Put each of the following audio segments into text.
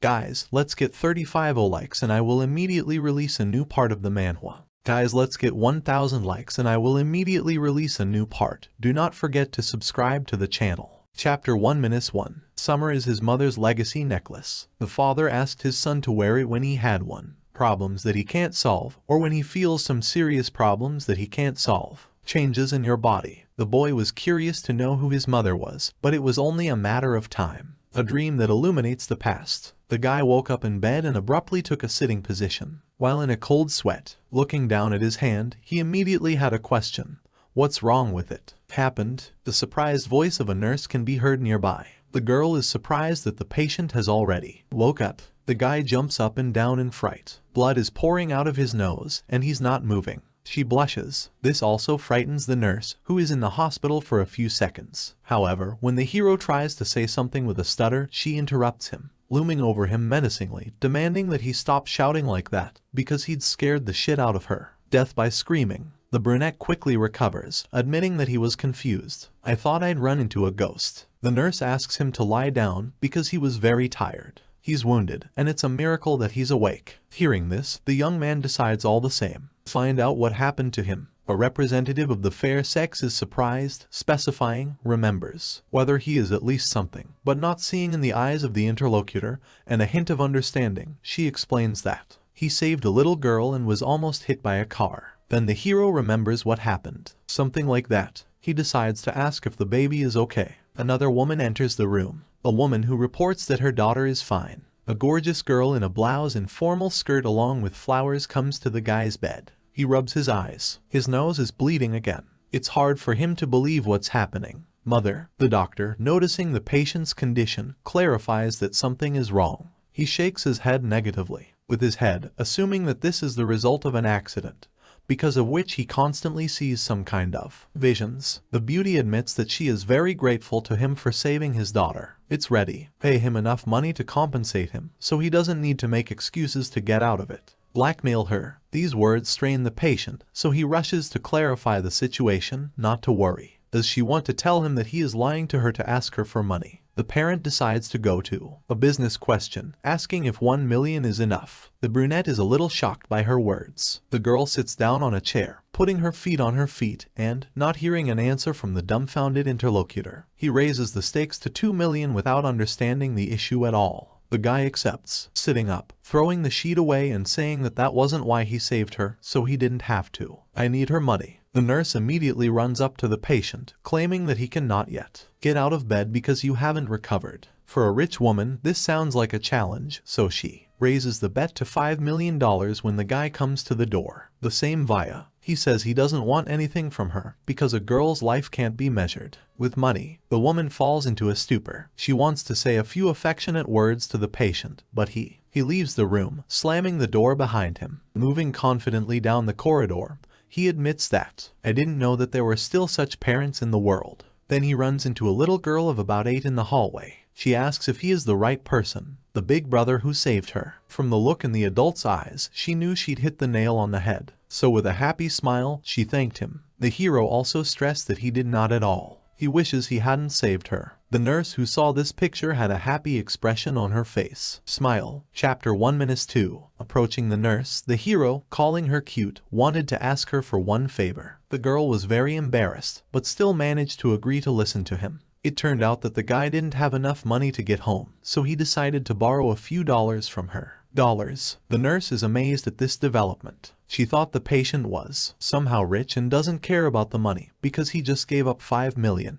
Guys, let's get 35 likes and I will immediately release a new part of the manhwa. Guys, let's get 1000 likes and I will immediately release a new part. Do not forget to subscribe to the channel. Chapter 1-1. Summer is his mother's legacy necklace. The father asked his son to wear it when he had one. Problems that he can't solve, or when he feels some serious problems that he can't solve. Changes in your body. The boy was curious to know who his mother was, but it was only a matter of time. A dream that illuminates the past. The guy woke up in bed and abruptly took a sitting position. While in a cold sweat, looking down at his hand, he immediately had a question. What's wrong with it? Happened. The surprised voice of a nurse can be heard nearby. The girl is surprised that the patient has already woke up. The guy jumps up and down in fright. Blood is pouring out of his nose, and he's not moving. She blushes. This also frightens the nurse, who is in the hospital for a few seconds. However, when the hero tries to say something with a stutter, she interrupts him, looming over him menacingly, demanding that he stop shouting like that, because he'd scared the shit out of her. Death by screaming. The brunette quickly recovers, admitting that he was confused. I thought I'd run into a ghost. The nurse asks him to lie down because he was very tired. He's wounded, and it's a miracle that he's awake. Hearing this, the young man decides all the same. Find out what happened to him. A representative of the fair sex is surprised, specifying, remembers, whether he is at least something, but not seeing in the eyes of the interlocutor, and a hint of understanding, she explains that he saved a little girl and was almost hit by a car. Then the hero remembers what happened. Something like that. He decides to ask if the baby is okay. Another woman enters the room. A woman who reports that her daughter is fine. A gorgeous girl in a blouse and formal skirt along with flowers comes to the guy's bed. He rubs his eyes. His nose is bleeding again. It's hard for him to believe what's happening. Mother, the doctor, noticing the patient's condition, clarifies that something is wrong. He shakes his head negatively, with his head, assuming that this is the result of an accident, because of which he constantly sees some kind of visions. The beauty admits that she is very grateful to him for saving his daughter. It's ready. Pay him enough money to compensate him, so he doesn't need to make excuses to get out of it. Blackmail her. These words strain the patient, so he rushes to clarify the situation, not to worry. Does she want to tell him that he is lying to her to ask her for money? The parent decides to go to a business question, asking if 1 million is enough. The brunette is a little shocked by her words. The girl sits down on a chair, putting her feet on her feet, and, not hearing an answer from the dumbfounded interlocutor, he raises the stakes to 2 million without understanding the issue at all. The guy accepts, sitting up, throwing the sheet away and saying that that wasn't why he saved her, so he didn't have to. I need her money. The nurse immediately runs up to the patient, claiming that he cannot yet get out of bed because you haven't recovered. For a rich woman, this sounds like a challenge, so she raises the bet to $5 million when the guy comes to the door. The same via. He says he doesn't want anything from her, because a girl's life can't be measured with money. The woman falls into a stupor. She wants to say a few affectionate words to the patient, but he leaves the room, slamming the door behind him. Moving confidently down the corridor, he admits that, I didn't know that there were still such parents in the world. Then he runs into a little girl of about 8 in the hallway. She asks if he is the right person, the big brother who saved her. From the look in the adult's eyes, she knew she'd hit the nail on the head. So with a happy smile, she thanked him. The hero also stressed that he did not at all. He wishes he hadn't saved her. The nurse who saw this picture had a happy expression on her face. Smile. Chapter 1-2. Approaching the nurse, the hero, calling her cute, wanted to ask her for one favor. The girl was very embarrassed, but still managed to agree to listen to him. It turned out that the guy didn't have enough money to get home, so he decided to borrow a few dollars from her. The nurse is amazed at this development. She thought the patient was somehow rich and doesn't care about the money because he just gave up $5 million.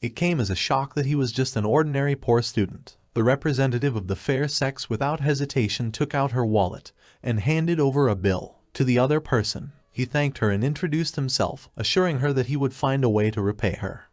It came as a shock that he was just an ordinary poor student. The representative of the fair sex without hesitation took out her wallet and handed over a bill to the other person. He thanked her and introduced himself, assuring her that he would find a way to repay her.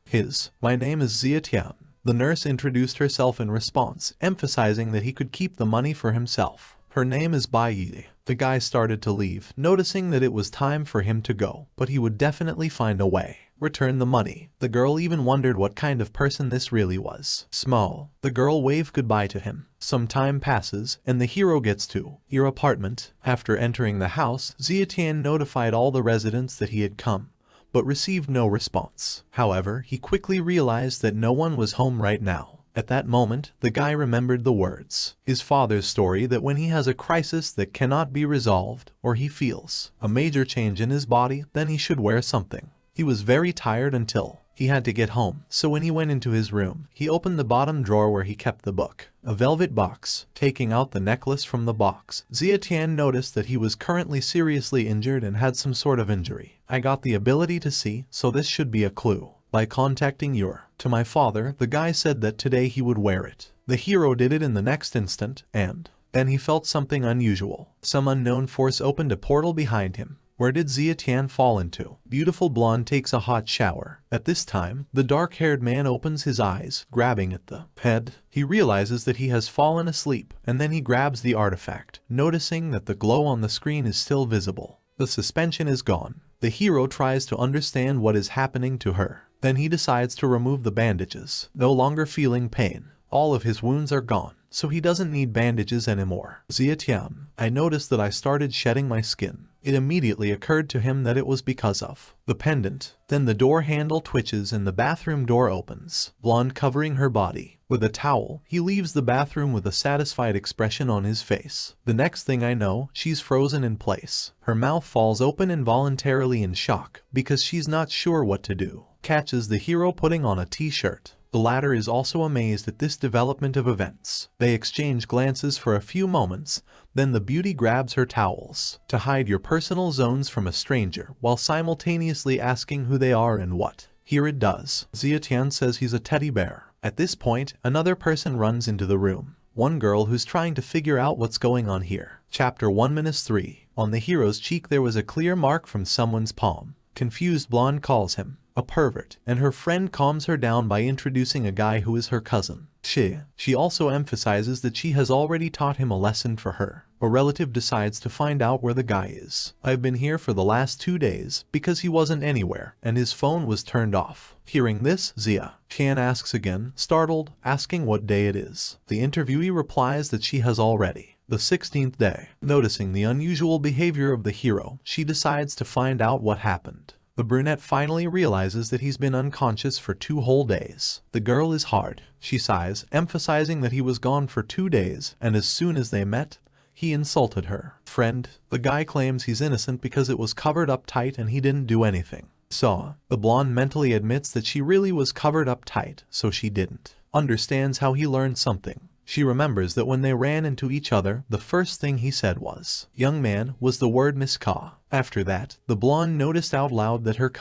My name is Zietian. The nurse introduced herself in response, emphasizing that he could keep the money for himself. Her name is Bai. The guy started to leave, noticing that it was time for him to go, but he would definitely find a way. Return the money. The girl even wondered what kind of person this really was. Small. The girl waved goodbye to him. Some time passes, and the hero gets to your apartment. After entering the house, Zietian notified all the residents that he had come, but received no response. However, he quickly realized that no one was home right now. At that moment, the guy remembered the words. His father's story that when he has a crisis that cannot be resolved, or he feels a major change in his body, then he should wear something. He was very tired until he had to get home, so when he went into his room, he opened the bottom drawer where he kept the book, a velvet box. Taking out the necklace from the box, Zietian noticed that he was currently seriously injured and had some sort of injury. I got the ability to see, so this should be a clue. By contacting to my father, the guy said that today he would wear it. The hero did it in the next instant, and then he felt something unusual. Some unknown force opened a portal behind him. Where did Zietian fall into? Beautiful blonde takes a hot shower. At this time, the dark-haired man opens his eyes, grabbing at the head. He realizes that he has fallen asleep, and then he grabs the artifact, noticing that the glow on the screen is still visible. The suspension is gone. The hero tries to understand what is happening to her. Then he decides to remove the bandages, no longer feeling pain. All of his wounds are gone, so he doesn't need bandages anymore. Zietian, I noticed that I started shedding my skin. It immediately occurred to him that it was because of the pendant. Then the door handle twitches and the bathroom door opens. Blonde covering her body with a towel, he leaves the bathroom with a satisfied expression on his face. The next thing I know, she's frozen in place. Her mouth falls open involuntarily in shock because she's not sure what to do. Catches the hero putting on a t-shirt. The latter is also amazed at this development of events. They exchange glances for a few moments, then the beauty grabs her towels to hide your personal zones from a stranger while simultaneously asking who they are and what. Here it does. Zietian says he's a teddy bear. At this point, another person runs into the room. One girl who's trying to figure out what's going on here. Chapter 1-3. On the hero's cheek there was a clear mark from someone's palm. Confused blonde calls him a pervert, and her friend calms her down by introducing a guy who is her cousin. She also emphasizes that she has already taught him a lesson for her. A relative decides to find out where the guy is. I've been here for the last 2 days because he wasn't anywhere and his phone was turned off. Hearing this, Zietian asks again, startled, asking what day it is. The interviewee replies that she has already the 16th day. Noticing the unusual behavior of the hero, she decides to find out what happened. The brunette finally realizes that he's been unconscious for 2 whole days. The girl is hard. She sighs, emphasizing that he was gone for 2 days, and as soon as they met, he insulted her friend. The guy claims he's innocent because it was covered up tight and he didn't do anything. So, the blonde mentally admits that she really was covered up tight, so she didn't. Understands how he learned something. She remembers that when they ran into each other, the first thing he said was, "Young man," was the word miska. After that, the blonde noticed out loud that her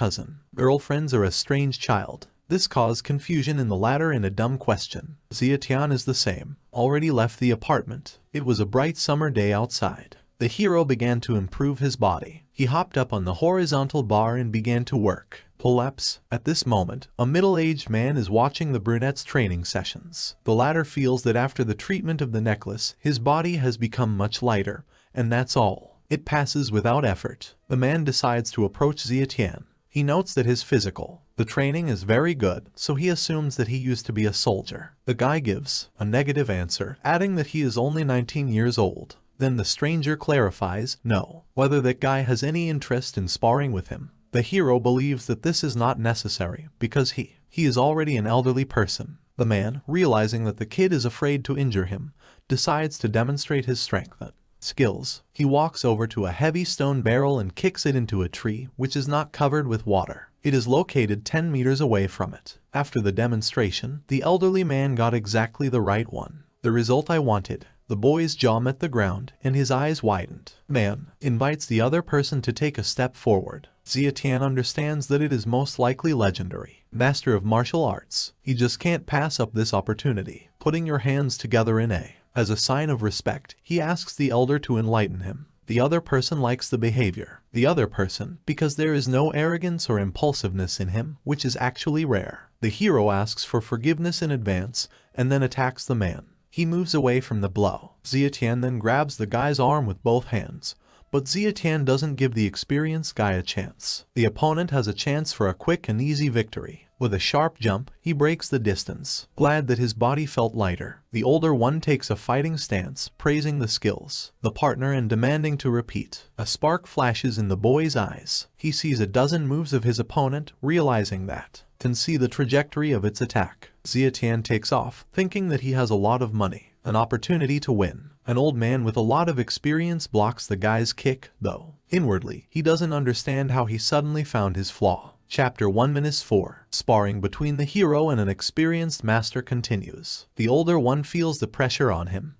girlfriends are a strange child. This caused confusion in the latter and a dumb question. Zietian is the same. Already left the apartment. It was a bright summer day outside. The hero began to improve his body. He hopped up on the horizontal bar and began to work pull-ups. At this moment, a middle-aged man is watching the brunette's training sessions. The latter feels that after the treatment of the necklace, his body has become much lighter, and that's all. It passes without effort. The man decides to approach Zietian. He notes that his the training is very good, so he assumes that he used to be a soldier. The guy gives a negative answer, adding that he is only 19 years old. Then the stranger clarifies, whether that guy has any interest in sparring with him. The hero believes that this is not necessary, because he is already an elderly person. The man, realizing that the kid is afraid to injure him, decides to demonstrate his strength and skills. He walks over to a heavy stone barrel and kicks it into a tree, which is not covered with water. It is located 10 meters away from it. After the demonstration, the elderly man got exactly the right one. The result I wanted. The boy's jaw met the ground, and his eyes widened. Man invites the other person to take a step forward. Zietian understands that it is most likely legendary. Master of martial arts. He just can't pass up this opportunity. Putting your hands together as a sign of respect, he asks the elder to enlighten him. The other person likes the behavior. The other person, because there is no arrogance or impulsiveness in him, which is actually rare. The hero asks for forgiveness in advance, and then attacks the man. He moves away from the blow. Zietian then grabs the guy's arm with both hands, but Zietian doesn't give the experienced guy a chance. The opponent has a chance for a quick and easy victory. With a sharp jump, he breaks the distance. Glad that his body felt lighter, the older one takes a fighting stance, praising the skills, the partner and demanding to repeat. A spark flashes in the boy's eyes. He sees a dozen moves of his opponent, realizing that can see the trajectory of its attack. Zietian takes off, thinking that he has a lot of money, an opportunity to win. An old man with a lot of experience blocks the guy's kick, though. Inwardly, he doesn't understand how he suddenly found his flaw. Chapter 1-4. Sparring between the hero and an experienced master continues. The older one feels the pressure on him.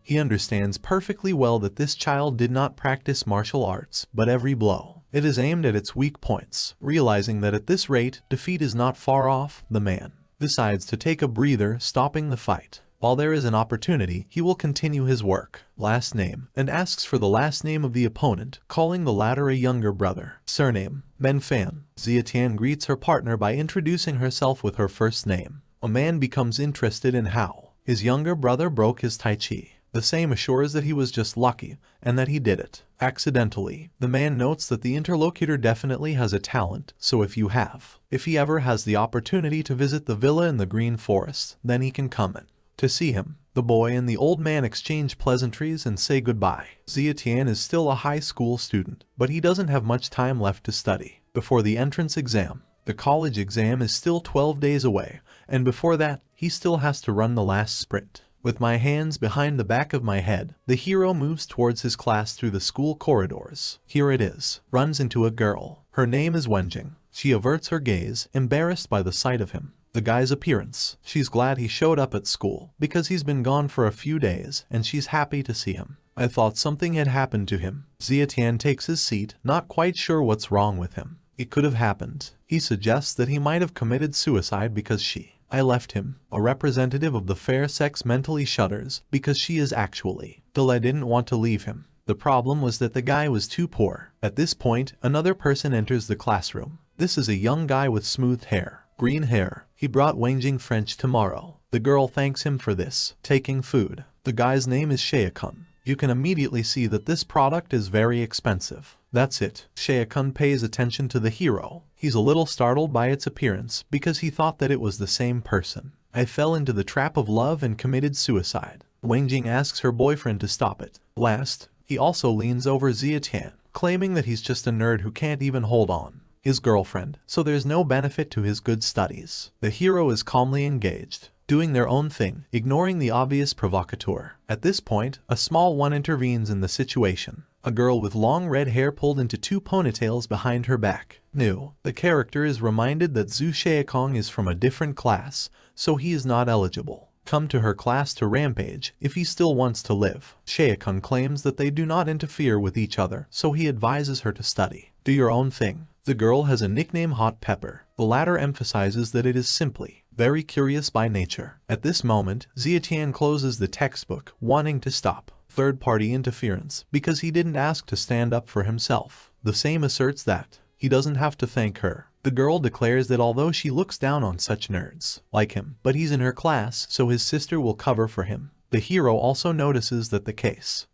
He understands perfectly well that this child did not practice martial arts, but every blow, it is aimed at its weak points. Realizing that at this rate, defeat is not far off, the man decides to take a breather, stopping the fight. While there is an opportunity, he will continue his work. Last name, and asks for the last name of the opponent, calling the latter a younger brother. Surname, Menfan. Zietian greets her partner by introducing herself with her first name. A man becomes interested in how his younger brother broke his tai chi. The same assures that he was just lucky, and that he did it accidentally. The man notes that the interlocutor definitely has a talent, so if he ever has the opportunity to visit the villa in the Green Forest, then he can come in to see him. The boy and the old man exchange pleasantries and say goodbye. Zietian is still a high school student, but he doesn't have much time left to study before the entrance exam. The college exam is still 12 days away, and before that, he still has to run the last sprint. With my hands behind the back of my head, the hero moves towards his class through the school corridors. Here it is. Runs into a girl. Her name is Wenjing. She averts her gaze, embarrassed by the sight of him. The guy's appearance. She's glad he showed up at school, because he's been gone for a few days, and she's happy to see him. I thought something had happened to him. Zietian takes his seat, not quite sure what's wrong with him. It could have happened. He suggests that he might have committed suicide because I left him. A representative of the fair sex mentally shudders, because she is actually. I didn't want to leave him. The problem was that the guy was too poor. At this point, another person enters the classroom. This is a young guy with smooth hair. Green hair. He brought Wenjing French tomorrow. The girl thanks him for this. Taking food. The guy's name is Shaekun. You can immediately see that this product is very expensive. That's it. Shaekun pays attention to the hero. He's a little startled by its appearance because he thought that it was the same person. I fell into the trap of love and committed suicide. Wenjing asks her boyfriend to stop it. Last, he also leans over Zietian, claiming that he's just a nerd who can't even hold on his girlfriend, so there's no benefit to his good studies. The hero is calmly engaged, doing their own thing, ignoring the obvious provocateur. At this point, a small one intervenes in the situation. A girl with long red hair pulled into two ponytails behind her back. The character is reminded that Zhu Shaekong is from a different class, so he is not eligible. Come to her class to rampage if he still wants to live. Shaekun claims that they do not interfere with each other, so he advises her to study. Do your own thing. The girl has a nickname Hot Pepper. The latter emphasizes that it is simply very curious by nature. At this moment, Zietian closes the textbook, wanting to stop third-party interference because he didn't ask to stand up for himself. The same asserts that he doesn't have to thank her. The girl declares that although she looks down on such nerds like him, but he's in her class, so his sister will cover for him. The hero also notices that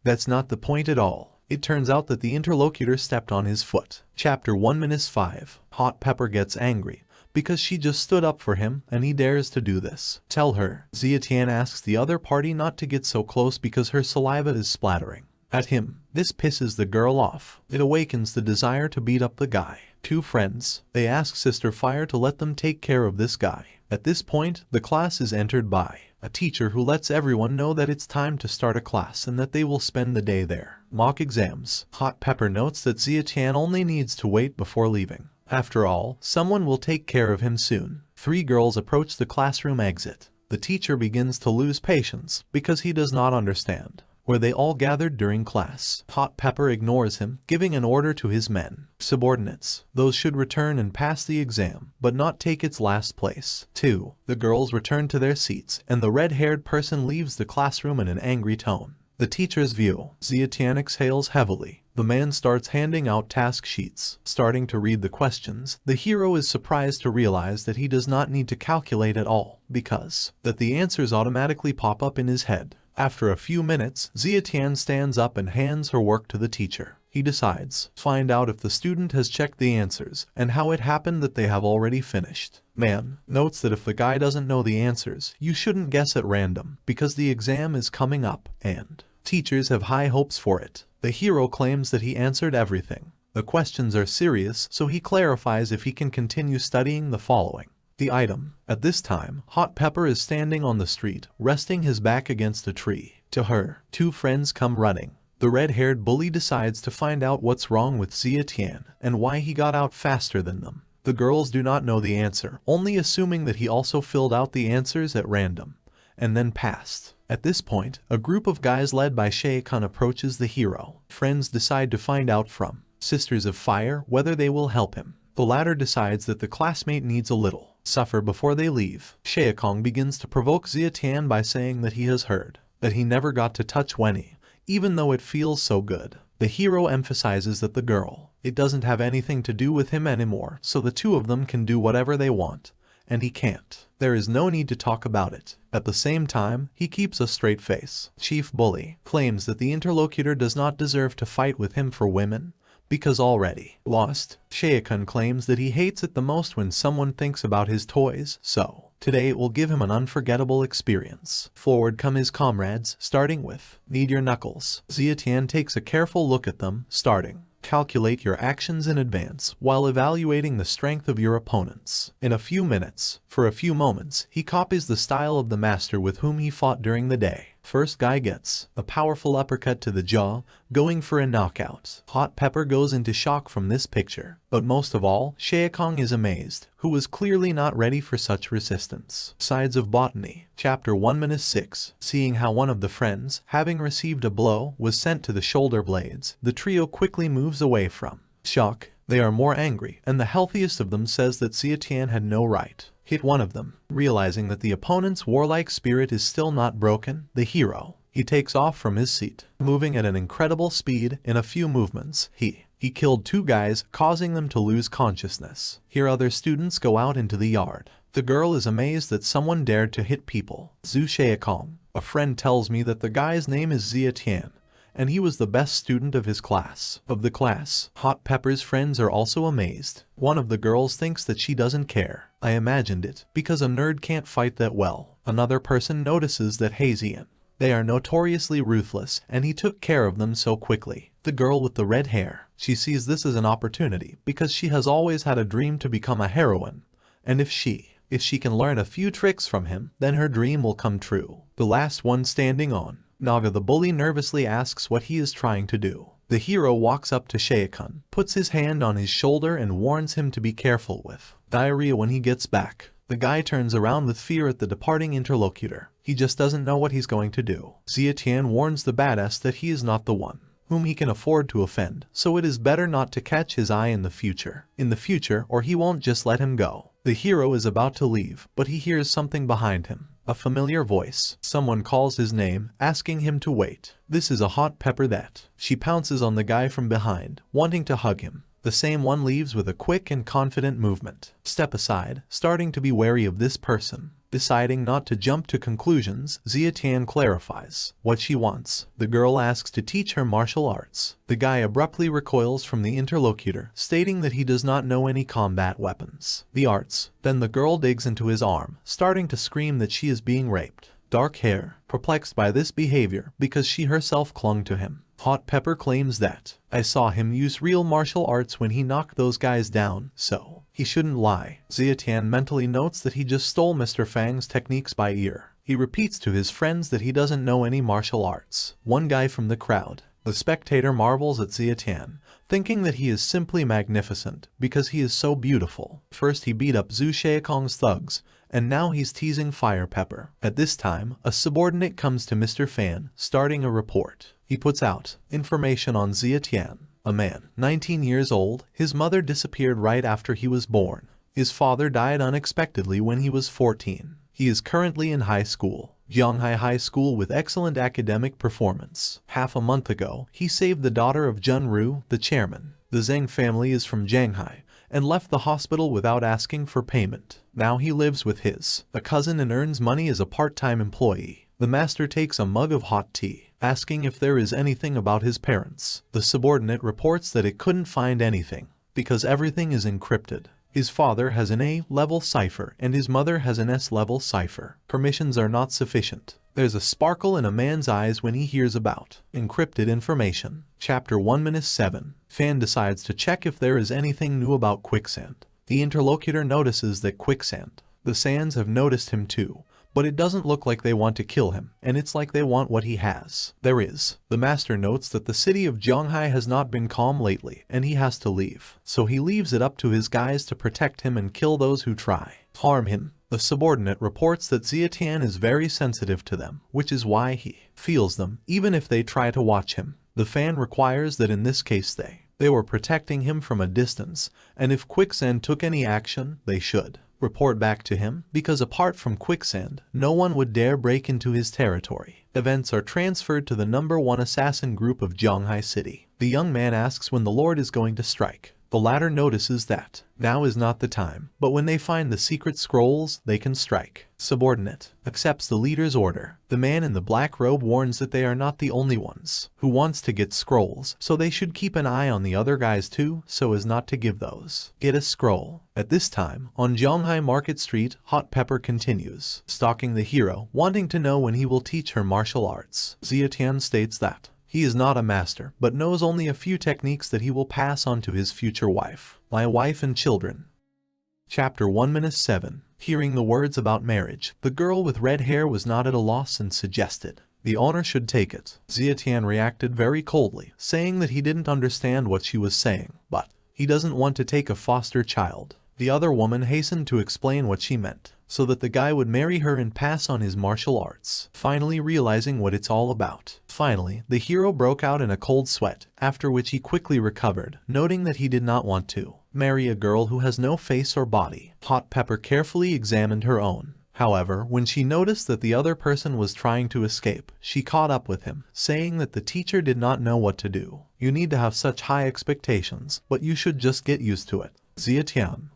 that's not the point at all. It turns out that the interlocutor stepped on his foot. Chapter 1-5. Hot Pepper gets angry because she just stood up for him and he dares to do this. Tell her. Zietian asks the other party not to get so close because her saliva is splattering at him. This pisses the girl off. It awakens the desire to beat up the guy. Two friends. They ask Sister Fire to let them take care of this guy. At this point, the class is entered by a teacher who lets everyone know that it's time to start a class and that they will spend the day there. Mock exams. Hot Pepper notes that Zietian only needs to wait before leaving. After all, someone will take care of him soon. Three girls approach the classroom exit. The teacher begins to lose patience because he does not understand where they all gathered during class. Hot Pepper ignores him, giving an order to his men. Subordinates. Those should return and pass the exam, but not take its last place. 2. The girls return to their seats, and the red-haired person leaves the classroom in an angry tone. The teacher's view. Zietian exhales heavily. The man starts handing out task sheets. Starting to read the questions, the hero is surprised to realize that he does not need to calculate at all, because the answers automatically pop up in his head. After a few minutes, Zietian stands up and hands her work to the teacher. He decides to find out if the student has checked the answers and how it happened that they have already finished. Man notes that if the guy doesn't know the answers, you shouldn't guess at random because the exam is coming up and teachers have high hopes for it. The hero claims that he answered everything. The questions are serious, so he clarifies if he can continue studying the following The item. At this time, Hot Pepper is standing on the street, resting his back against a tree. To her, two friends come running. The red-haired bully decides to find out what's wrong with Xia Tian and why he got out faster than them. The girls do not know the answer, only assuming that he also filled out the answers at random, and then passed. At this point, a group of guys led by Shae-kun approaches the hero. Friends decide to find out from Sisters of Fire whether they will help him. The latter decides that the classmate needs a little suffer before they leave. Shae-kun begins to provoke Xia Tian by saying that he has heard that he never got to touch Wenny, even though it feels so good. The hero emphasizes that the girl, it doesn't have anything to do with him anymore, so the two of them can do whatever they want, and he can't. There is no need to talk about it. At the same time, he keeps a straight face. Chief Bully claims that the interlocutor does not deserve to fight with him for women, because already lost. Shae-kun claims that he hates it the most when someone thinks about his toys, so today it will give him an unforgettable experience. Forward come his comrades, starting with Need Your Knuckles. Xia Tian takes a careful look at them, starting calculate your actions in advance while evaluating the strength of your opponents. In a few minutes, for a few moments, he copies the style of the master with whom he fought during the day. First guy gets a powerful uppercut to the jaw, going for a knockout. Hot Pepper goes into shock from this picture, but most of all, Shae-kun is amazed, who was clearly not ready for such resistance. Sides of Botany, Chapter 1-6. Seeing how one of the friends, having received a blow, was sent to the shoulder blades, the trio quickly moves away from shock. They are more angry, and the healthiest of them says that Xia Tian had no right hit one of them. Realizing that the opponent's warlike spirit is still not broken, the hero, he takes off from his seat, moving at an incredible speed. In a few movements, he killed two guys, causing them to lose consciousness. Here other students go out into the yard. The girl is amazed that someone dared to hit people. Zhu Shae-kong, a friend tells me that the guy's name is Xia Tian, and he was the best student of his class. Of the class, Hot Pepper's friends are also amazed. One of the girls thinks that she doesn't care. I imagined it, because a nerd can't fight that well. Another person notices that Hazian, they are notoriously ruthless, and he took care of them so quickly. The girl with the red hair, she sees this as an opportunity, because she has always had a dream to become a heroine, and if she can learn a few tricks from him, then her dream will come true. The last one standing on Naga the bully nervously asks what he is trying to do. The hero walks up to Shae-kun, puts his hand on his shoulder and warns him to be careful with diarrhea when he gets back. The guy turns around with fear at the departing interlocutor. He just doesn't know what he's going to do. Xia Tian warns the badass that he is not the one whom he can afford to offend, so it is better not to catch his eye in the future, or he won't just let him go. The hero is about to leave, but he hears something behind him. A familiar voice. Someone calls his name, asking him to wait. This is a Hot Pepper that. She pounces on the guy from behind, wanting to hug him. The same one leaves with a quick and confident movement. Step aside, starting to be wary of this person. Deciding not to jump to conclusions, Xia Tian clarifies what she wants. The girl asks to teach her martial arts. The guy abruptly recoils from the interlocutor, stating that he does not know any combat weapons. The arts. Then the girl digs into his arm, starting to scream that she is being raped. Dark hair, perplexed by this behavior because she herself clung to him. Hot Pepper claims that I saw him use real martial arts when he knocked those guys down, so he shouldn't lie. Xia Tian mentally notes that he just stole Mr. Fang's techniques by ear. He repeats to his friends that he doesn't know any martial arts. One guy from the crowd, the spectator, marvels at Xia Tian, thinking that he is simply magnificent because he is so beautiful. First he beat up Zhu Shae-kong's thugs, and now he's teasing Fire Pepper. At this time, a subordinate comes to Mr. Fan, starting a report. He puts out information on Xia Tian, a man, 19 years old. His mother disappeared right after he was born. His father died unexpectedly when he was 14. He is currently in high school, Yonghai High School, with excellent academic performance. Half a month ago, he saved the daughter of Jun Ru, the chairman. The Zheng family is from Shanghai and left the hospital without asking for payment. Now he lives with a cousin and earns money as a part-time employee. The master takes a mug of hot tea, asking if there is anything about his parents. The subordinate reports that it couldn't find anything, because everything is encrypted. His father has an A-level cipher and his mother has an S-level cipher. Permissions are not sufficient. There's a sparkle in a man's eyes when he hears about encrypted information. Chapter 1-7. Fan decides to check if there is anything new about Quicksand. The interlocutor notices that Quicksand, the Sands have noticed him too, but it doesn't look like they want to kill him, and it's like they want what he has. The master notes that the city of Zhonghai has not been calm lately, and he has to leave. So he leaves it up to his guys to protect him and kill those who try harm him. The subordinate reports that Zietian is very sensitive to them, which is why he feels them, even if they try to watch him. The fan requires that in this case they were protecting him from a distance, and if Quicksand took any action, they should report back to him, because apart from Quicksand, no one would dare break into his territory. Events are transferred to the #1 assassin group of Zhonghai City. The young man asks when the Lord is going to strike. The latter notices that now is not the time, but when they find the secret scrolls, they can strike. Subordinate accepts the leader's order. The man in the black robe warns that they are not the only ones who wants to get scrolls, so they should keep an eye on the other guys too, so as not to give those get a scroll. At this time, on Zhonghai Market Street, Hot Pepper continues stalking the hero, wanting to know when he will teach her martial arts. Zietian states that he is not a master, but knows only a few techniques that he will pass on to his future wife. My wife and children. Chapter 1-7. Hearing the words about marriage, the girl with red hair was not at a loss and suggested the owner should take it. Zietian reacted very coldly, saying that he didn't understand what she was saying, but he doesn't want to take a foster child. The other woman hastened to explain what she meant, so that the guy would marry her and pass on his martial arts, finally realizing what it's all about. Finally, the hero broke out in a cold sweat, after which he quickly recovered, noting that he did not want to marry a girl who has no face or body. Hot Pepper carefully examined her own. However, when she noticed that the other person was trying to escape, she caught up with him, saying that the teacher did not know what to do. You need to have such high expectations, but you should just get used to it. Zietian.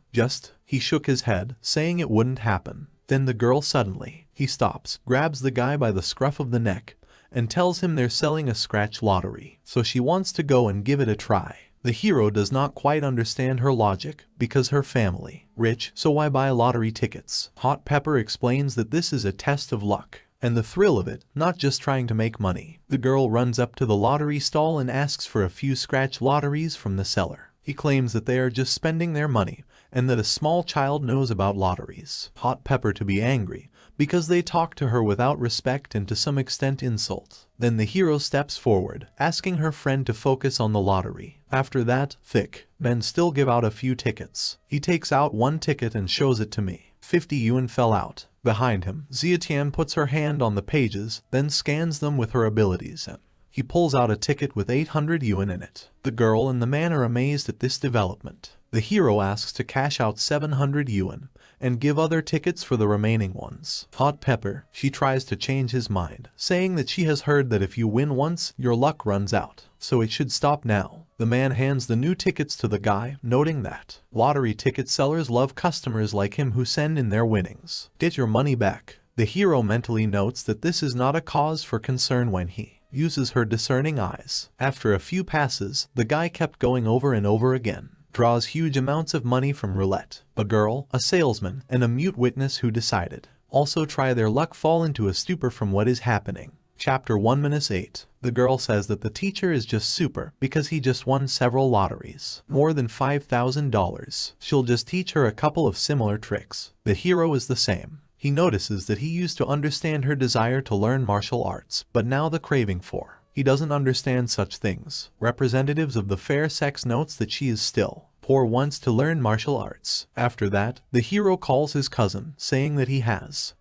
He shook his head, saying it wouldn't happen. Then the girl suddenly, he stops, grabs the guy by the scruff of the neck, and tells him they're selling a scratch lottery, so she wants to go and give it a try. The hero does not quite understand her logic, because her family, rich, so why buy lottery tickets? Hot Pepper explains that this is a test of luck, and the thrill of it, not just trying to make money. The girl runs up to the lottery stall and asks for a few scratch lotteries from the seller. He claims that they are just spending their money, and that a small child knows about lotteries. Hot Pepper to be angry, because they talk to her without respect and to some extent insult. Then the hero steps forward, asking her friend to focus on the lottery. After that, thick men still give out a few tickets. He takes out one ticket and shows it to me. 50 yuan fell out. Behind him, Zietian puts her hand on the pages, then scans them with her abilities, and he pulls out a ticket with 800 yuan in it. The girl and the man are amazed at this development. The hero asks to cash out 700 yuan and give other tickets for the remaining ones. Hot Pepper, she tries to change his mind, saying that she has heard that if you win once, your luck runs out, so it should stop now. The man hands the new tickets to the guy, noting that lottery ticket sellers love customers like him who send in their winnings. Get your money back. The hero mentally notes that this is not a cause for concern when he uses her discerning eyes. After a few passes, the guy kept going over and over again. Draws huge amounts of money from roulette. A girl, a salesman, and a mute witness who decided also try their luck fall into a stupor from what is happening. Chapter 1-8. The girl says that the teacher is just super because he just won several lotteries. More than $5,000. She'll just teach her a couple of similar tricks. The hero is the same. He notices that he used to understand her desire to learn martial arts, but now the craving for he doesn't understand such things. Representatives of the fair sex notes that she is still poor wants to learn martial arts. After that, the hero calls his cousin, saying that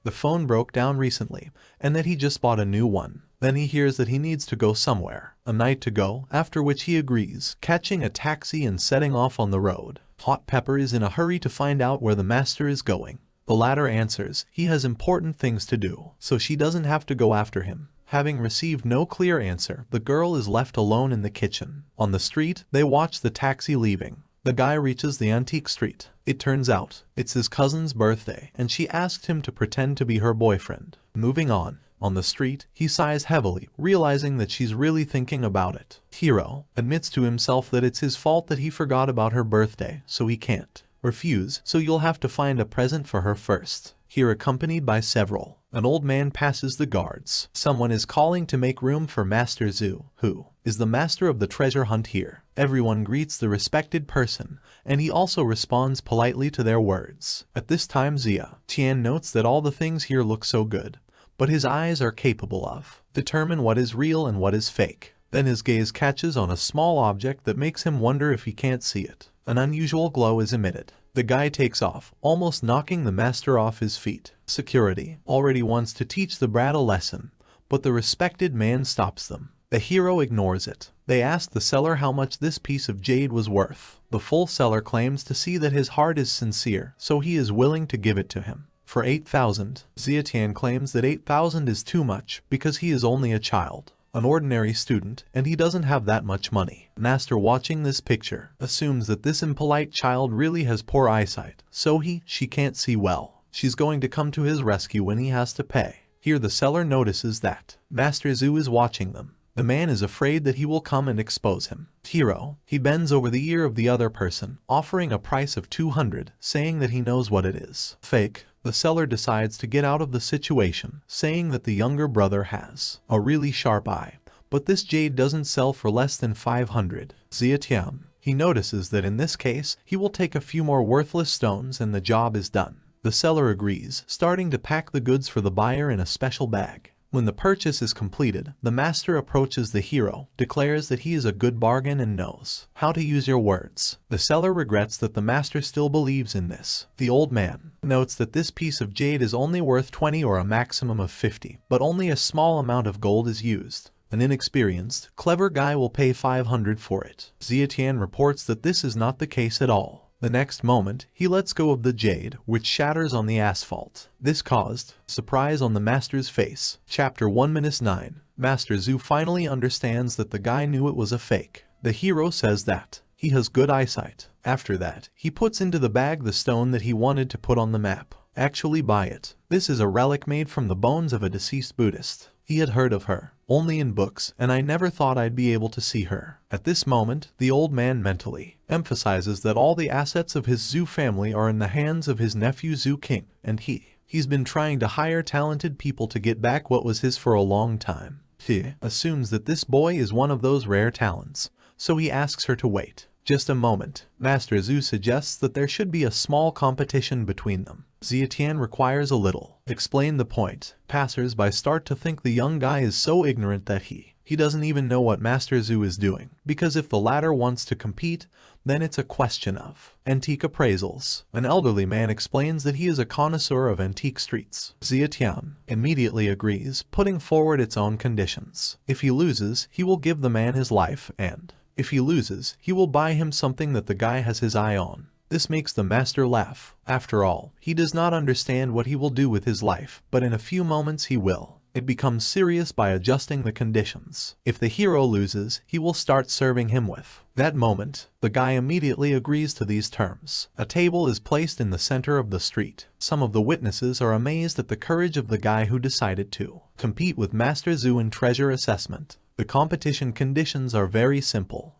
the phone broke down recently, and that he just bought a new one. Then he hears that he needs to go somewhere, a night to go, after which he agrees, catching a taxi and setting off on the road. Hot Pepper is in a hurry to find out where the master is going. The latter answers he has important things to do, so she doesn't have to go after him. Having received no clear answer, the girl is left alone in the kitchen. On the street, they watch the taxi leaving. The guy reaches the antique street. It turns out, it's his cousin's birthday, and she asked him to pretend to be her boyfriend. Moving on the street, he sighs heavily, realizing that she's really thinking about it. Hero admits to himself that it's his fault that he forgot about her birthday, so he can't refuse, so you'll have to find a present for her first. here accompanied by several. An old man passes the guards. Someone is calling to make room for Master Zhu, who is the master of the treasure hunt here. Everyone greets the respected person, and he also responds politely to their words. At this time Zia Tian notes that all the things here look so good, but his eyes are capable of determine what is real and what is fake. Then his gaze catches on a small object that makes him wonder if he can't see it. An unusual glow is emitted. The guy takes off, almost knocking the master off his feet. Security already wants to teach the brat a lesson, but the respected man stops them. The hero ignores it. They ask the seller how much this piece of jade was worth. The full seller claims to see that his heart is sincere, so he is willing to give it to him. For 8,000, Xiatian claims that 8,000 is too much because he is only a child, an ordinary student, and he doesn't have that much money. Master watching this picture assumes that this impolite child really has poor eyesight, so she can't see well. She's going to come to his rescue when he has to pay. Here the seller notices that Master Zhu is watching them. The man is afraid that he will come and expose him. Hero, he bends over the ear of the other person, offering a price of 200, saying that he knows what it is. Fake. The seller decides to get out of the situation, saying that the younger brother has a really sharp eye, but this jade doesn't sell for less than 500. Xiatian, he notices that in this case, he will take a few more worthless stones and the job is done. The seller agrees, starting to pack the goods for the buyer in a special bag. When the purchase is completed, the master approaches the hero, declares that he is a good bargain and knows how to use your words. The seller regrets that the master still believes in this. The old man notes that this piece of jade is only worth 20 or a maximum of 50, but only a small amount of gold is used. An inexperienced, clever guy will pay 500 for it. Xiatian reports that this is not the case at all. The next moment, he lets go of the jade, which shatters on the asphalt. This caused surprise on the master's face. Chapter 1-9. Master Zhu finally understands that the guy knew it was a fake. The hero says that he has good eyesight. After that, he puts into the bag the stone that he wanted to put on the map. Actually buy it. This is a relic made from the bones of a deceased Buddhist. He had heard of her only in books, and I never thought I'd be able to see her. At this moment, the old man mentally emphasizes that all the assets of his Zhu family are in the hands of his nephew Zhu King, and he's been trying to hire talented people to get back what was his for a long time. He assumes that this boy is one of those rare talents, so he asks her to wait just a moment. Master Zhu suggests that there should be a small competition between them. Xiatian requires a little explain the point. Passers-by start to think the young guy is so ignorant that he doesn't even know what Master Zhu is doing, because if the latter wants to compete, then it's a question of antique appraisals. An elderly man explains that he is a connoisseur of antique streets. Xiatian immediately agrees, putting forward its own conditions. If he loses, he will give the man his life, and if he loses, he will buy him something that the guy has his eye on. This makes the master laugh. After all, he does not understand what he will do with his life, but in a few moments he will. It becomes serious by adjusting the conditions. If the hero loses, he will start serving him with. That moment, the guy immediately agrees to these terms. A table is placed in the center of the street. Some of the witnesses are amazed at the courage of the guy who decided to compete with Master Zhu in treasure assessment. The competition conditions are very simple.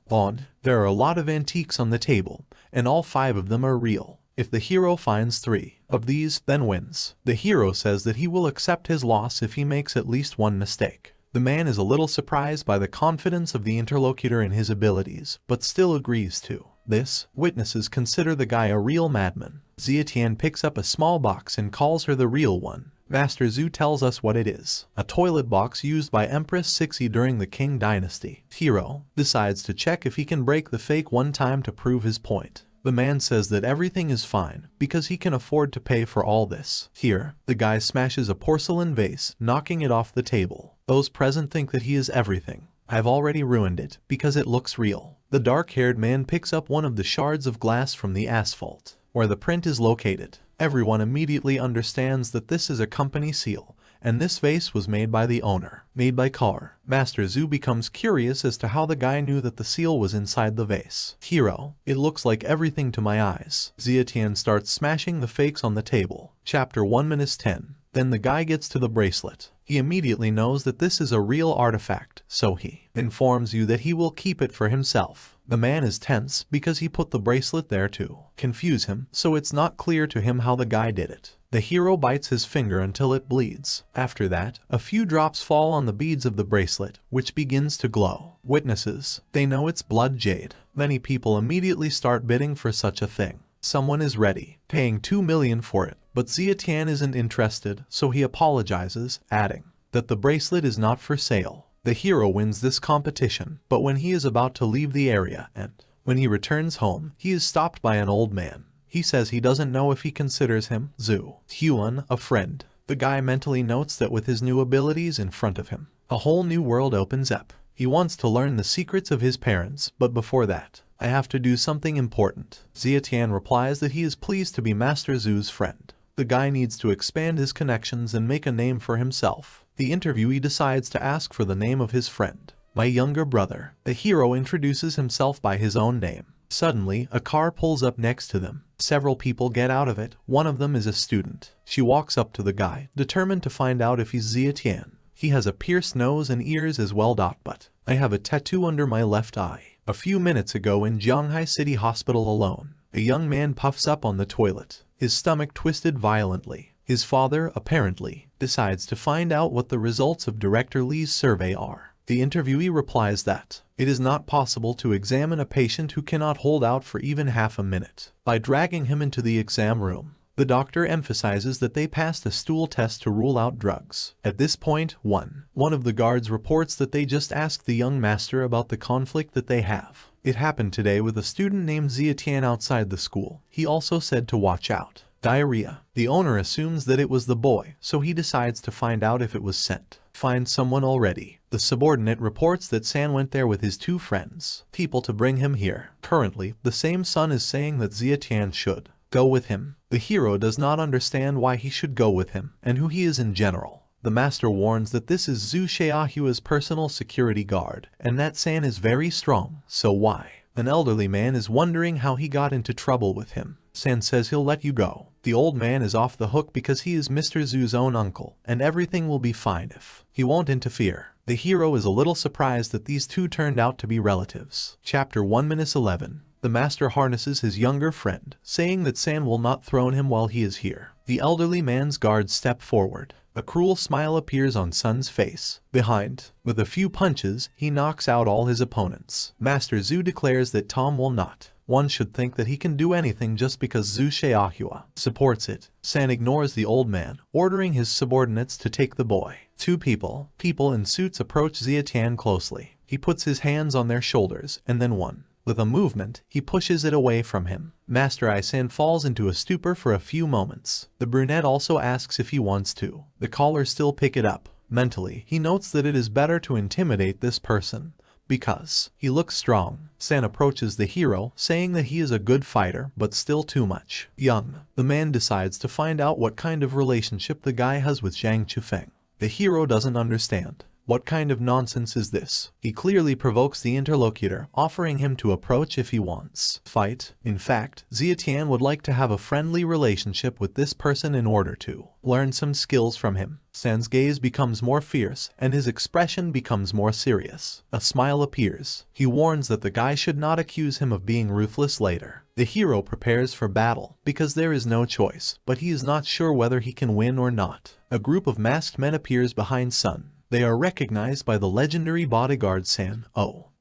There are a lot of antiques on the table, and all 5 of them are real. If the hero finds 3 of these, then wins. The hero says that he will accept his loss if he makes at least 1 mistake. The man is a little surprised by the confidence of the interlocutor in his abilities, but still agrees to this. Witnesses consider the guy a real madman. Xiatian picks up a small box and calls her the real one. Master Zhu tells us what it is. A toilet box used by Empress Cixi during the Qing dynasty. Hero decides to check if he can break the fake one time to prove his point. The man says that everything is fine because he can afford to pay for all this. Here, the guy smashes a porcelain vase, knocking it off the table. Those present think that he is everything. I've already ruined it because it looks real. The dark-haired man picks up one of the shards of glass from the asphalt, where the print is located. Everyone immediately understands that this is a company seal, and this vase was made by the owner. Made by Car. Master Zhu becomes curious as to how the guy knew that the seal was inside the vase. Hero, it looks like everything to my eyes. Xiatian starts smashing the fakes on the table. Chapter 1-10. Then the guy gets to the bracelet. He immediately knows that this is a real artifact, so he informs you that he will keep it for himself. The man is tense because he put the bracelet there to confuse him, so it's not clear to him how the guy did it. The hero bites his finger until it bleeds. After that, a few drops fall on the beads of the bracelet, which begins to glow. Witnesses, they know it's blood jade. Many people immediately start bidding for such a thing. Someone is ready, paying 2 million for it, but Xia Tian isn't interested, so he apologizes, adding that the bracelet is not for sale. The hero wins this competition, but when he is about to leave the area and when he returns home, he is stopped by an old man. He says he doesn't know if he considers him, Zhu Huan, a friend. The guy mentally notes that with his new abilities in front of him, a whole new world opens up. He wants to learn the secrets of his parents, but before that, I have to do something important. Xia Tian replies that he is pleased to be Master Zhu's friend. The guy needs to expand his connections and make a name for himself. The interviewee decides to ask for the name of his friend. My younger brother. The hero introduces himself by his own name. Suddenly, a car pulls up next to them. Several people get out of it. One of them is a student. She walks up to the guy, determined to find out if he's Xia Tian. He has a pierced nose and ears as well. But I have a tattoo under my left eye. A few minutes ago in Jianghai City Hospital alone, a young man puffs up on the toilet, his stomach twisted violently. His father, apparently, decides to find out what the results of Director Li's survey are. The interviewee replies that it is not possible to examine a patient who cannot hold out for even half a minute. By dragging him into the exam room, the doctor emphasizes that they passed a stool test to rule out drugs. At this point, one of the guards reports that they just asked the young master about the conflict that they have. It happened today with a student named Xia Tian outside the school. He also said to watch out. Diarrhea. The owner assumes that it was the boy, so he decides to find out if it was sent. Find someone already. The subordinate reports that San went there with his 2 friends, people to bring him here. Currently, the same son is saying that Xia Tian should go with him. The hero does not understand why he should go with him, and who he is in general. The master warns that this is Zhu Xiaohua's personal security guard, and that San is very strong, so why? An elderly man is wondering how he got into trouble with him. San says he'll let you go. The old man is off the hook because he is Mr. Zhu's own uncle, and everything will be fine if he won't interfere. The hero is a little surprised that these two turned out to be relatives. Chapter 1-11. The master harnesses his younger friend, saying that San will not throw him while he is here. The elderly man's guards step forward. A cruel smile appears on Sun's face. Behind, with a few punches, he knocks out all his opponents. Master Zhu declares that Tom will not. One should think that he can do anything just because Zhu Xiaohua supports it. San ignores the old man, ordering his subordinates to take the boy. 2 people in suits approach Xia Tian closely. He puts his hands on their shoulders, and then with a movement, he pushes it away from him. Master San falls into a stupor for a few moments. The brunette also asks if he wants to. The callers still pick it up. Mentally, he notes that it is better to intimidate this person, because he looks strong. San approaches the hero, saying that he is a good fighter, but still too much young. The man decides to find out what kind of relationship the guy has with Zhang Chufeng. The hero doesn't understand. What kind of nonsense is this? He clearly provokes the interlocutor, offering him to approach if he wants fight. In fact, Xia Tian would like to have a friendly relationship with this person in order to learn some skills from him. San's gaze becomes more fierce, and his expression becomes more serious. A smile appears. He warns that the guy should not accuse him of being ruthless later. The hero prepares for battle, because there is no choice, but he is not sure whether he can win or not. A group of masked men appears behind Sun. They are recognized by the legendary bodyguard San,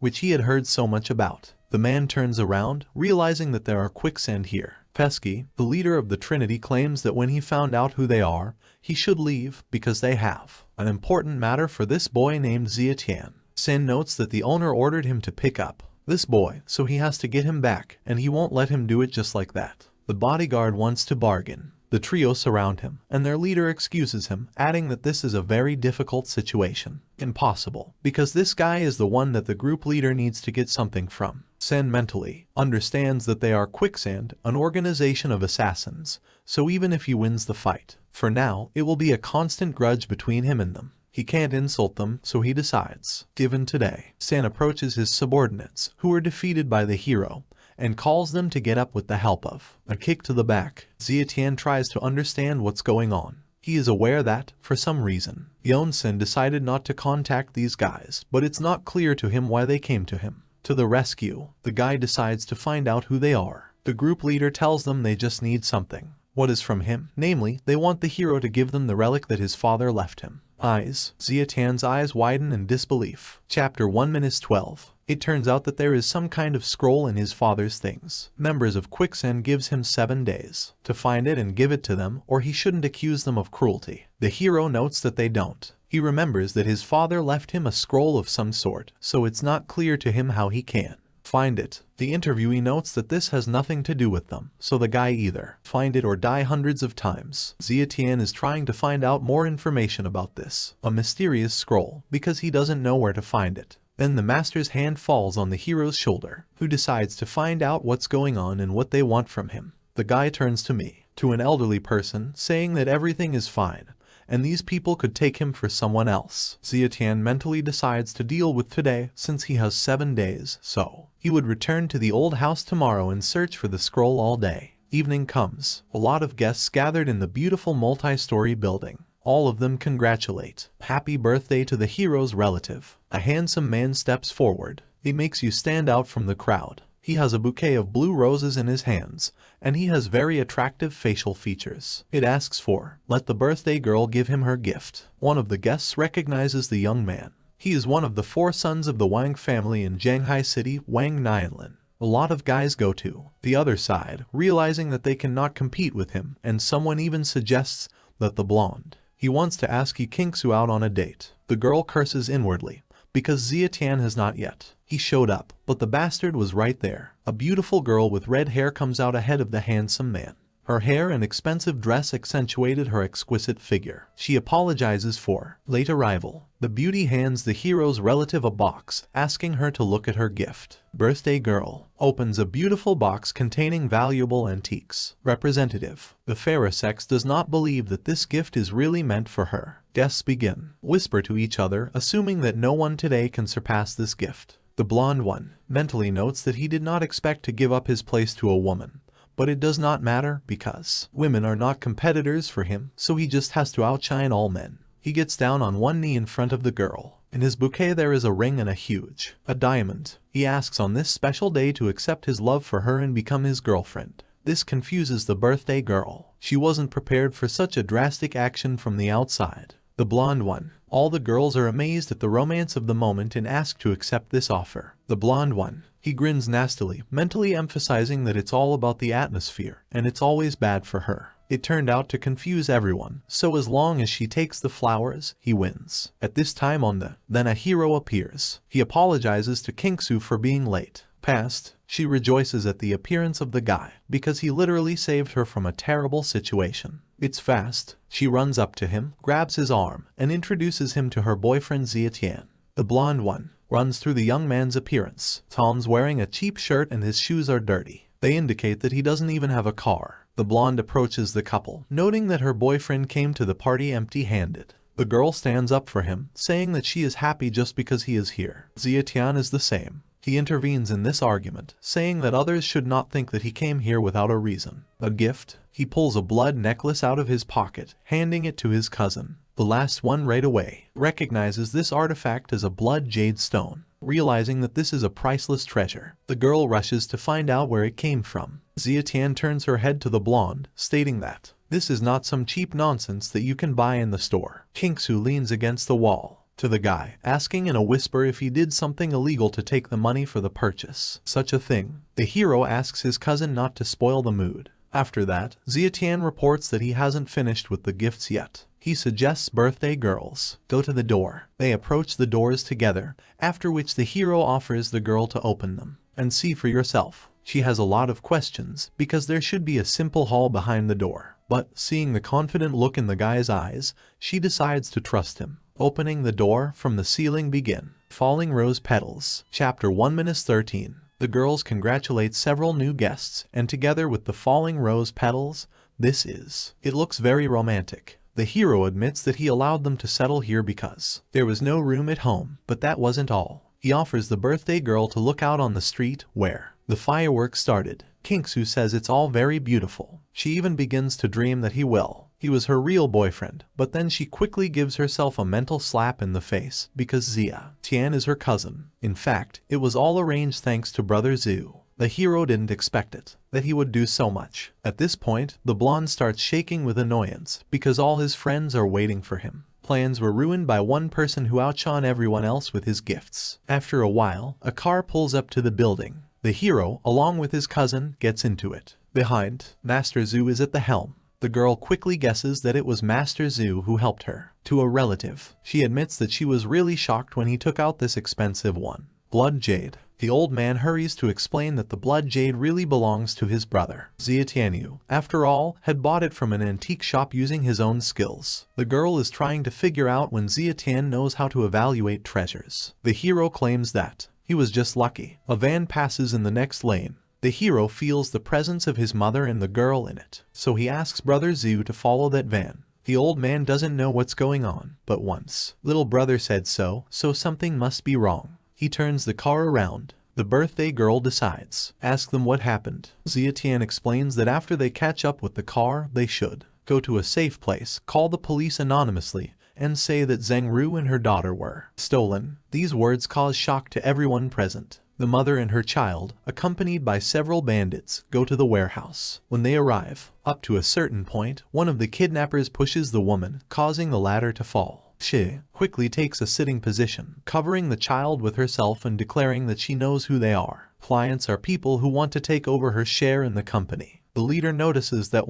which he had heard so much about. The man turns around, realizing that there are quicksand here. Pesky, the leader of the Trinity, claims that when he found out who they are, he should leave because they have an important matter for this boy named Xia Tian. San notes that the owner ordered him to pick up this boy, so he has to get him back, and he won't let him do it just like that. The bodyguard wants to bargain. The trio surround him, and their leader excuses him, adding that this is a very difficult situation. Impossible, because this guy is the one that the group leader needs to get something from. Sen mentally understands that they are Quicksand, an organization of assassins, so even if he wins the fight, for now, it will be a constant grudge between him and them. He can't insult them, so he decides. Given today, San approaches his subordinates, who are defeated by the hero, and calls them to get up with the help of a kick to the back. Xia Tian tries to understand what's going on. He is aware that, for some reason, Yonsen decided not to contact these guys, but it's not clear to him why they came to him. To the rescue, the guy decides to find out who they are. The group leader tells them they just need something. What is from him? Namely, they want the hero to give them the relic that his father left him. Eyes. Xia Tian's eyes widen in disbelief. Chapter 1:12. It turns out that there is some kind of scroll in his father's things. Members of Quicksand gives him 7 days to find it and give it to them, or he shouldn't accuse them of cruelty. The hero notes that they don't. He remembers that his father left him a scroll of some sort, so it's not clear to him how he can find it. The interviewee notes that this has nothing to do with them, so the guy either find it or die hundreds of times. Xia Tian is trying to find out more information about this, a mysterious scroll, because he doesn't know where to find it. Then the master's hand falls on the hero's shoulder, who decides to find out what's going on and what they want from him. The guy turns to me, to an elderly person, saying that everything is fine, and these people could take him for someone else. Xia Tian mentally decides to deal with today since he has 7 days, so he would return to the old house tomorrow and search for the scroll all day. Evening comes. A lot of guests gathered in the beautiful multi-story building. All of them congratulate. Happy birthday to the hero's relative. A handsome man steps forward. He makes you stand out from the crowd. He has a bouquet of blue roses in his hands, and he has very attractive facial features. It asks for, let the birthday girl give him her gift. One of the guests recognizes the young man. He is one of the 4 sons of the Wang family in Shanghai City, Wang Nianlin. A lot of guys go to the other side, realizing that they cannot compete with him, and someone even suggests that the blonde he wants to ask Yi Kingsu out on a date. The girl curses inwardly, because Xia Tian has not yet. He showed up, but the bastard was right there. A beautiful girl with red hair comes out ahead of the handsome man. Her hair and expensive dress accentuated her exquisite figure. She apologizes for late arrival. The beauty hands the hero's relative a box, asking her to look at her gift. Birthday girl opens a beautiful box containing valuable antiques. Representative. The fairer sex does not believe that this gift is really meant for her. Guests begin whisper to each other, assuming that no one today can surpass this gift. The blonde one mentally notes that he did not expect to give up his place to a woman. But it does not matter because women are not competitors for him, so he just has to outshine all men. He gets down on one knee in front of the girl. In his bouquet there is a ring and a diamond. He asks on this special day to accept his love for her and become his girlfriend. This confuses the birthday girl. She wasn't prepared for such a drastic action from the outside. The blonde one. All the girls are amazed at the romance of the moment and ask to accept this offer. The blonde one. He grins nastily, mentally emphasizing that it's all about the atmosphere, and it's always bad for her. It turned out to confuse everyone, so as long as she takes the flowers, he wins. At this time then a hero appears. He apologizes to Kingsu for being late. Past, she rejoices at the appearance of the guy, because he literally saved her from a terrible situation. It's fast. She runs up to him, grabs his arm, and introduces him to her boyfriend Xia Tian. The blonde one runs through the young man's appearance. Tom's wearing a cheap shirt and his shoes are dirty. They indicate that he doesn't even have a car. The blonde approaches the couple, noting that her boyfriend came to the party empty-handed. The girl stands up for him, saying that she is happy just because he is here. Xia Tian is the same. He intervenes in this argument, saying that others should not think that he came here without a reason. A gift? He pulls a blood necklace out of his pocket, handing it to his cousin. The last one right away recognizes this artifact as a blood jade stone. Realizing that this is a priceless treasure, the girl rushes to find out where it came from. Xia Tian turns her head to the blonde, stating that this is not some cheap nonsense that you can buy in the store. Kingsu leans against the wall to the guy, asking in a whisper if he did something illegal to take the money for the purchase. Such a thing. The hero asks his cousin not to spoil the mood. After that, Xia Tian reports that he hasn't finished with the gifts yet. He suggests birthday girls go to the door. They approach the doors together, after which the hero offers the girl to open them and see for yourself. She has a lot of questions because there should be a simple hall behind the door. But seeing the confident look in the guy's eyes, she decides to trust him. Opening the door, from the ceiling begin falling rose petals. Chapter 1:13. The girls congratulate several new guests, and together with the falling rose petals, it looks very romantic. The hero admits that he allowed them to settle here because there was no room at home, but that wasn't all. He offers the birthday girl to look out on the street where the fireworks started. Kingsu says it's all very beautiful. She even begins to dream that he was her real boyfriend, but then she quickly gives herself a mental slap in the face because Xia Tian is her cousin. In fact, it was all arranged thanks to brother Zhu. The hero didn't expect it, that he would do so much. At this point, the blonde starts shaking with annoyance because all his friends are waiting for him. Plans were ruined by one person who outshone everyone else with his gifts. After a while, a car pulls up to the building. The hero, along with his cousin, gets into it. Behind, Master Zhu is at the helm. The girl quickly guesses that it was Master Zhu who helped her. To a relative, she admits that she was really shocked when he took out this expensive one. Blood Jade. The old man hurries to explain that the blood jade really belongs to his brother. Xia Tianyu, after all, had bought it from an antique shop using his own skills. The girl is trying to figure out when Xia Tian knows how to evaluate treasures. The hero claims that he was just lucky. A van passes in the next lane. The hero feels the presence of his mother and the girl in it, so he asks brother Zhu to follow that van. The old man doesn't know what's going on, but once little brother said so something must be wrong. He turns the car around. The birthday girl decides. Ask them what happened. Xia Tian explains that after they catch up with the car, they should go to a safe place, call the police anonymously, and say that Zheng Ru and her daughter were stolen. These words cause shock to everyone present. The mother and her child, accompanied by several bandits, go to the warehouse. When they arrive, up to a certain point, one of the kidnappers pushes the woman, causing the ladder to fall. She quickly takes a sitting position, covering the child with herself and declaring that she knows who they are. Clients are people who want to take over her share in the company. The leader notices that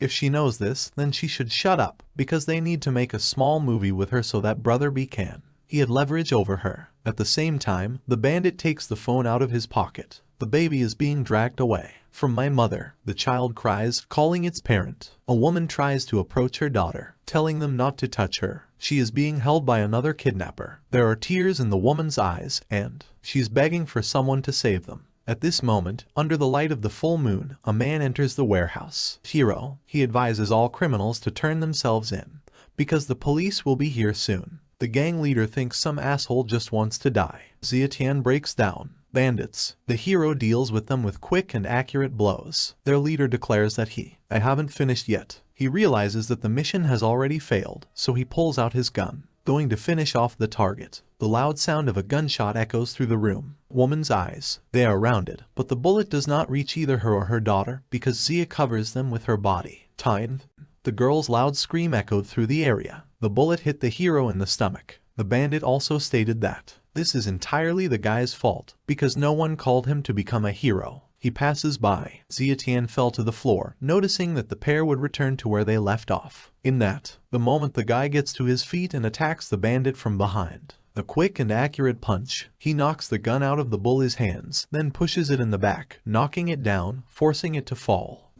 if she knows this, then she should shut up, because they need to make a small movie with her so that brother B can. He had leverage over her. At the same time, the bandit takes the phone out of his pocket. The baby is being dragged away. From my mother, the child cries, calling its parent. A woman tries to approach her daughter, telling them not to touch her. She is being held by another kidnapper. There are tears in the woman's eyes, and she's begging for someone to save them. At this moment, under the light of the full moon, a man enters the warehouse. Hero, he advises all criminals to turn themselves in, because the police will be here soon. The gang leader thinks some asshole just wants to die. Xia Tian breaks down. Bandits. The hero deals with them with quick and accurate blows. Their leader declares that I haven't finished yet. He realizes that the mission has already failed, so he pulls out his gun, going to finish off the target. The loud sound of a gunshot echoes through the room. Woman's eyes. They are rounded, but the bullet does not reach either her or her daughter because Xia covers them with her body. Time. The girl's loud scream echoed through the area. The bullet hit the hero in the stomach. The bandit also stated that this is entirely the guy's fault, because no one called him to become a hero. He passes by. Xia Tian fell to the floor, noticing that the pair would return to where they left off. In the moment the guy gets to his feet and attacks the bandit from behind. A quick and accurate punch. He knocks the gun out of the bully's hands, then pushes it in the back, knocking it down, forcing it to fall.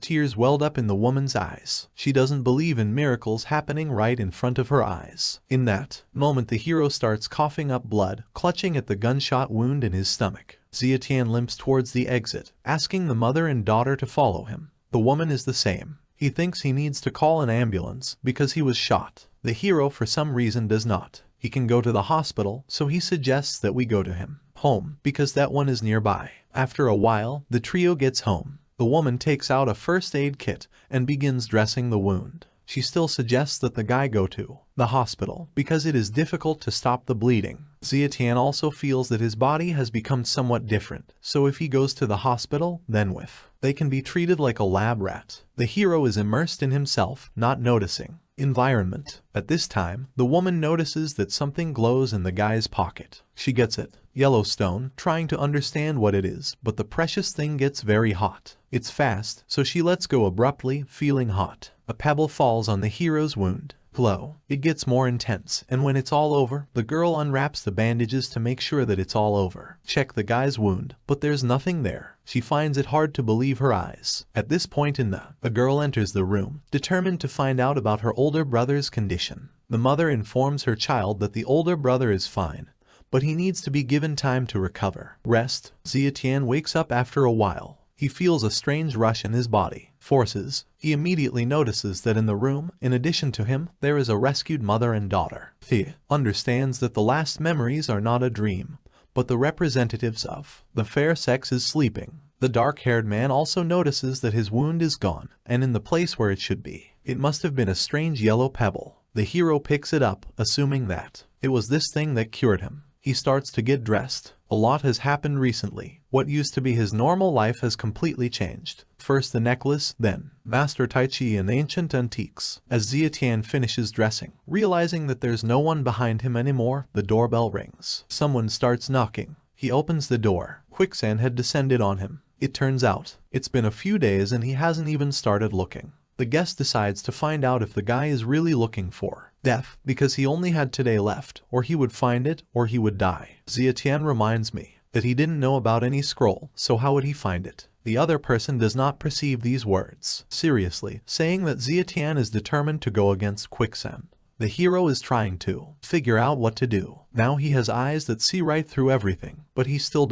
Tears welled up in the woman's eyes. She doesn't believe in miracles happening right in front of her eyes. In that moment, the hero starts coughing up blood, clutching at the gunshot wound in his stomach. Xia Tian limps towards the exit, asking the mother and daughter to follow him. The woman is the same. He thinks he needs to call an ambulance because he was shot. The hero for some reason does not. He can go to the hospital, so he suggests that we go to him home because that one is nearby. After a while, the trio gets home. The woman takes out a first aid kit and begins dressing the wound. She still suggests that the guy go to the hospital because it is difficult to stop the bleeding. Xia Tian also feels that his body has become somewhat different, so if he goes to the hospital, then they can be treated like a lab rat. The hero is immersed in himself, not noticing environment. At this time, the woman notices that something glows in the guy's pocket. She gets it. Yellowstone, trying to understand what it is, but the precious thing gets very hot. It's fast, so she lets go abruptly, feeling hot. A pebble falls on the hero's wound. Glow. It gets more intense, and when it's all over, the girl unwraps the bandages to make sure that it's all over. Check the guy's wound, but there's nothing there. She finds it hard to believe her eyes. At this point a girl enters the room, determined to find out about her older brother's condition. The mother informs her child that the older brother is fine, but he needs to be given time to recover. Rest. Xia Tian wakes up after a while. He feels a strange rush in his body. Forces. He immediately notices that in the room, in addition to him, there is a rescued mother and daughter. He understands that the last memories are not a dream, but the representatives of the fair sex is sleeping. The dark-haired man also notices that his wound is gone, and in the place where it should be. It must have been a strange yellow pebble. The hero picks it up, assuming that it was this thing that cured him. He starts to get dressed. A lot has happened recently. What used to be his normal life has completely changed. First the necklace, then Master Tai Chi and ancient antiques. As Zietian finishes dressing, realizing that there's no one behind him anymore, the doorbell rings. Someone starts knocking. He opens the door. Quicksand had descended on him. It turns out, it's been a few days and he hasn't even started looking. The guest decides to find out if the guy is really looking for death, because he only had today left, or he would find it, or he would die. Zietian reminds me that he didn't know about any scroll, so how would he find it? The other person does not perceive these words seriously, saying that Zietian is determined to go against Quicksand. The hero is trying to figure out what to do. Now he has eyes that see right through everything, but he still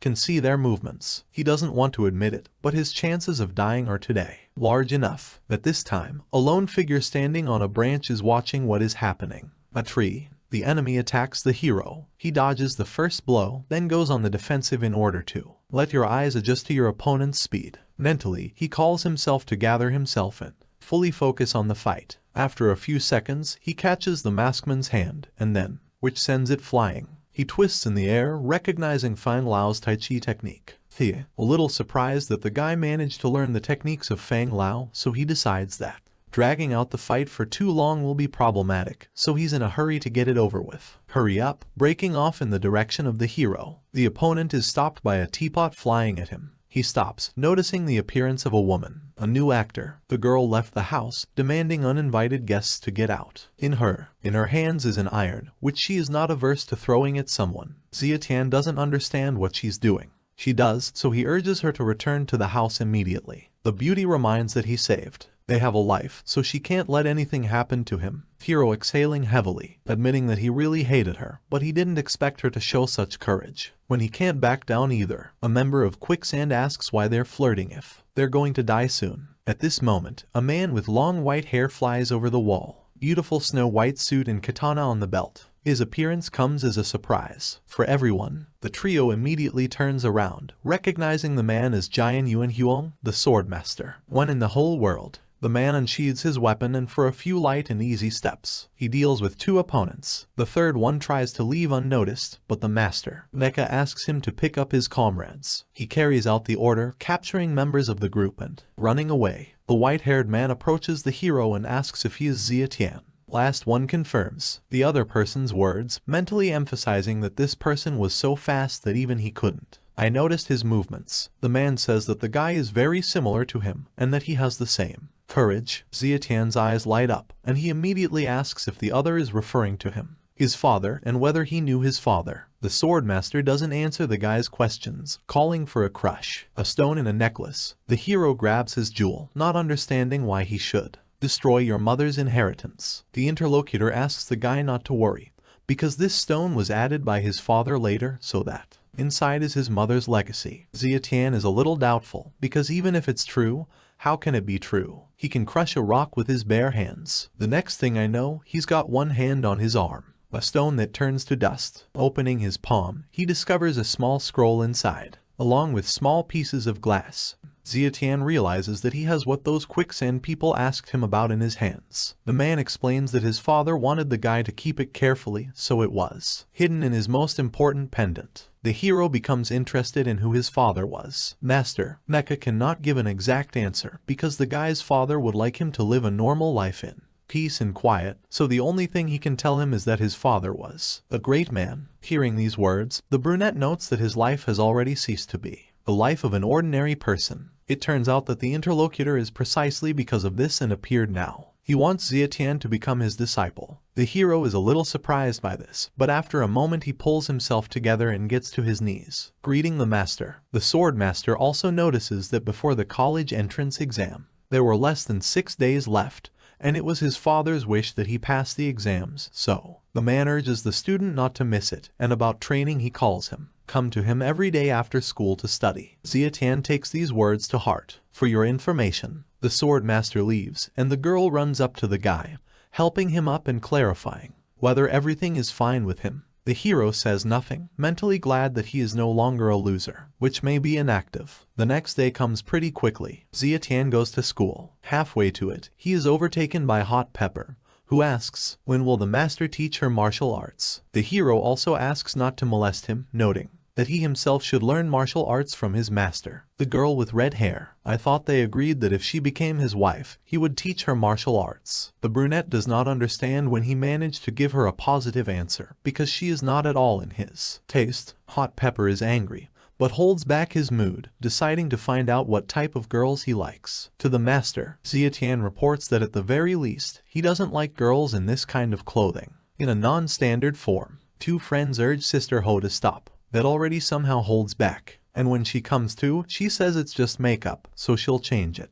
can see their movements. He doesn't want to admit it, but his chances of dying are today large enough that this time, a lone figure standing on a branch is watching what is happening. A tree. The enemy attacks the hero. He dodges the first blow, then goes on the defensive in order to let your eyes adjust to your opponent's speed. Mentally, he calls himself to gather himself and fully focus on the fight. After a few seconds, he catches the maskman's hand, and then, which sends it flying. He twists in the air, recognizing Fang Lao's Tai Chi technique. A little surprised that the guy managed to learn the techniques of Fang Lao, so he decides that dragging out the fight for too long will be problematic, so he's in a hurry to get it over with. Hurry up, breaking off in the direction of the hero. The opponent is stopped by a teapot flying at him. He stops, noticing the appearance of a woman, a new actor. The girl left the house, demanding uninvited guests to get out. In her hands is an iron, which she is not averse to throwing at someone. Zietian doesn't understand what she's doing. She does, so he urges her to return to the house immediately. The beauty reminds that he saved. They have a life, so she can't let anything happen to him. Hero exhaling heavily, admitting that he really hated her, but he didn't expect her to show such courage. When he can't back down either, a member of Quicksand asks why they're flirting if they're going to die soon. At this moment, a man with long white hair flies over the wall. Beautiful snow-white suit and katana on the belt. His appearance comes as a surprise for everyone. The trio immediately turns around, recognizing the man as Jian Yuan Huang, the swordmaster. One in the whole world. The man unsheathes his weapon and for a few light and easy steps, he deals with two opponents. The third one tries to leave unnoticed, but the master, Mecha, asks him to pick up his comrades. He carries out the order, capturing members of the group and running away. The white-haired man approaches the hero and asks if he is Zietian. Last one confirms the other person's words, mentally emphasizing that this person was so fast that even he couldn't. I noticed his movements. The man says that the guy is very similar to him, and that he has the same courage. Zietian's eyes light up, and he immediately asks if the other is referring to him, his father, and whether he knew his father. The swordmaster doesn't answer the guy's questions, calling for a crush, a stone and a necklace. The hero grabs his jewel, not understanding why he should destroy your mother's inheritance. The interlocutor asks the guy not to worry, because this stone was added by his father later, so that inside is his mother's legacy. Zietian is a little doubtful, because even if it's true, how can it be true? He can crush a rock with his bare hands. The next thing I know, he's got one hand on his arm, a stone that turns to dust. Opening his palm, he discovers a small scroll inside, along with small pieces of glass. Zietian realizes that he has what those Quicksand people asked him about in his hands. The man explains that his father wanted the guy to keep it carefully, so it was hidden in his most important pendant. The hero becomes interested in who his father was. Master Mecha cannot give an exact answer because the guy's father would like him to live a normal life in peace and quiet, so the only thing he can tell him is that his father was a great man. Hearing these words, the brunette notes that his life has already ceased to be the life of an ordinary person. It turns out that the interlocutor is precisely because of this and appeared now. He wants Zietian to become his disciple. The hero is a little surprised by this, but after a moment he pulls himself together and gets to his knees, greeting the master. The swordmaster also notices that before the college entrance exam, there were less than 6 days left, and it was his father's wish that he pass the exams, so the man urges the student not to miss it, and about training he calls him come to him every day after school to study. Zietian takes these words to heart. For your information, the swordmaster leaves, and the girl runs up to the guy, helping him up and clarifying whether everything is fine with him. The hero says nothing, mentally glad that he is no longer a loser, which may be inactive. The next day comes pretty quickly. Zietian goes to school. Halfway to it, he is overtaken by hot pepper, who asks, when will the master teach her martial arts? The hero also asks not to molest him, noting that he himself should learn martial arts from his master. The girl with red hair, I thought they agreed that if she became his wife, he would teach her martial arts. The brunette does not understand when he managed to give her a positive answer, because she is not at all in his taste. Hot Pepper is angry, but holds back his mood, deciding to find out what type of girls he likes. To the master, Xiatian reports that at the very least, he doesn't like girls in this kind of clothing. In a non-standard form, two friends urge Sister Ho to stop. That already somehow holds back, and when she comes to, she says it's just makeup, so she'll change it.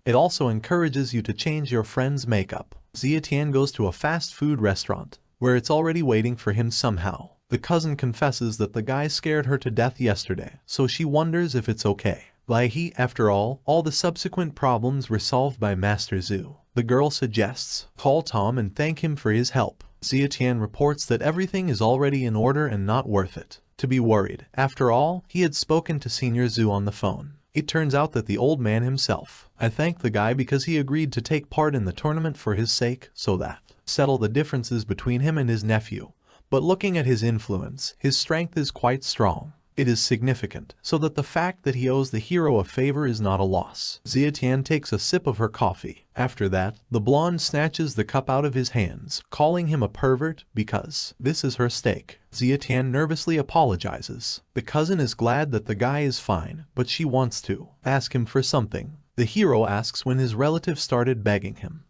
It also encourages you to change your friend's makeup. Xiatian goes to a fast food restaurant, where it's already waiting for him somehow. The cousin confesses that the guy scared her to death yesterday, so she wonders if it's okay. After all the subsequent problems were solved by Master Zhu. The girl suggests, call Tom and thank him for his help. Xiatian reports that everything is already in order and not worth it to be worried. After all, he had spoken to Senior Zhu on the phone. It turns out that the old man himself. I thank the guy because he agreed to take part in the tournament for his sake, so that settle the differences between him and his nephew. But looking at his influence, his strength is quite strong. It is significant, so that the fact that he owes the hero a favor is not a loss. Xiatian takes a sip of her coffee. After that, the blonde snatches the cup out of his hands, calling him a pervert because this is her stake. Xiatian nervously apologizes. The cousin is glad that the guy is fine, but she wants to ask him for something. The hero asks when his relative started begging him.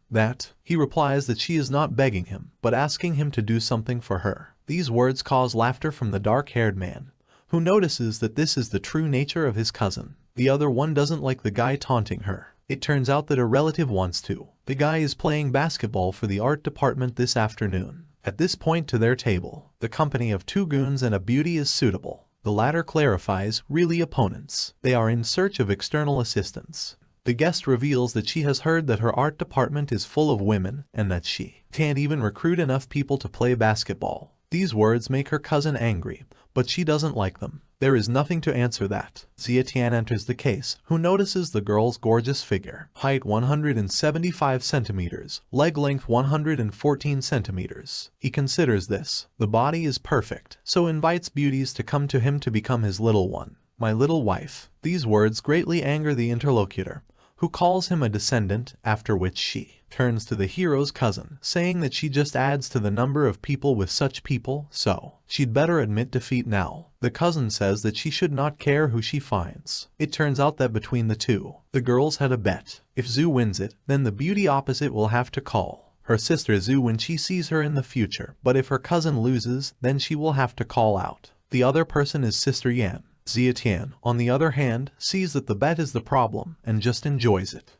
He replies that she is not begging him, but asking him to do something for her. These words cause laughter from the dark-haired man, who notices that this is the true nature of his cousin. The other one doesn't like the guy taunting her. It turns out that a relative wants to. The guy is playing basketball for the art department this afternoon. At this point to their table, the company of two goons and a beauty is suitable. The latter clarifies, really opponents. They are in search of external assistance. The guest reveals that she has heard that her art department is full of women, and that she can't even recruit enough people to play basketball. These words make her cousin angry, but she doesn't like them. There is nothing to answer that. Xiatian enters the case, who notices the girl's gorgeous figure. Height 175 centimeters, leg length 114 centimeters. He considers this. The body is perfect, so invites beauties to come to him to become his little one. My little wife. These words greatly anger the interlocutor, who calls him a descendant, after which she turns to the hero's cousin, saying that she just adds to the number of people with such people, so she'd better admit defeat now. The cousin says that she should not care who she finds. It turns out that between the two, the girls had a bet. If Zhu wins it, then the beauty opposite will have to call her sister Zhu when she sees her in the future, but if her cousin loses, then she will have to call out. The other person is Sister Yan. Xiatian, on the other hand, sees that the bet is the problem and just enjoys it.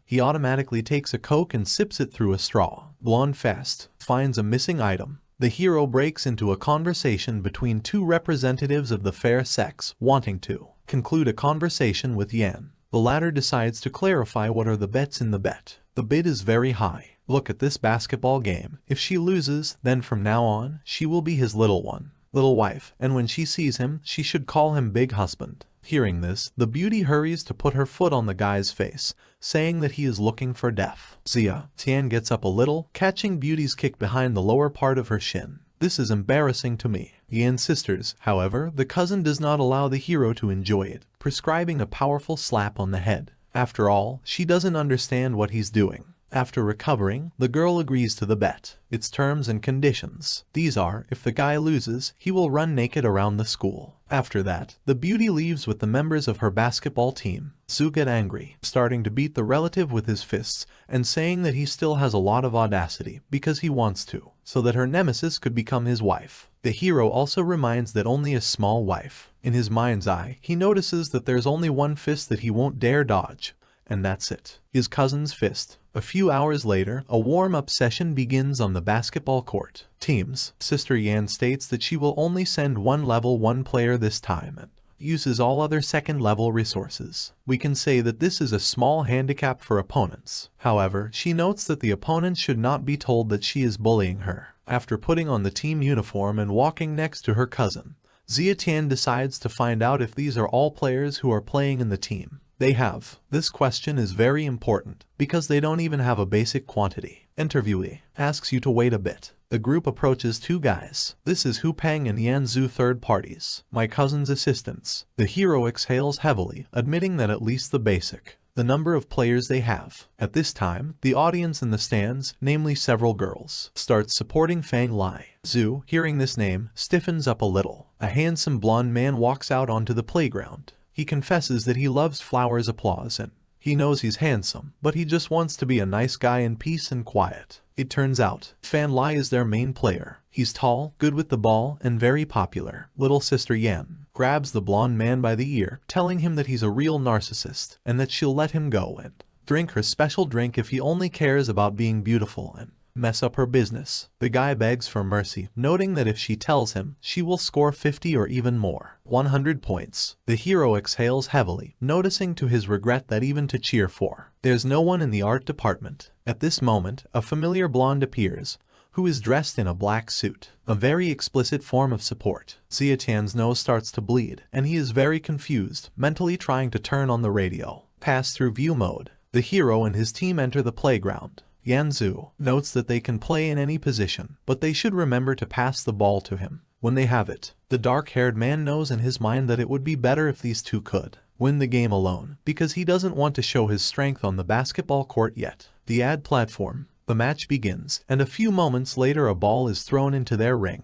He automatically takes a Coke and sips it through a straw. Blonde Fest finds a missing item. The hero breaks into a conversation between two representatives of the fair sex, wanting to conclude a conversation with Yan. The latter decides to clarify what are the bets in the bet. The bid is very high. Look at this basketball game. If she loses, then from now on, she will be his little wife, and when she sees him, she should call him big husband. Hearing this, the beauty hurries to put her foot on the guy's face, saying that he is looking for death. Xiatian gets up a little, catching Beauty's kick behind the lower part of her shin. This is embarrassing to me. He insists, however, the cousin does not allow the hero to enjoy it, prescribing a powerful slap on the head. After all, she doesn't understand what he's doing. After recovering, the girl agrees to the bet. Its terms and conditions. These are, if the guy loses, he will run naked around the school. After that, the beauty leaves with the members of her basketball team. Zhu gets angry, starting to beat the relative with his fists, and saying that he still has a lot of audacity, because he wants to, so that her nemesis could become his wife. The hero also reminds that only a small wife. In his mind's eye, he notices that there's only one fist that he won't dare dodge, and that's it. His cousin's fist. A few hours later, a warm-up session begins on the basketball court. Teams. Sister Yan states that she will only send one level 1 player this time and uses all other second-level resources. We can say that this is a small handicap for opponents. However, she notes that the opponents should not be told that she is bullying her. After putting on the team uniform and walking next to her cousin, Xiatian decides to find out if these are all players who are playing in the team. They have. This question is very important because they don't even have a basic quantity. Interviewee asks you to wait a bit. The group approaches two guys. This is Hu Peng and Yanzu, third parties, my cousin's assistants. The hero exhales heavily, admitting that at least the basic. The number of players they have. At this time, the audience in the stands, namely several girls, starts supporting Fang Lai. Zhu, hearing this name, stiffens up a little. A handsome blonde man walks out onto the playground. He confesses that he loves flowers' applause and he knows he's handsome, but he just wants to be a nice guy in peace and quiet. It turns out, Fan Lai is their main player. He's tall, good with the ball, and very popular. Little sister Yan grabs the blonde man by the ear, telling him that he's a real narcissist and that she'll let him go and drink her special drink if he only cares about being beautiful and mess up her business. The guy begs for mercy, noting that if she tells him, she will score 50 or even more. 100 points. The hero exhales heavily, noticing to his regret that even to cheer for, there's no one in the art department. At this moment, a familiar blonde appears, who is dressed in a black suit, a very explicit form of support. Zietian's nose starts to bleed, and he is very confused, mentally trying to turn on the radio. Pass through view mode. The hero and his team enter the playground. Yanzu notes that they can play in any position, but they should remember to pass the ball to him when they have it. The dark-haired man knows in his mind that it would be better if these two could win the game alone, because he doesn't want to show his strength on the basketball court yet. The ad platform. The match begins, and a few moments later a ball is thrown into their ring.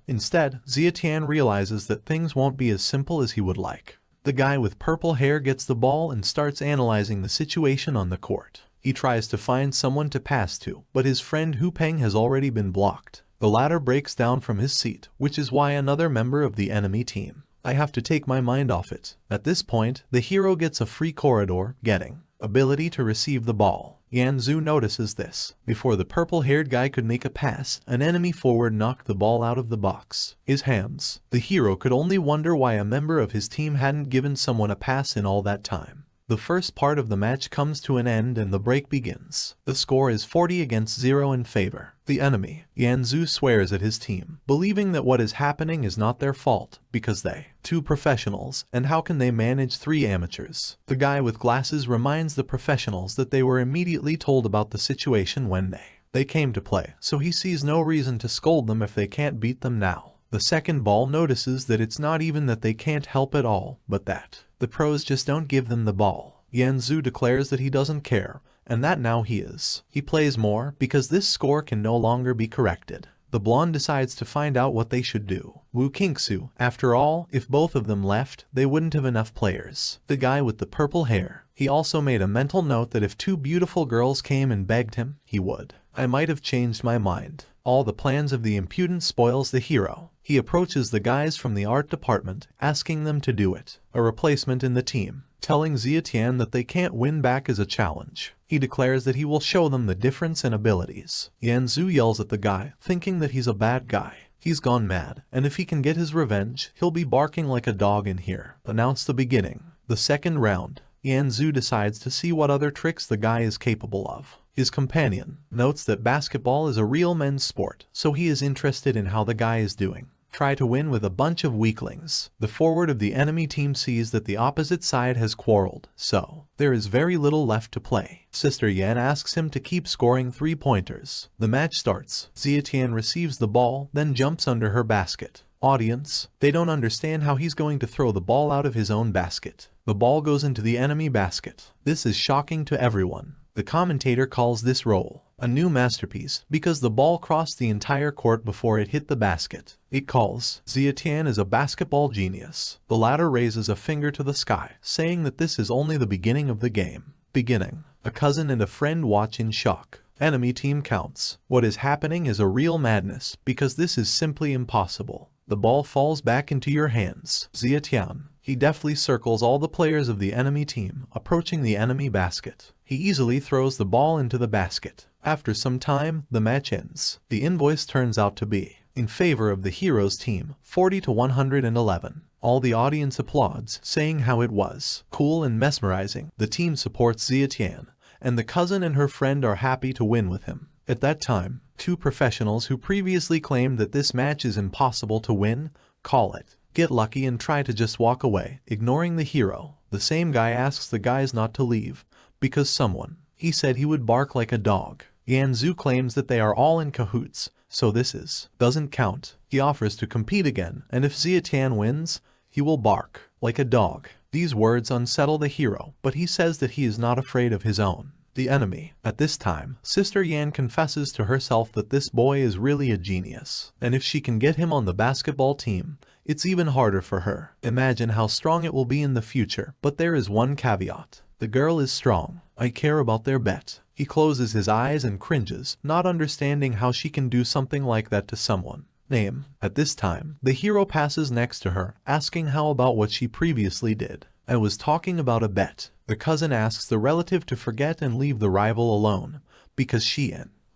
Instead, Zietian realizes that things won't be as simple as he would like. The guy with purple hair gets the ball and starts analyzing the situation on the court. He tries to find someone to pass to, but his friend Hu Peng has already been blocked. The latter breaks down from his seat, which is why another member of the enemy team. I have to take my mind off it. At this point, the hero gets a free corridor, getting ability to receive the ball. Yanzu notices this. Before the purple-haired guy could make a pass, an enemy forward knocked the ball out of the box. His hands. The hero could only wonder why a member of his team hadn't given someone a pass in all that time. The first part of the match comes to an end and the break begins. The score is 40-0 in favor. The enemy. Yanzu swears at his team, believing that what is happening is not their fault, because they, two professionals, and how can they manage three amateurs? The guy with glasses reminds the professionals that they were immediately told about the situation when they came to play, so he sees no reason to scold them if they can't beat them now. The second ball notices that it's not even that they can't help at all, but that the pros just don't give them the ball. Yanzu declares that he doesn't care, and that now he is. He plays more because this score can no longer be corrected. The blonde decides to find out what they should do. Wu Kingsu, after all, if both of them left, they wouldn't have enough players. The guy with the purple hair. He also made a mental note that if two beautiful girls came and begged him, he would. I might have changed my mind. All the plans of the impudent spoils the hero. He approaches the guys from the art department, asking them to do it. A replacement in the team, telling Zietian that they can't win back as a challenge. He declares that he will show them the difference in abilities. Yanzu yells at the guy, thinking that he's a bad guy. He's gone mad, and if he can get his revenge, he'll be barking like a dog in here. Announce the beginning. The second round. Yanzu decides to see what other tricks the guy is capable of. His companion notes that basketball is a real men's sport, so he is interested in how the guy is doing. Try to win with a bunch of weaklings. The forward of the enemy team sees that the opposite side has quarreled, so there is very little left to play. Sister Yan asks him to keep scoring 3-pointers. The match starts. Zietian receives the ball, then jumps under her basket. Audience, they don't understand how he's going to throw the ball out of his own basket. The ball goes into the enemy basket. This is shocking to everyone. The commentator calls this roll a new masterpiece because the ball crossed the entire court before it hit the basket. It calls Zietian is a basketball genius. The latter raises a finger to the sky, saying that this is only the beginning of the game. Beginning. A cousin and a friend watch in shock. Enemy team counts. What is happening is a real madness because this is simply impossible. The ball falls back into your hands. Zietian. He deftly circles all the players of the enemy team, approaching the enemy basket. He easily throws the ball into the basket. After some time, the match ends. The invoice turns out to be in favor of the hero's team, 40-111. All the audience applauds, saying how it was cool and mesmerizing. The team supports Zietian, and the cousin and her friend are happy to win with him. At that time, two professionals who previously claimed that this match is impossible to win, call it, get lucky and try to just walk away, ignoring the hero. The same guy asks the guys not to leave, because he said he would bark like a dog. Yanzu claims that they are all in cahoots, so doesn't count. He offers to compete again, and if Zietian wins, he will bark like a dog. These words unsettle the hero, but he says that he is not afraid of the enemy. At this time, Sister Yan confesses to herself that this boy is really a genius, and if she can get him on the basketball team, it's even harder for her. Imagine how strong it will be in the future, but there is one caveat. The girl is strong. I care about their bet. He closes his eyes and cringes, not understanding how she can do something like that to someone. At this time, the hero passes next to her, asking how about what she previously did. I was talking about a bet. The cousin asks the relative to forget and leave the rival alone, because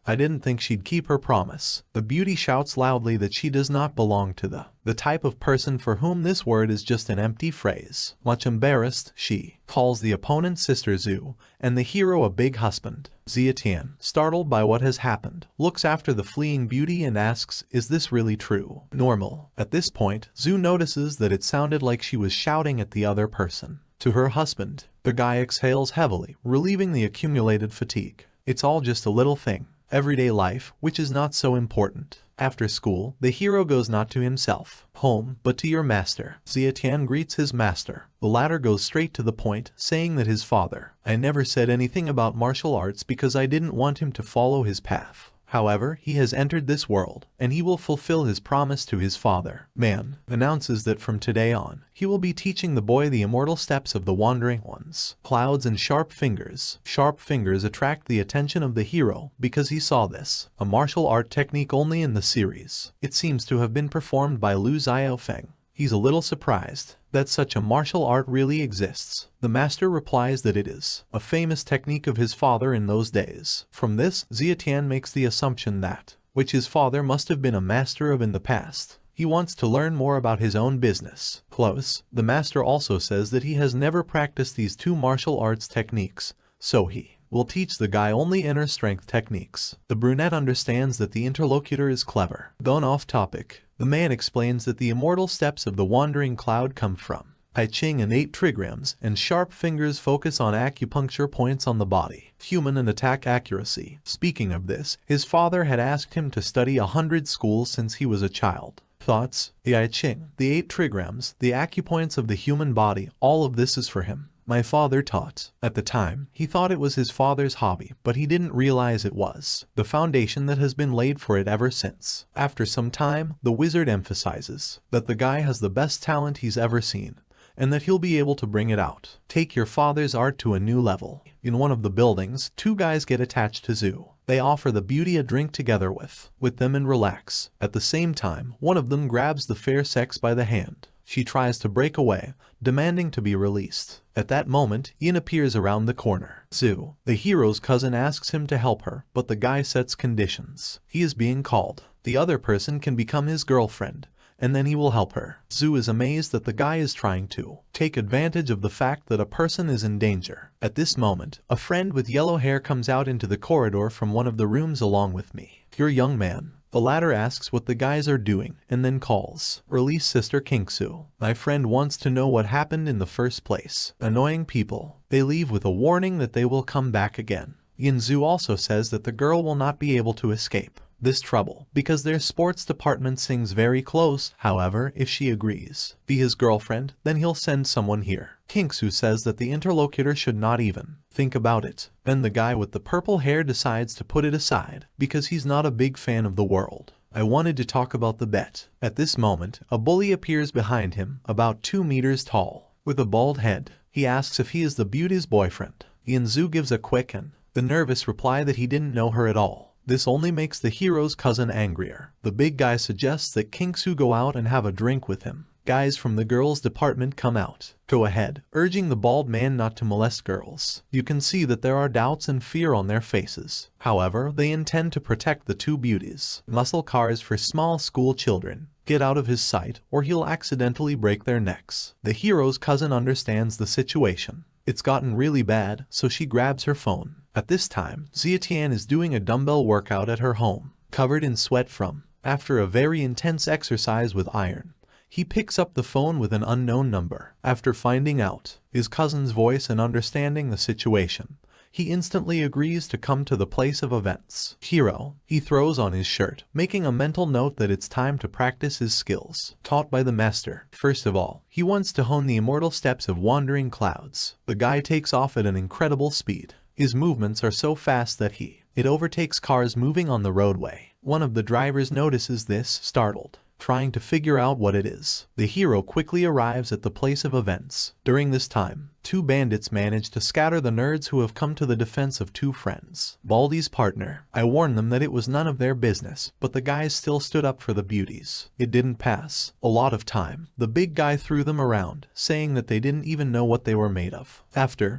I didn't think she'd keep her promise. The beauty shouts loudly that she does not belong to the type of person for whom this word is just an empty phrase. Much embarrassed, she calls the opponent Sister Zhu, and the hero a big husband. Zietian, startled by what has happened, looks after the fleeing beauty and asks, is this really true? Normal. At this point, Zhu notices that it sounded like she was shouting at the other person. To her husband, the guy exhales heavily, relieving the accumulated fatigue. It's all just a little thing. Everyday life, which is not so important. After school, the hero goes not to himself, home, but to your master. Zietian greets his master. The latter goes straight to the point, saying that his father, I never said anything about martial arts because I didn't want him to follow his path. However, he has entered this world, and he will fulfill his promise to his father. Man announces that from today on, he will be teaching the boy the immortal steps of the wandering ones. Clouds and sharp fingers. Sharp fingers attract the attention of the hero because he saw this, a martial art technique only in the series. It seems to have been performed by Lu Xiaofeng. He's a little surprised that such a martial art really exists. The master replies that it is a famous technique of his father in those days. From this, Zietian makes the assumption that which his father must have been a master of in the past. He wants to learn more about his own business. Close. The master also says that he has never practiced these two martial arts techniques, so he will teach the guy only inner strength techniques. The brunette understands that the interlocutor is clever. Gone off topic, the man explains that the immortal steps of the wandering cloud come from I Ching and 8 trigrams, and sharp fingers focus on acupuncture points on the body, human and attack accuracy. Speaking of this, his father had asked him to study 100 schools since he was a child. Thoughts? The I Ching, the 8 trigrams, the acupoints of the human body, all of this is for him. My father taught. At the time, he thought it was his father's hobby, but he didn't realize it was the foundation that has been laid for it ever since. After some time, the wizard emphasizes that the guy has the best talent he's ever seen, and that he'll be able to bring it out. Take your father's art to a new level. In one of the buildings, 2 guys get attached to Zhu. They offer the beauty a drink together with them and relax. At the same time, one of them grabs the fair sex by the hand. She tries to break away, demanding to be released. At that moment, Yin appears around the corner. Zhu, the hero's cousin, asks him to help her, but the guy sets conditions. He is being called. The other person can become his girlfriend, and then he will help her. Zhu is amazed that the guy is trying to take advantage of the fact that a person is in danger. At this moment, a friend with yellow hair comes out into the corridor from one of the rooms along with me. Your young man. The latter asks what the guys are doing, and then calls. Release Sister Kingsu. My friend wants to know what happened in the first place. Annoying people. They leave with a warning that they will come back again. Yinzu also says that the girl will not be able to escape this trouble, because their sports department sings very close. However, if she agrees be his girlfriend, then he'll send someone here. Kingsu says that the interlocutor should not even think about it. Then the guy with the purple hair decides to put it aside, because he's not a big fan of the world. I wanted to talk about the bet. At this moment, a bully appears behind him, about 2 meters tall, with a bald head. He asks if he is the beauty's boyfriend. Yinzu gives a quick and the nervous reply that he didn't know her at all. This only makes the hero's cousin angrier. The big guy suggests that Kingsu go out and have a drink with him. Guys from the girls' department come out. Go ahead, urging the bald man not to molest girls. You can see that there are doubts and fear on their faces. However, they intend to protect the 2 beauties. Muscle cars for small school children. Get out of his sight, or he'll accidentally break their necks. The hero's cousin understands the situation. It's gotten really bad, so she grabs her phone. At this time, Zietian is doing a dumbbell workout at her home, covered in sweat from after a very intense exercise with iron. He picks up the phone with an unknown number. After finding out his cousin's voice and understanding the situation, he instantly agrees to come to the place of events. Hero, he throws on his shirt, making a mental note that it's time to practice his skills, taught by the master. First of all, he wants to hone the immortal steps of wandering clouds. The guy takes off at an incredible speed. His movements are so fast that it overtakes cars moving on the roadway. One of the drivers notices this, startled, trying to figure out what it is. The hero quickly arrives at the place of events. During this time, two bandits manage to scatter the nerds who have come to the defense of two friends. Baldy's partner. I warned them that it was none of their business, but the guys still stood up for the beauties. It didn't pass a lot of time. The big guy threw them around, saying that they didn't even know what they were made of.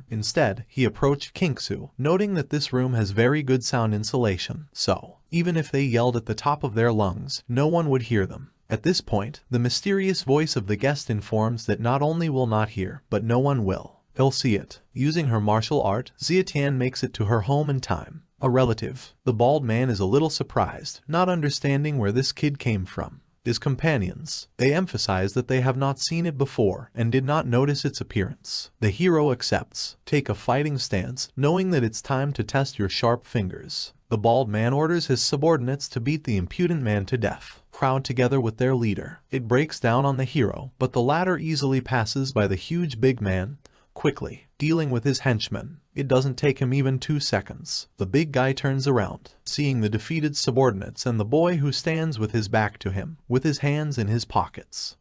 Instead, he approached Kinksu, noting that this room has very good sound insulation, so even if they yelled at the top of their lungs, no one would hear them. At this point, the mysterious voice of the guest informs that not only will not hear, but no one will. He'll see it. Using her martial art, Xiatian makes it to her home in time. A relative. The bald man is a little surprised, not understanding where this kid came from. His companions. They emphasize that they have not seen it before and did not notice its appearance. The hero accepts. Take a fighting stance, knowing that it's time to test your sharp fingers. The bald man orders his subordinates to beat the impudent man to death. Crowd together with their leader. It breaks down on the hero, but the latter easily passes by the huge big man, quickly, dealing with his henchmen. It doesn't take him even 2 seconds. The big guy turns around, seeing the defeated subordinates and the boy who stands with his back to him, with his hands in his pockets.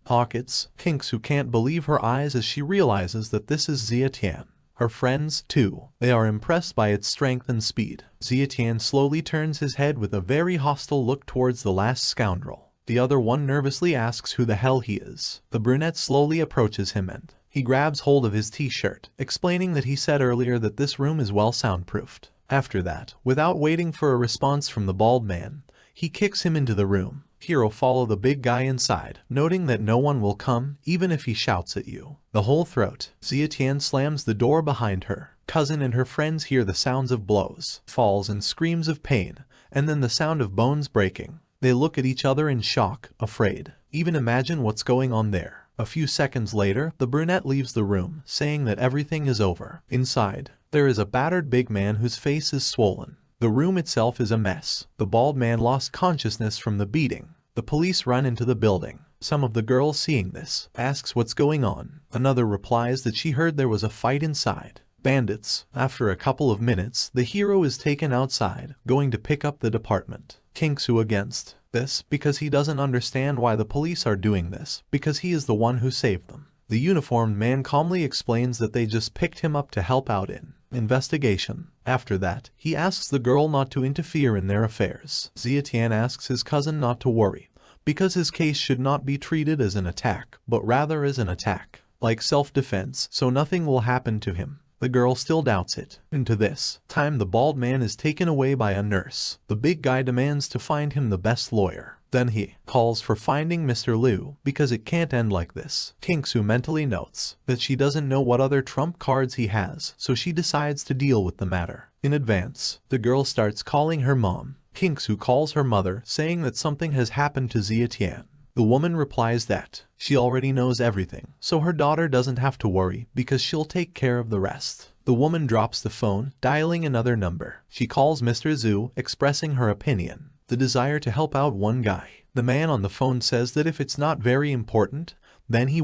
Kinks, who can't believe her eyes as she realizes that this is Xiatian. Her friends, too. They are impressed by its strength and speed. Xiatian slowly turns his head with a very hostile look towards the last scoundrel. The other one nervously asks who the hell he is. The brunette slowly approaches him and he grabs hold of his t-shirt, explaining that he said earlier that this room is well soundproofed. After that, without waiting for a response from the bald man, he kicks him into the room. Hero follow the big guy inside, noting that no one will come, even if he shouts at you. The whole throat. Xiatian slams the door behind her. Cousin and her friends hear the sounds of blows, falls and screams of pain, and then the sound of bones breaking. They look at each other in shock, afraid. Even imagine what's going on there. A few seconds later, the brunette leaves the room, saying that everything is over. Inside, there is a battered big man whose face is swollen. The room itself is a mess. The bald man lost consciousness from the beating. The police run into the building. Some of the girls seeing this, asks what's going on. Another replies that she heard there was a fight inside. Bandits. After a couple of minutes, the hero is taken outside, going to pick up the department. Kinksu against this, because he doesn't understand why the police are doing this, because he is the one who saved them. The uniformed man calmly explains that they just picked him up to help out in investigation. After that, he asks the girl not to interfere in their affairs. Xiatian asks his cousin not to worry, because his case should not be treated as an attack, but rather as an attack, like self-defense, so nothing will happen to him. The girl still doubts it. Into this time, the bald man is taken away by a nurse. The big guy demands to find him the best lawyer. Then he calls for finding Mr. Liu, because it can't end like this. Kinksu mentally notes that she doesn't know what other trump cards he has, so she decides to deal with the matter. In advance, the girl starts calling her mom. Kinksu calls her mother, saying that something has happened to Xiatian. The woman replies that she already knows everything, so her daughter doesn't have to worry because she'll take care of the rest. The woman drops the phone, dialing another number. She calls Mr. Zhu, expressing her opinion, the desire to help out one guy. The man on the phone says that if it's not very important, then he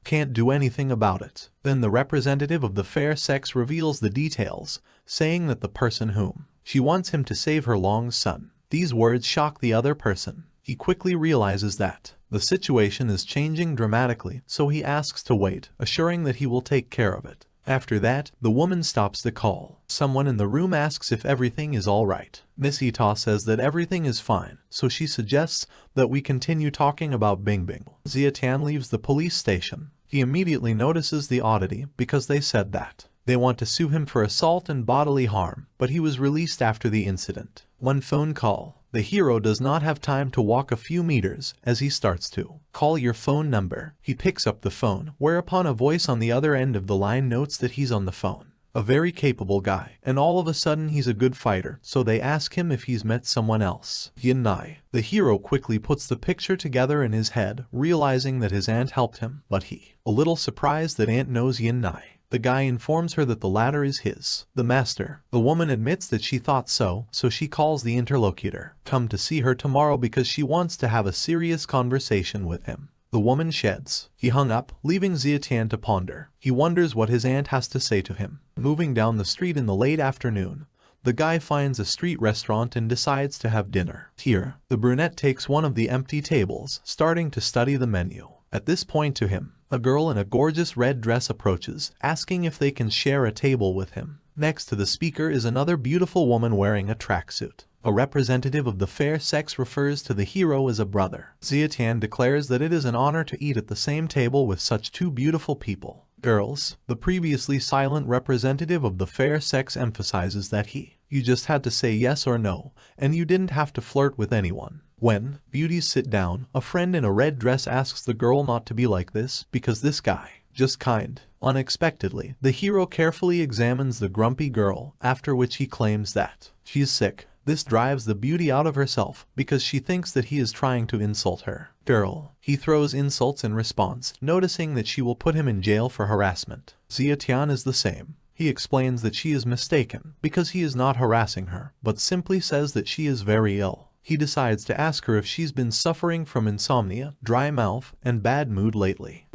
can't do anything about it. Then the representative of the fair sex reveals the details, saying that the person whom she wants him to save her long son. These words shock the other person. He quickly realizes that the situation is changing dramatically, so he asks to wait, assuring that he will take care of it. After that, the woman stops the call. Someone in the room asks if everything is alright. Miss Ita says that everything is fine, so she suggests that we continue talking about Bing Bing. Xiatian leaves the police station. He immediately notices the oddity because they said that they want to sue him for assault and bodily harm, but he was released after the incident. One phone call. The hero does not have time to walk a few meters as he starts to call your phone number. He picks up the phone, whereupon a voice on the other end of the line notes that he's on the phone. a very capable guy, and all of a sudden he's a good fighter, so they ask him if he's met someone else. Yin Nai. The hero quickly puts the picture together in his head, realizing that his aunt helped him, but he, a little surprised that aunt knows Yin Nai. The guy informs her that the latter is his, the master. The woman admits that she thought so she calls the interlocutor. Come to see her tomorrow because she wants to have a serious conversation with him. The woman sheds. He hung up, leaving Zietian to ponder. He wonders what his aunt has to say to him. Moving down the street in the late afternoon, the guy finds a street restaurant and decides to have dinner. Here, the brunette takes one of the empty tables, starting to study the menu. At this point to him, a girl in a gorgeous red dress approaches, asking if they can share a table with him. Next to the speaker is another beautiful woman wearing a tracksuit. A representative of the fair sex refers to the hero as a brother. Zietian declares that it is an honor to eat at the same table with such two beautiful people. Girls, the previously silent representative of the fair sex emphasizes that you just had to say yes or no, and you didn't have to flirt with anyone. When beauties sit down, a friend in a red dress asks the girl not to be like this because this guy, just kind. Unexpectedly, the hero carefully examines the grumpy girl, after which he claims that she's sick. This drives the beauty out of herself because she thinks that he is trying to insult her. Girl. He throws insults in response, noticing that she will put him in jail for harassment. Zietian is the same. He explains that she is mistaken because he is not harassing her, but simply says that she is very ill. He decides to ask her if she's been suffering from insomnia, dry mouth, and bad mood lately.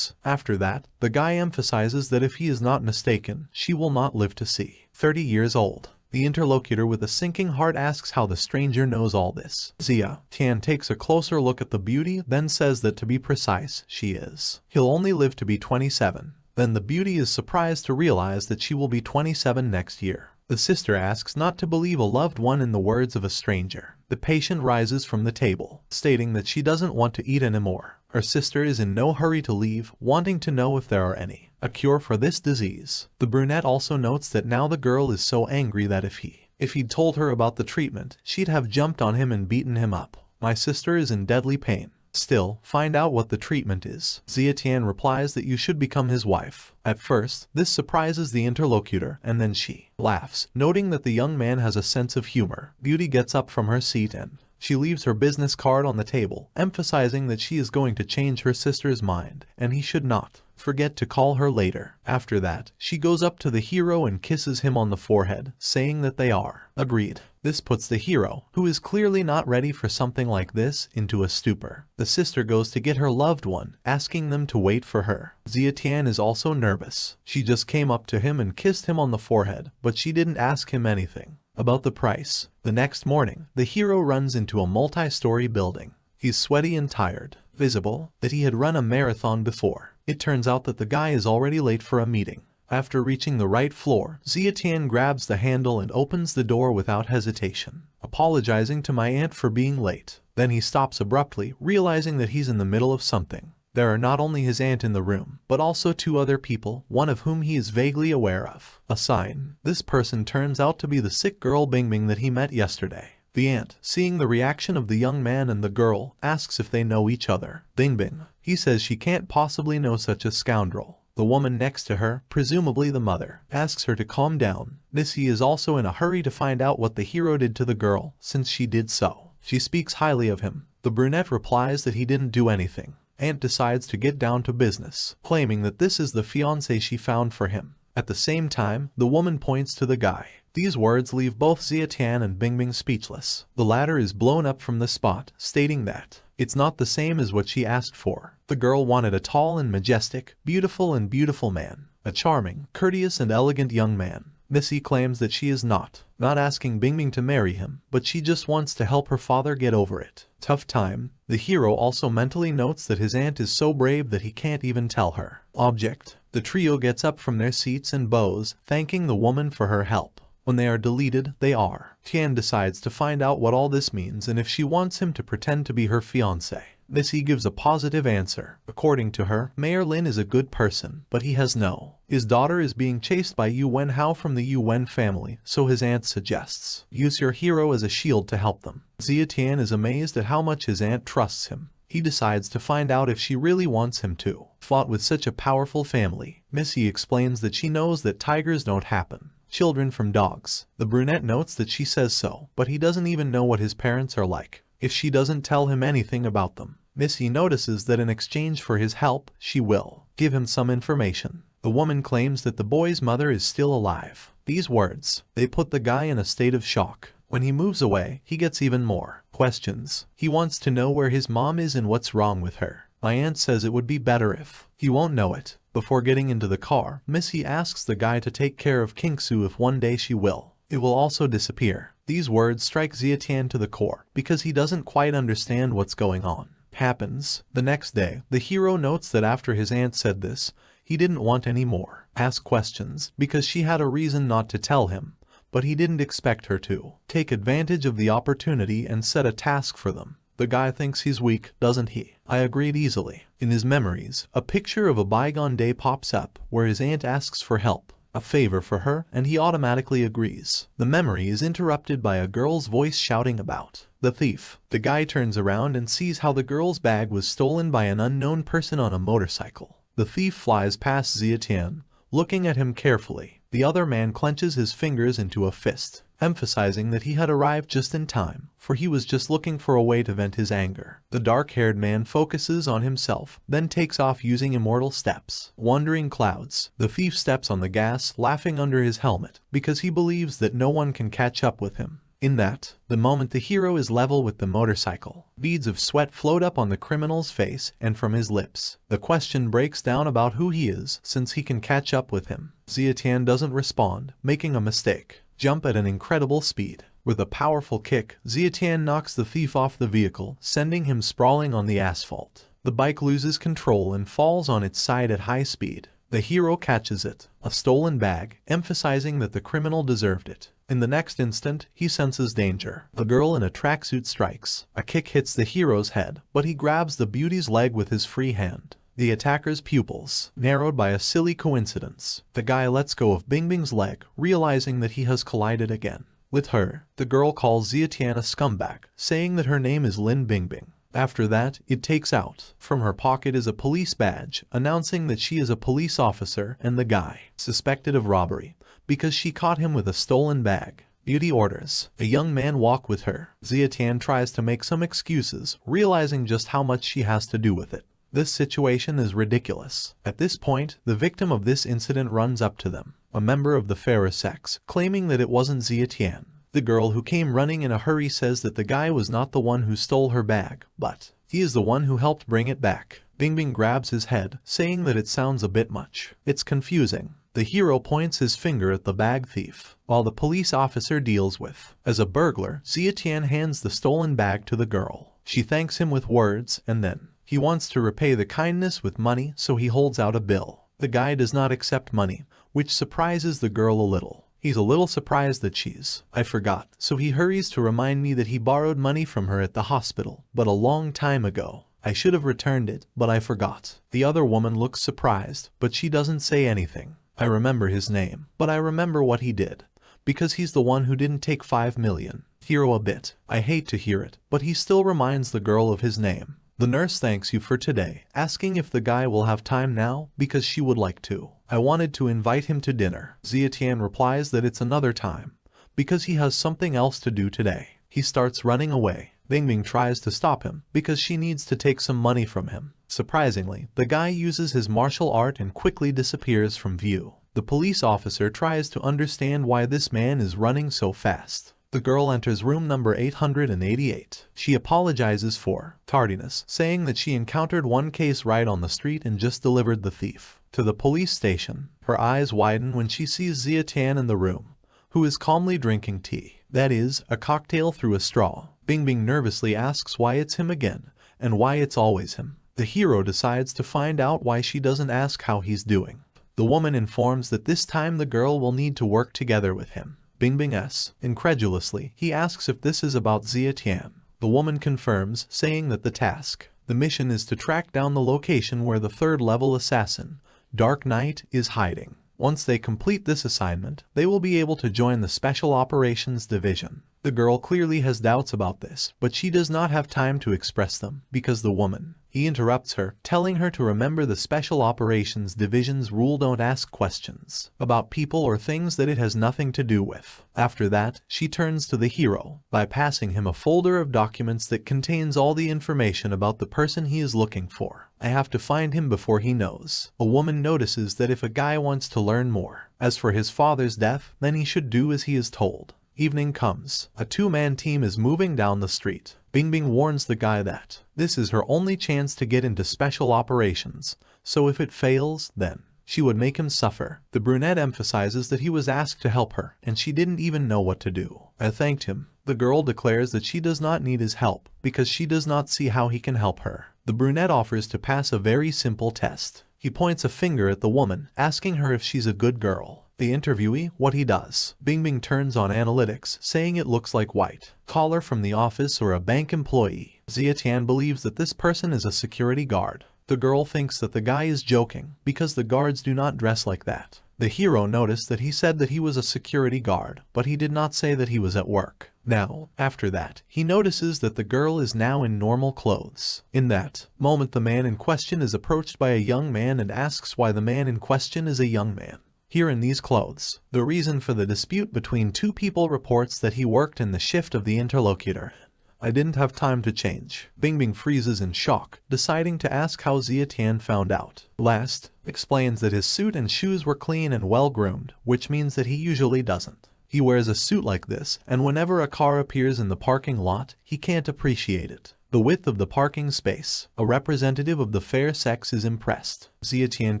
After that, the guy emphasizes that if he is not mistaken, she will not live to see 30 years old. The interlocutor with a sinking heart asks how the stranger knows all this. Zietian takes a closer look at the beauty, then says that to be precise, he'll only live to be 27. Then the beauty is surprised to realize that she will be 27 next year. The sister asks not to believe a loved one in the words of a stranger. The patient rises from the table, stating that she doesn't want to eat anymore. Her sister is in no hurry to leave, wanting to know if there are a cure for this disease. The brunette also notes that now the girl is so angry that if he'd told her about the treatment, she'd have jumped on him and beaten him up. My sister is in deadly pain. Still, find out what the treatment is. Zietian replies that you should become his wife. At first, this surprises the interlocutor, and then she laughs, noting that the young man has a sense of humor. Beauty gets up from her seat and she leaves her business card on the table, emphasizing that she is going to change her sister's mind, and he should not forget to call her later. After that, she goes up to the hero and kisses him on the forehead, saying that they are agreed. This puts the hero, who is clearly not ready for something like this, into a stupor. The sister goes to get her loved one, asking them to wait for her. Zietian is also nervous. She just came up to him and kissed him on the forehead, but she didn't ask him anything about the price. The next morning, the hero runs into a multi-story building. He's sweaty and tired. Visible that he had run a marathon before. It turns out that the guy is already late for a meeting. After reaching the right floor, Zietian grabs the handle and opens the door without hesitation, apologizing to my aunt for being late. Then he stops abruptly, realizing that he's in the middle of something. There are not only his aunt in the room, but also two other people, one of whom he is vaguely aware of. A sign. This person turns out to be the sick girl Bingbing that he met yesterday. The aunt, seeing the reaction of the young man and the girl, asks if they know each other. Bingbing. He says she can't possibly know such a scoundrel. The woman next to her, presumably the mother, asks her to calm down. He is also in a hurry to find out what the hero did to the girl, since she did so. She speaks highly of him. The brunette replies that he didn't do anything. Aunt decides to get down to business, claiming that this is the fiancé she found for him. At the same time, the woman points to the guy. These words leave both Zietian and Bingbing speechless. The latter is blown up from the spot, stating that it's not the same as what she asked for. The girl wanted a tall and majestic, beautiful man. A charming, courteous and elegant young man. Missy claims that she is not asking Bingbing to marry him, but she just wants to help her father get over it. Tough time. The hero also mentally notes that his aunt is so brave that he can't even tell her. Object. The trio gets up from their seats and bows, thanking the woman for her help. When they are deleted, they are. Tian decides to find out what all this means and if she wants him to pretend to be her fiancé. Missy gives a positive answer. According to her, Mayor Lin is a good person, but he has no. His daughter is being chased by Yu Wen Hao from the Yu Wen family, so his aunt suggests use your hero as a shield to help them. Zietian is amazed at how much his aunt trusts him. he decides to find out if she really wants him to. Fought with such a powerful family, Missy explains that she knows that tigers don't happen children from dogs. The brunette notes that she says so, but he doesn't even know what his parents are like if she doesn't tell him anything about them. Missy notices that in exchange for his help, she will give him some information. The woman claims that the boy's mother is still alive. These words, they put the guy in a state of shock. When he moves away, he gets even more questions. He wants to know where his mom is and what's wrong with her. My aunt says it would be better if he won't know it. Before getting into the car, Missy asks the guy to take care of Kingsu if one day she will. It will also disappear. These words strike Zietian to the core because he doesn't quite understand what's going on. Happens. The next day, the hero notes that after his aunt said this, he didn't want any more ask questions because she had a reason not to tell him, but he didn't expect her to take advantage of the opportunity and set a task for them. The guy thinks he's weak, doesn't he? I agreed easily. In his memories, a picture of a bygone day pops up where his aunt asks for help, a favor for her, and he automatically agrees. The memory is interrupted by a girl's voice shouting about the thief. The guy turns around and sees how the girl's bag was stolen by an unknown person on a motorcycle. The thief flies past Zietian, looking at him carefully. The other man clenches his fingers into a fist, emphasizing that he had arrived just in time, for he was just looking for a way to vent his anger. The dark-haired man focuses on himself, then takes off using immortal steps. Wandering clouds. The thief steps on the gas, laughing under his helmet, because he believes that no one can catch up with him. In the moment the hero is level with the motorcycle, beads of sweat float up on the criminal's face and from his lips. The question breaks down about who he is since he can catch up with him. Zietian doesn't respond, making a mistake. Jump at an incredible speed. With a powerful kick, Zietian knocks the thief off the vehicle, sending him sprawling on the asphalt. The bike loses control and falls on its side at high speed. The hero catches it, a stolen bag, emphasizing that the criminal deserved it. In the next instant, he senses danger. The girl in a tracksuit strikes. A kick hits the hero's head, but he grabs the beauty's leg with his free hand. The attacker's pupils, narrowed by a silly coincidence. The guy lets go of Bingbing's leg, realizing that he has collided again with her. The girl calls Zietian a scumbag, saying that her name is Lin Bingbing. After that, it takes out from her pocket is a police badge, announcing that she is a police officer and the guy suspected of robbery because she caught him with a stolen bag. Beauty orders a young man walk with her. Zietian tries to make some excuses, realizing just how much she has to do with it. This situation is ridiculous. At this point, the victim of this incident runs up to them, a member of the fairer sex, claiming that it wasn't Zietian. The girl who came running in a hurry says that the guy was not the one who stole her bag, but he is the one who helped bring it back. Bingbing grabs his head, saying that it sounds a bit much. It's confusing. The hero points his finger at the bag thief, while the police officer deals with. As a burglar, Zietian hands the stolen bag to the girl. She thanks him with words, and then he wants to repay the kindness with money, so he holds out a bill. The guy does not accept money, which surprises the girl a little. He's a little surprised that I forgot, so he hurries to remind me that he borrowed money from her at the hospital, but a long time ago. I should have returned it, but I forgot. The other woman looks surprised, but she doesn't say anything. I remember his name, but I remember what he did, because he's the one who didn't take 5 million. Hero a bit. I hate to hear it, but he still reminds the girl of his name. The nurse thanks you for today, asking if the guy will have time now, because she would like to. I wanted to invite him to dinner. Zietian replies that it's another time, because he has something else to do today. He starts running away. Bingbing tries to stop him, because she needs to take some money from him. Surprisingly, the guy uses his martial art and quickly disappears from view. The police officer tries to understand why this man is running so fast. The girl enters room number 888. She apologizes for tardiness, saying that she encountered one case right on the street and just delivered the thief to the police station. Her eyes widen when she sees Zietian in the room, who is calmly drinking tea. That is, a cocktail through a straw. Bingbing nervously asks why it's him again, and why it's always him. The hero decides to find out why she doesn't ask how he's doing. The woman informs that this time the girl will need to work together with him. Bingbing incredulously, he asks if this is about Zietian. The woman confirms, saying that the mission is to track down the location where the third-level assassin, Dark Knight, is hiding. Once they complete this assignment, they will be able to join the Special Operations Division. The girl clearly has doubts about this, but she does not have time to express them, because the woman. He interrupts her, telling her to remember the Special Operations Division's rule: don't ask questions about people or things that it has nothing to do with. After that, she turns to the hero by passing him a folder of documents that contains all the information about the person he is looking for. I have to find him before he knows. A woman notices that if a guy wants to learn more, as for his father's death, then he should do as he is told. Evening comes. A two-man team is moving down the street. Bingbing warns the guy that this is her only chance to get into special operations, so if it fails, then she would make him suffer. The brunette emphasizes that he was asked to help her, and she didn't even know what to do. I thanked him. The girl declares that she does not need his help, because she does not see how he can help her. The brunette offers to pass a very simple test. He points a finger at the woman, asking her if she's a good girl. The interviewee, what he does. Bingbing turns on analytics, saying it looks like white collar from the office or a bank employee. Zietian believes that this person is a security guard. The girl thinks that the guy is joking, because the guards do not dress like that. The hero noticed that he said that he was a security guard, but he did not say that he was at work. Now, after that, he notices that the girl is now in normal clothes. In that moment, the man in question is approached by a young man and asks why the man in question is a young man here in these clothes. The reason for the dispute between two people reports that he worked in the shift of the interlocutor. I didn't have time to change. Bingbing freezes in shock, deciding to ask how Zietian found out. Last, explains that his suit and shoes were clean and well groomed, which means that he usually doesn't. He wears a suit like this, and whenever a car appears in the parking lot, he can't appreciate it. The width of the parking space. A representative of the fair sex is impressed. Zietian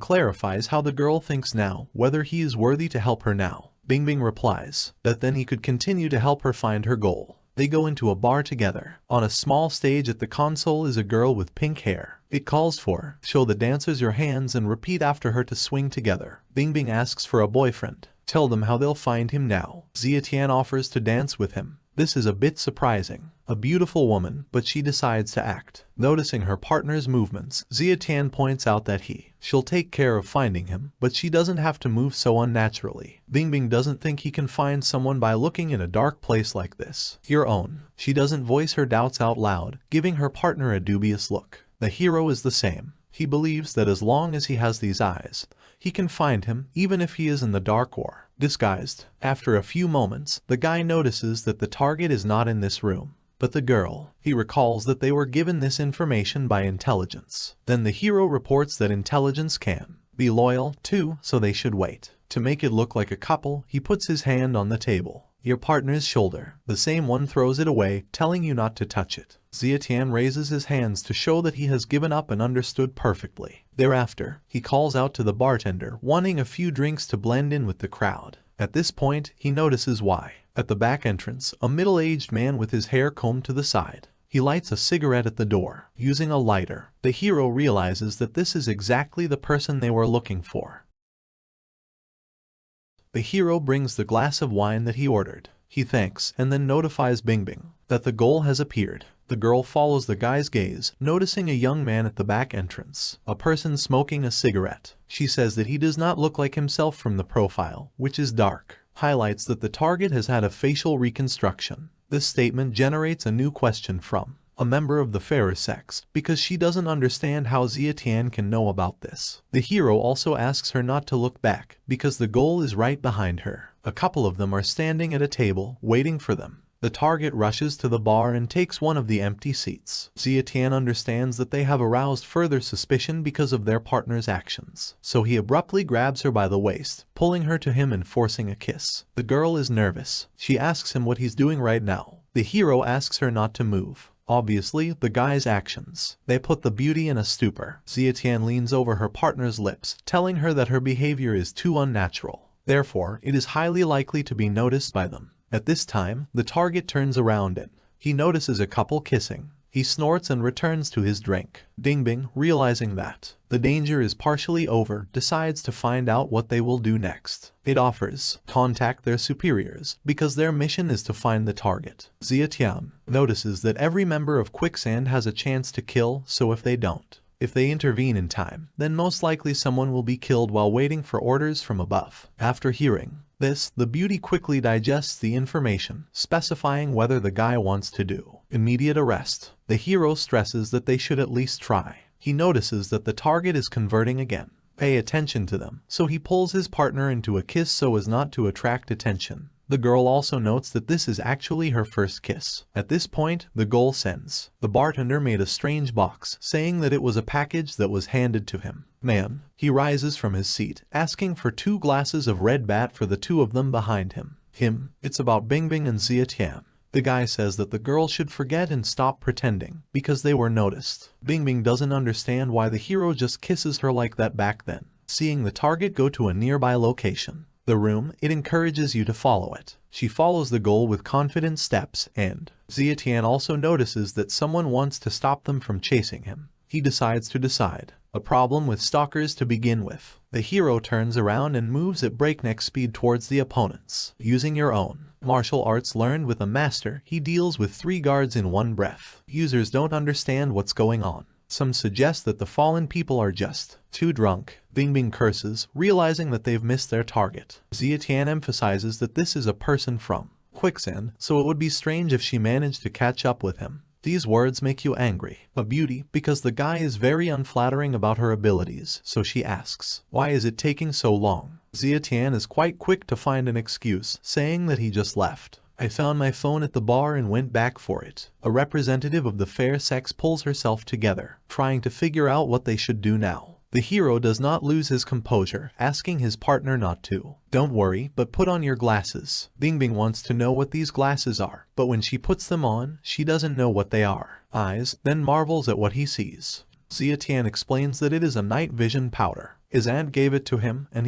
clarifies how the girl thinks now, whether he is worthy to help her now. Bingbing replies that then he could continue to help her find her goal. They go into a bar together. On a small stage at the console is a girl with pink hair. It calls for, show the dancers your hands and repeat after her to swing together. Bingbing asks for a boyfriend. Tell them how they'll find him now. Zietian offers to dance with him. This is a bit surprising. A beautiful woman, but she decides to act. Noticing her partner's movements, Zietian points out that she'll take care of finding him, but she doesn't have to move so unnaturally. Bingbing doesn't think he can find someone by looking in a dark place like this. Your own. She doesn't voice her doubts out loud, giving her partner a dubious look. The hero is the same. He believes that as long as he has these eyes, he can find him, even if he is in the dark or disguised. After a few moments, the guy notices that the target is not in this room, but the girl. He recalls that they were given this information by intelligence. Then the hero reports that intelligence can be loyal too, so they should wait. To make it look like a couple, he puts his hand on the table. Your partner's shoulder. The same one throws it away, telling you not to touch it. Zietian raises his hands to show that he has given up and understood perfectly. Thereafter, he calls out to the bartender, wanting a few drinks to blend in with the crowd. At this point, he notices why. At the back entrance, a middle-aged man with his hair combed to the side. He lights a cigarette at the door, using a lighter. The hero realizes that this is exactly the person they were looking for. The hero brings the glass of wine that he ordered. He thanks and then notifies Bingbing that the goal has appeared. The girl follows the guy's gaze, noticing a young man at the back entrance, a person smoking a cigarette. She says that he does not look like himself from the profile, which is dark. Highlights that the target has had a facial reconstruction. This statement generates a new question from a member of the fairer sex, because she doesn't understand how Zietian can know about this. The hero also asks her not to look back, because the goal is right behind her. A couple of them are standing at a table, waiting for them. The target rushes to the bar and takes one of the empty seats. Zietian understands that they have aroused further suspicion because of their partner's actions, so he abruptly grabs her by the waist, pulling her to him and forcing a kiss. The girl is nervous. She asks him what he's doing right now. The hero asks her not to move. Obviously, the guy's actions. They put the beauty in a stupor. Zietian leans over her partner's lips, telling her that her behavior is too unnatural. Therefore, it is highly likely to be noticed by them. At this time, the target turns around and he notices a couple kissing. He snorts and returns to his drink. Bingbing, realizing that the danger is partially over, decides to find out what they will do next. It offers contact their superiors, because their mission is to find the target. Zietian notices that every member of Quicksand has a chance to kill, so if they don't, If they intervene in time, then most likely someone will be killed while waiting for orders from above. After hearing this, the beauty quickly digests the information, specifying whether the guy wants to do immediate arrest. The hero stresses that they should at least try. He notices that the target is converting again. Pay attention to them, so he pulls his partner into a kiss so as not to attract attention. The girl also notes that this is actually her first kiss. At this point, the goal sends. The bartender made a strange box, saying that it was a package that was handed to him. Man, he rises from his seat, asking for 2 glasses of red bat for the 2 of them behind him. It's about Bingbing and Zietian. The guy says that the girl should forget and stop pretending, because they were noticed. Bingbing doesn't understand why the hero just kisses her like that back then. Seeing the target go to a nearby location, the room, it encourages you to follow it. She follows the goal with confident steps, and Zietian also notices that someone wants to stop them from chasing him. He decides to decide. A problem with stalkers to begin with. The hero turns around and moves at breakneck speed towards the opponents. Using your own martial arts learned with a master, he deals with 3 guards in one breath. Users don't understand what's going on. Some suggest that the fallen people are just too drunk. Bingbing curses, realizing that they've missed their target. Zietian emphasizes that this is a person from quicksand, so it would be strange if she managed to catch up with him. These words make you angry, but beauty, because the guy is very unflattering about her abilities, so she asks, why is it taking so long? Zietian is quite quick to find an excuse, saying that he just left. I found my phone at the bar and went back for it. A representative of the fair sex pulls herself together, trying to figure out what they should do now. The hero does not lose his composure, asking his partner not to. Don't worry, but put on your glasses. Bingbing wants to know what these glasses are, but when she puts them on, she doesn't know what they are. Eyes, then marvels at what he sees. Zietian explains that it is a night vision powder. His aunt gave it to him, and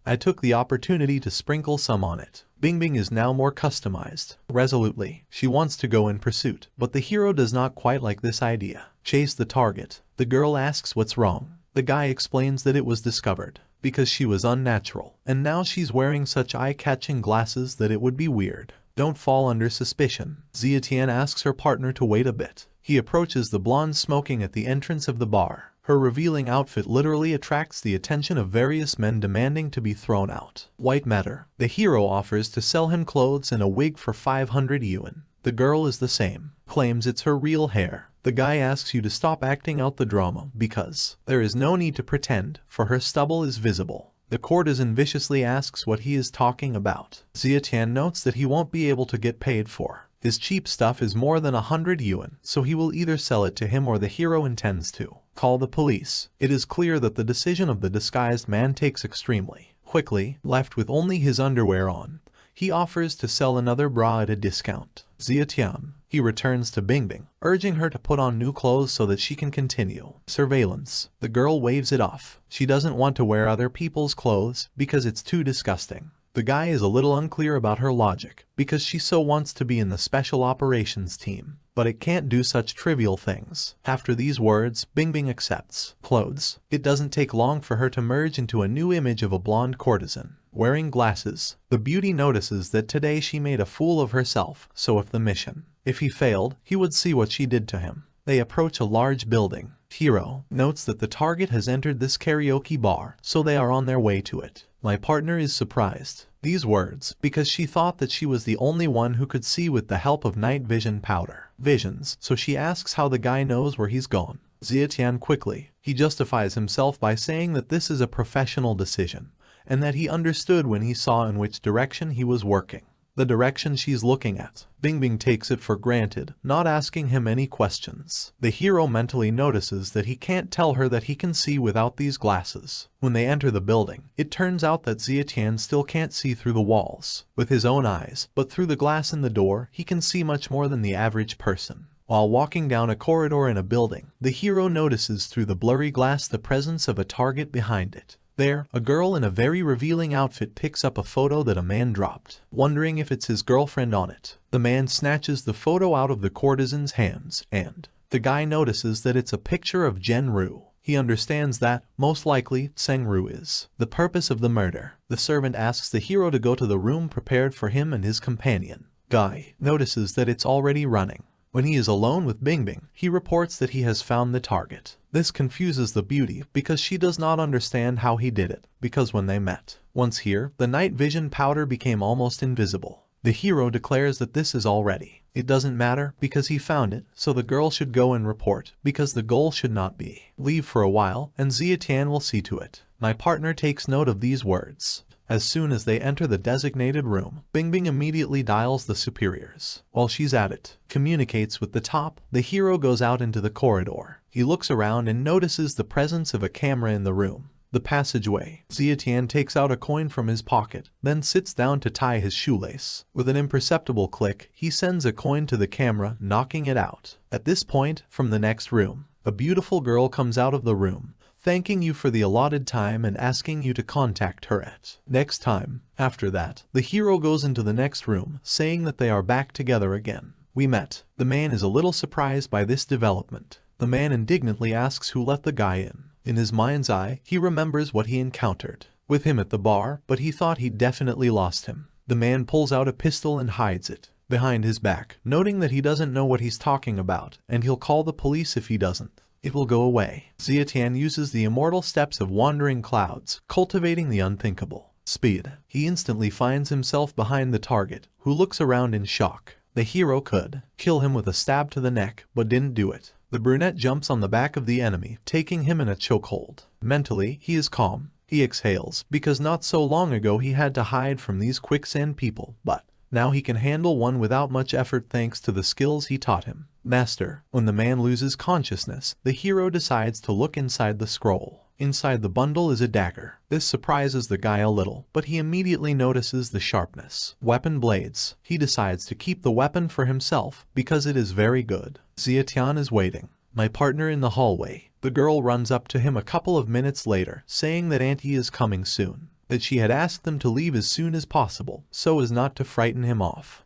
I took the opportunity to sprinkle some on it. Bingbing is now more customized. Resolutely, she wants to go in pursuit, but the hero does not quite like this idea. Chase the target. The girl asks what's wrong. The guy explains that it was discovered because she was unnatural, and now she's wearing such eye-catching glasses that it would be weird. Don't fall under suspicion. Zietian asks her partner to wait a bit. He approaches the blonde smoking at the entrance of the bar. Her revealing outfit literally attracts the attention of various men demanding to be thrown out. White matter. The hero offers to sell him clothes and a wig for 500 yuan. The girl is the same, claims it's her real hair. The guy asks you to stop acting out the drama because there is no need to pretend, for her stubble is visible. The courtesan viciously asks what he is talking about. Zietian notes that he won't be able to get paid for his cheap stuff is more than 100 yuan, so he will either sell it to him or the hero intends to call the police. It is clear that the decision of the disguised man takes extremely quickly. Left with only his underwear on, he offers to sell another bra at a discount. Zietian. He returns to Bingbing, urging her to put on new clothes so that she can continue surveillance. The girl waves it off. She doesn't want to wear other people's clothes because it's too disgusting. The guy is a little unclear about her logic, because she so wants to be in the special operations team, but it can't do such trivial things. After these words, Bingbing accepts clothes. It doesn't take long for her to merge into a new image of a blonde courtesan. Wearing glasses, the beauty notices that today she made a fool of herself, so if he failed, he would see what she did to him. They approach a large building. Hero notes that the target has entered this karaoke bar, so they are on their way to it. My partner is surprised. These words, because she thought that she was the only one who could see with the help of night vision powder. Visions, so she asks how the guy knows where he's gone. Zietian quickly. He justifies himself by saying that this is a professional decision, and that he understood when he saw in which direction he was working. The direction she's looking at. Bingbing takes it for granted, not asking him any questions. The hero mentally notices that he can't tell her that he can see without these glasses. When they enter the building, it turns out that Zietian still can't see through the walls with his own eyes, but through the glass in the door, he can see much more than the average person. While walking down a corridor in a building, the hero notices through the blurry glass the presence of a target behind it. There, a girl in a very revealing outfit picks up a photo that a man dropped, wondering if it's his girlfriend on it. The man snatches the photo out of the courtesan's hands, and the guy notices that it's a picture of Jen Ru. He understands that, most likely, Tseng Ru is the purpose of the murder. The servant asks the hero to go to the room prepared for him and his companion. Guy notices that it's already running. When he is alone with Bingbing, he reports that he has found the target. This confuses the beauty because she does not understand how he did it, because when they met, once here, the night vision powder became almost invisible. The hero declares that this is all ready. It doesn't matter because he found it, so the girl should go and report, because the goal should not be leave for a while and Xia Tian will see to it. My partner takes note of these words. As soon as they enter the designated room, Bingbing immediately dials the superiors. While she's at it, communicates with the top, the hero goes out into the corridor. He looks around and notices the presence of a camera in the room. The passageway. Xia Tian takes out a coin from his pocket, then sits down to tie his shoelace. With an imperceptible click, he sends a coin to the camera, knocking it out. At this point, from the next room, a beautiful girl comes out of the room, thanking you for the allotted time and asking you to contact her at next time. After that, the hero goes into the next room, saying that they are back together again. We met. The man is a little surprised by this development. The man indignantly asks who let the guy in. In his mind's eye, he remembers what he encountered with him at the bar, but he thought he'd definitely lost him. The man pulls out a pistol and hides it behind his back, noting that he doesn't know what he's talking about, and he'll call the police if he doesn't. It will go away. Xia Tian uses the immortal steps of wandering clouds, cultivating the unthinkable speed. He instantly finds himself behind the target, who looks around in shock. The hero could kill him with a stab to the neck, but didn't do it. The brunette jumps on the back of the enemy, taking him in a chokehold. Mentally, he is calm. He exhales, because not so long ago he had to hide from these quicksand people, but now he can handle one without much effort thanks to the skills he taught him. Master. When the man loses consciousness, the hero decides to look inside the scroll. Inside the bundle is a dagger. This surprises the guy a little, but he immediately notices the sharpness. Weapon blades. He decides to keep the weapon for himself because it is very good. Xia Tian is waiting. My partner in the hallway. The girl runs up to him a couple of minutes later, saying that Auntie is coming soon. That she had asked them to leave as soon as possible, so as not to frighten him off.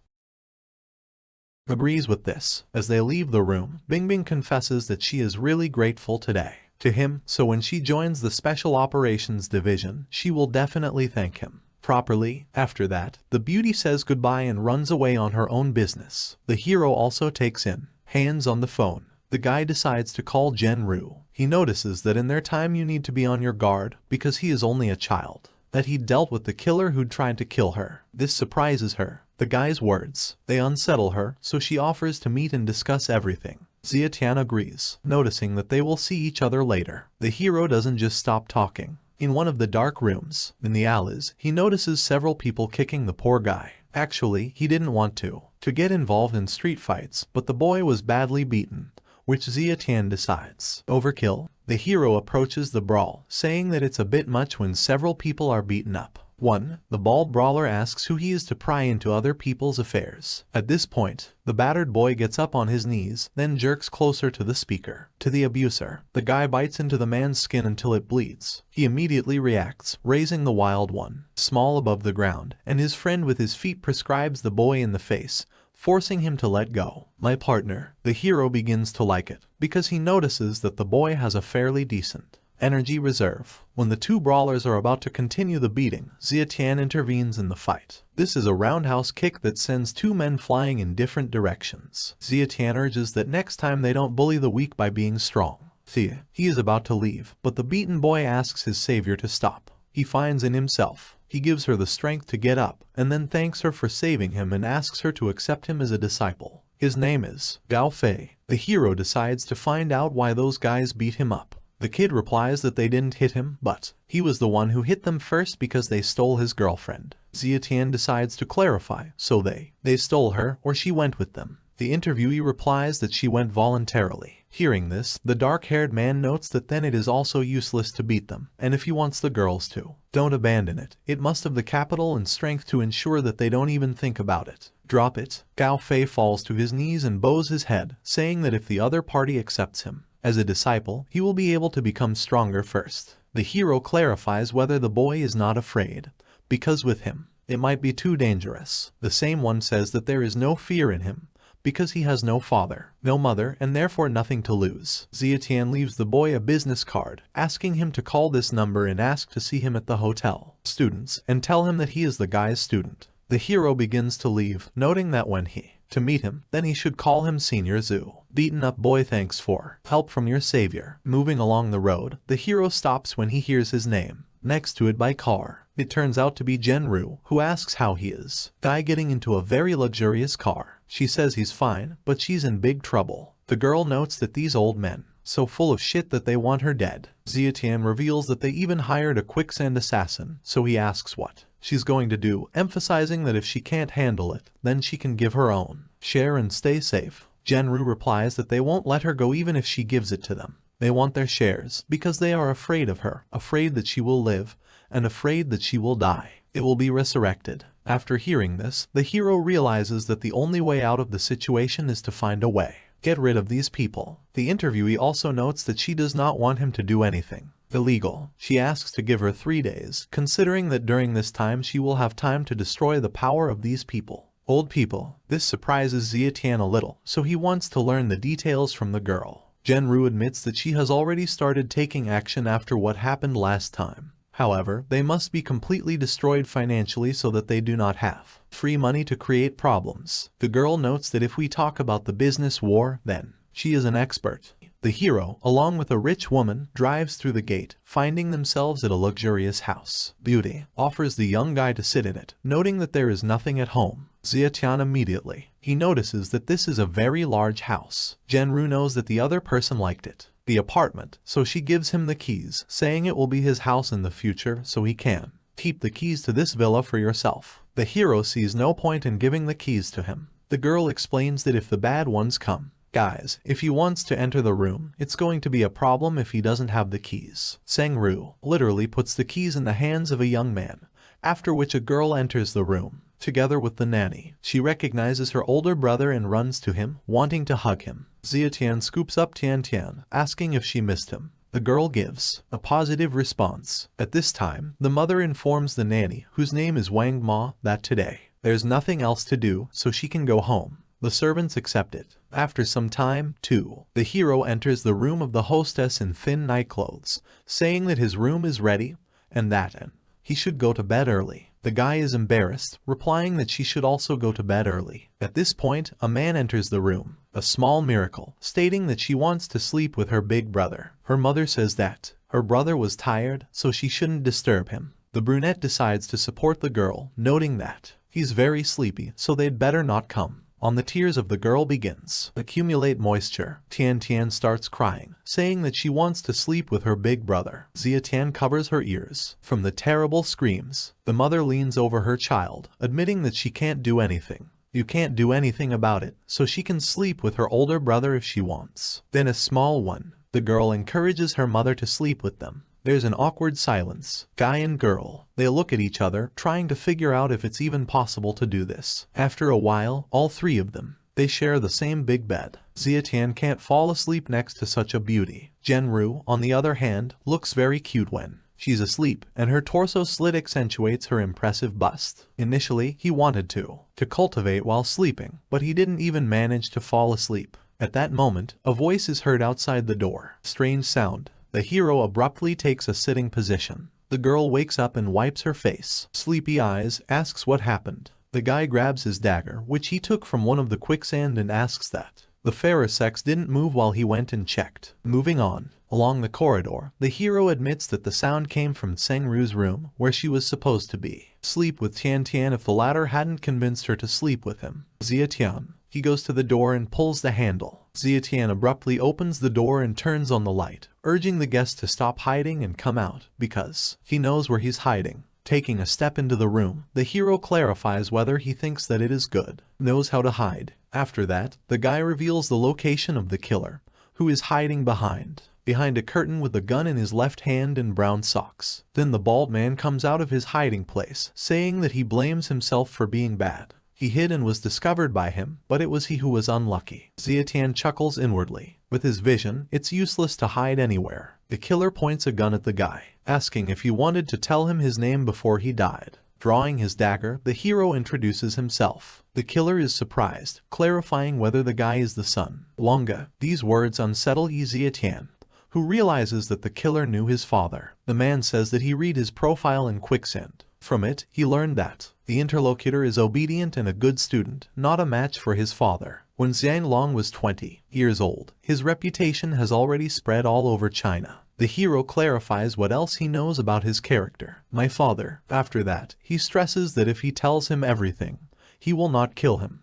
Agrees with this. As they leave the room, Bingbing confesses that she is really grateful today to him, so when she joins the Special Operations Division, she will definitely thank him properly. After that, the beauty says goodbye and runs away on her own business. The hero also takes in hands on the phone. The guy decides to call Ru. He notices that in their time you need to be on your guard because he is only a child. That he dealt with the killer who'd tried to kill her. This surprises her. The guy's words. They unsettle her, so she offers to meet and discuss everything. Xia Tian agrees, noticing that they will see each other later. The hero doesn't just stop talking. In one of the dark rooms, in the alleys, he notices several people kicking the poor guy. Actually, he didn't want to get involved in street fights, but the boy was badly beaten, which Xia Tian decides. Overkill. The hero approaches the brawl, saying that it's a bit much when several people are beaten up. 1. The bald brawler asks who he is to pry into other people's affairs. At this point, the battered boy gets up on his knees, then jerks closer to the speaker. To the abuser, the guy bites into the man's skin until it bleeds. He immediately reacts, raising the wild one, small above the ground, and his friend with his feet prescribes the boy in the face, forcing him to let go. My partner, the hero, begins to like it, because he notices that the boy has a fairly decent energy reserve. When the two brawlers are about to continue the beating, Xia Tian intervenes in the fight. This is a roundhouse kick that sends two men flying in different directions. Xia Tian urges that next time they don't bully the weak by being strong. He is about to leave, but the beaten boy asks his savior to stop. He finds in himself. He gives her the strength to get up, and then thanks her for saving him and asks her to accept him as a disciple. His name is Gao Fei. The hero decides to find out why those guys beat him up. The kid replies that they didn't hit him, but he was the one who hit them first because they stole his girlfriend. Xia Tian decides to clarify, so they stole her or she went with them. The interviewee replies that she went voluntarily. Hearing this, the dark-haired man notes that then it is also useless to beat them, and if he wants the girls to, don't abandon it. It must have the capital and strength to ensure that they don't even think about it. Drop it. Gao Fei falls to his knees and bows his head, saying that if the other party accepts him as a disciple, he will be able to become stronger first. The hero clarifies whether the boy is not afraid, because with him, it might be too dangerous. The same one says that there is no fear in him, because he has no father, no mother, and therefore nothing to lose. Xia Tian leaves the boy a business card, asking him to call this number and ask to see him at the hotel students, and tell him that he is the guy's student. The hero begins to leave, noting that when he To meet him, then he should call him Senior Zoo. Beaten up boy, thanks for help from your savior. Moving along the road, the hero stops when he hears his name next to it by car. It turns out to be Genru, who asks how he is. Guy getting into a very luxurious car. She says he's fine, but she's in big trouble. The girl notes that these old men so full of shit that they want her dead. Xiatian reveals that they even hired a quicksand assassin, so he asks what she's going to do, emphasizing that if she can't handle it, then she can give her own share and stay safe. Genru replies that they won't let her go even if she gives it to them. They want their shares because they are afraid of her, afraid that she will live, and afraid that she will die. It will be resurrected. After hearing this, the hero realizes that the only way out of the situation is to find a way. Get rid of these people. The interviewee also notes that she does not want him to do anything illegal. She asks to give her 3 days, considering that during this time she will have time to destroy the power of these people. Old people. This surprises Xiatian a little, so he wants to learn the details from the girl. Genru admits that she has already started taking action after what happened last time. However, they must be completely destroyed financially so that they do not have free money to create problems. The girl notes that if we talk about the business war, then she is an expert. The hero, along with a rich woman, drives through the gate, finding themselves at a luxurious house. Beauty offers the young guy to sit in it, noting that there is nothing at home. Xiatian immediately. He notices that this is a very large house. Genru knows that the other person liked it, the apartment, so she gives him the keys, saying it will be his house in the future so he can keep the keys to this villa for yourself. The hero sees no point in giving the keys to him. The girl explains that if the bad ones come, guys, if he wants to enter the room, it's going to be a problem if he doesn't have the keys. Sangru literally puts the keys in the hands of a young man, after which a girl enters the room, together with the nanny. She recognizes her older brother and runs to him, wanting to hug him. Xiatian scoops up Tian, asking if she missed him. The girl gives a positive response. At this time, the mother informs the nanny, whose name is Wang Ma, that today there's nothing else to do, so she can go home. The servants accept it. After some time, too, the hero enters the room of the hostess in thin nightclothes, saying that his room is ready, and that he should go to bed early. The guy is embarrassed, replying that she should also go to bed early. At this point, a man enters the room, a small miracle, stating that she wants to sleep with her big brother. Her mother says that her brother was tired, so she shouldn't disturb him. The brunette decides to support the girl, noting that he's very sleepy, so they'd better not come. On the tears of the girl begins accumulate moisture. Tian starts crying, saying that she wants to sleep with her big brother. Xiatian covers her ears from the terrible screams. The mother leans over her child, admitting that she can't do anything. You can't do anything about it, so she can sleep with her older brother if she wants. Then a small one. The girl encourages her mother to sleep with them. There's an awkward silence. Guy and girl. They look at each other, trying to figure out if it's even possible to do this. After a while, all three of them. They share the same big bed. Xiatian can't fall asleep next to such a beauty. Genru, on the other hand, looks very cute when she's asleep, and her torso slit accentuates her impressive bust. Initially, he wanted to cultivate while sleeping, but he didn't even manage to fall asleep. At that moment, a voice is heard outside the door. Strange sound. The hero abruptly takes a sitting position. The girl wakes up and wipes her face. Sleepy eyes, asks what happened. The guy grabs his dagger, which he took from one of the quicksand, and asks that the fairer sex didn't move while he went and checked. Moving on. Along the corridor, the hero admits that the sound came from Sengru's room, where she was supposed to be. Sleep with Tian if the latter hadn't convinced her to sleep with him. Xiatian. He goes to the door and pulls the handle. Xiatian abruptly opens the door and turns on the light, urging the guest to stop hiding and come out, because he knows where he's hiding. Taking a step into the room, the hero clarifies whether he thinks that it is good, knows how to hide. After that, the guy reveals the location of the killer, who is hiding behind a curtain with a gun in his left hand and brown socks. Then the bald man comes out of his hiding place, saying that he blames himself for being bad. He hid and was discovered by him, but it was he who was unlucky. Xiatian chuckles inwardly. With his vision, it's useless to hide anywhere. The killer points a gun at the guy, asking if he wanted to tell him his name before he died. Drawing his dagger, the hero introduces himself. The killer is surprised, clarifying whether the guy is the son. Longa. These words unsettle Xiatian, who realizes that the killer knew his father. The man says that he read his profile in quicksand, From it, he learned that the interlocutor is obedient and a good student, not a match for his father. When Zhang Long was 20 years old, his reputation has already spread all over China. The hero clarifies what else he knows about his character. My father. After that, he stresses that if he tells him everything, he will not kill him.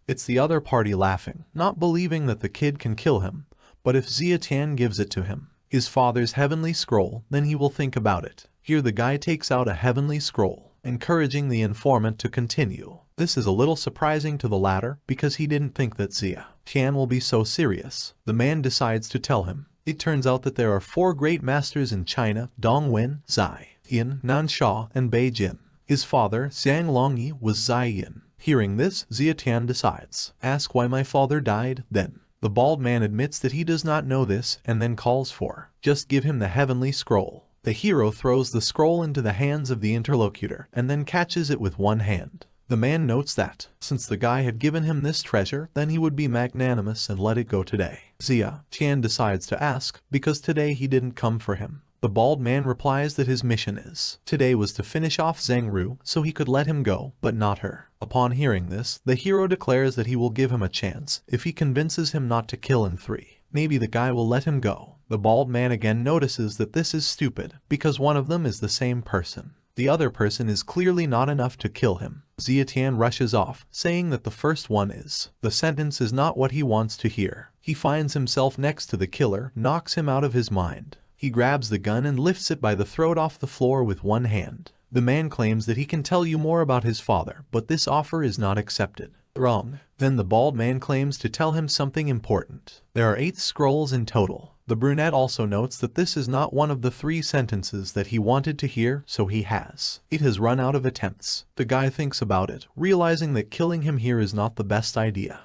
It's the other party laughing, not believing that the kid can kill him, but if Xia Tian gives it to him, his father's heavenly scroll, then he will think about it. Here the guy takes out a heavenly scroll, encouraging the informant to continue. This is a little surprising to the latter because he didn't think that Xia Tian will be so serious. The man decides to tell him. It turns out that there are 4 great masters in China: Dong Wen, Zai Yin, Nan Sha, and Bei Jin. His father, Zhang Longyi, was Zai Yin. Hearing this, Xia Tian decides, ask why my father died, then. The bald man admits that he does not know this and then calls for, just give him the heavenly scroll. The hero throws the scroll into the hands of the interlocutor and then catches it with one hand. The man notes that, since the guy had given him this treasure, then he would be magnanimous and let it go today. Xia Tian decides to ask, because today he didn't come for him. The bald man replies that his mission today was to finish off Zhang Ru so he could let him go, but not her. Upon hearing this, the hero declares that he will give him a chance if he convinces him not to kill in 3. Maybe the guy will let him go. The bald man again notices that this is stupid, because one of them is the same person. The other person is clearly not enough to kill him. Xia Tian rushes off, saying that the first one is. The sentence is not what he wants to hear. He finds himself next to the killer, knocks him out of his mind. He grabs the gun and lifts it by the throat off the floor with one hand. The man claims that he can tell you more about his father, but this offer is not accepted. Wrong. Then the bald man claims to tell him something important. There are 8 scrolls in total. The brunette also notes that this is not one of the 3 sentences that he wanted to hear, so it has run out of attempts. The guy thinks about it, realizing that killing him here is not the best idea,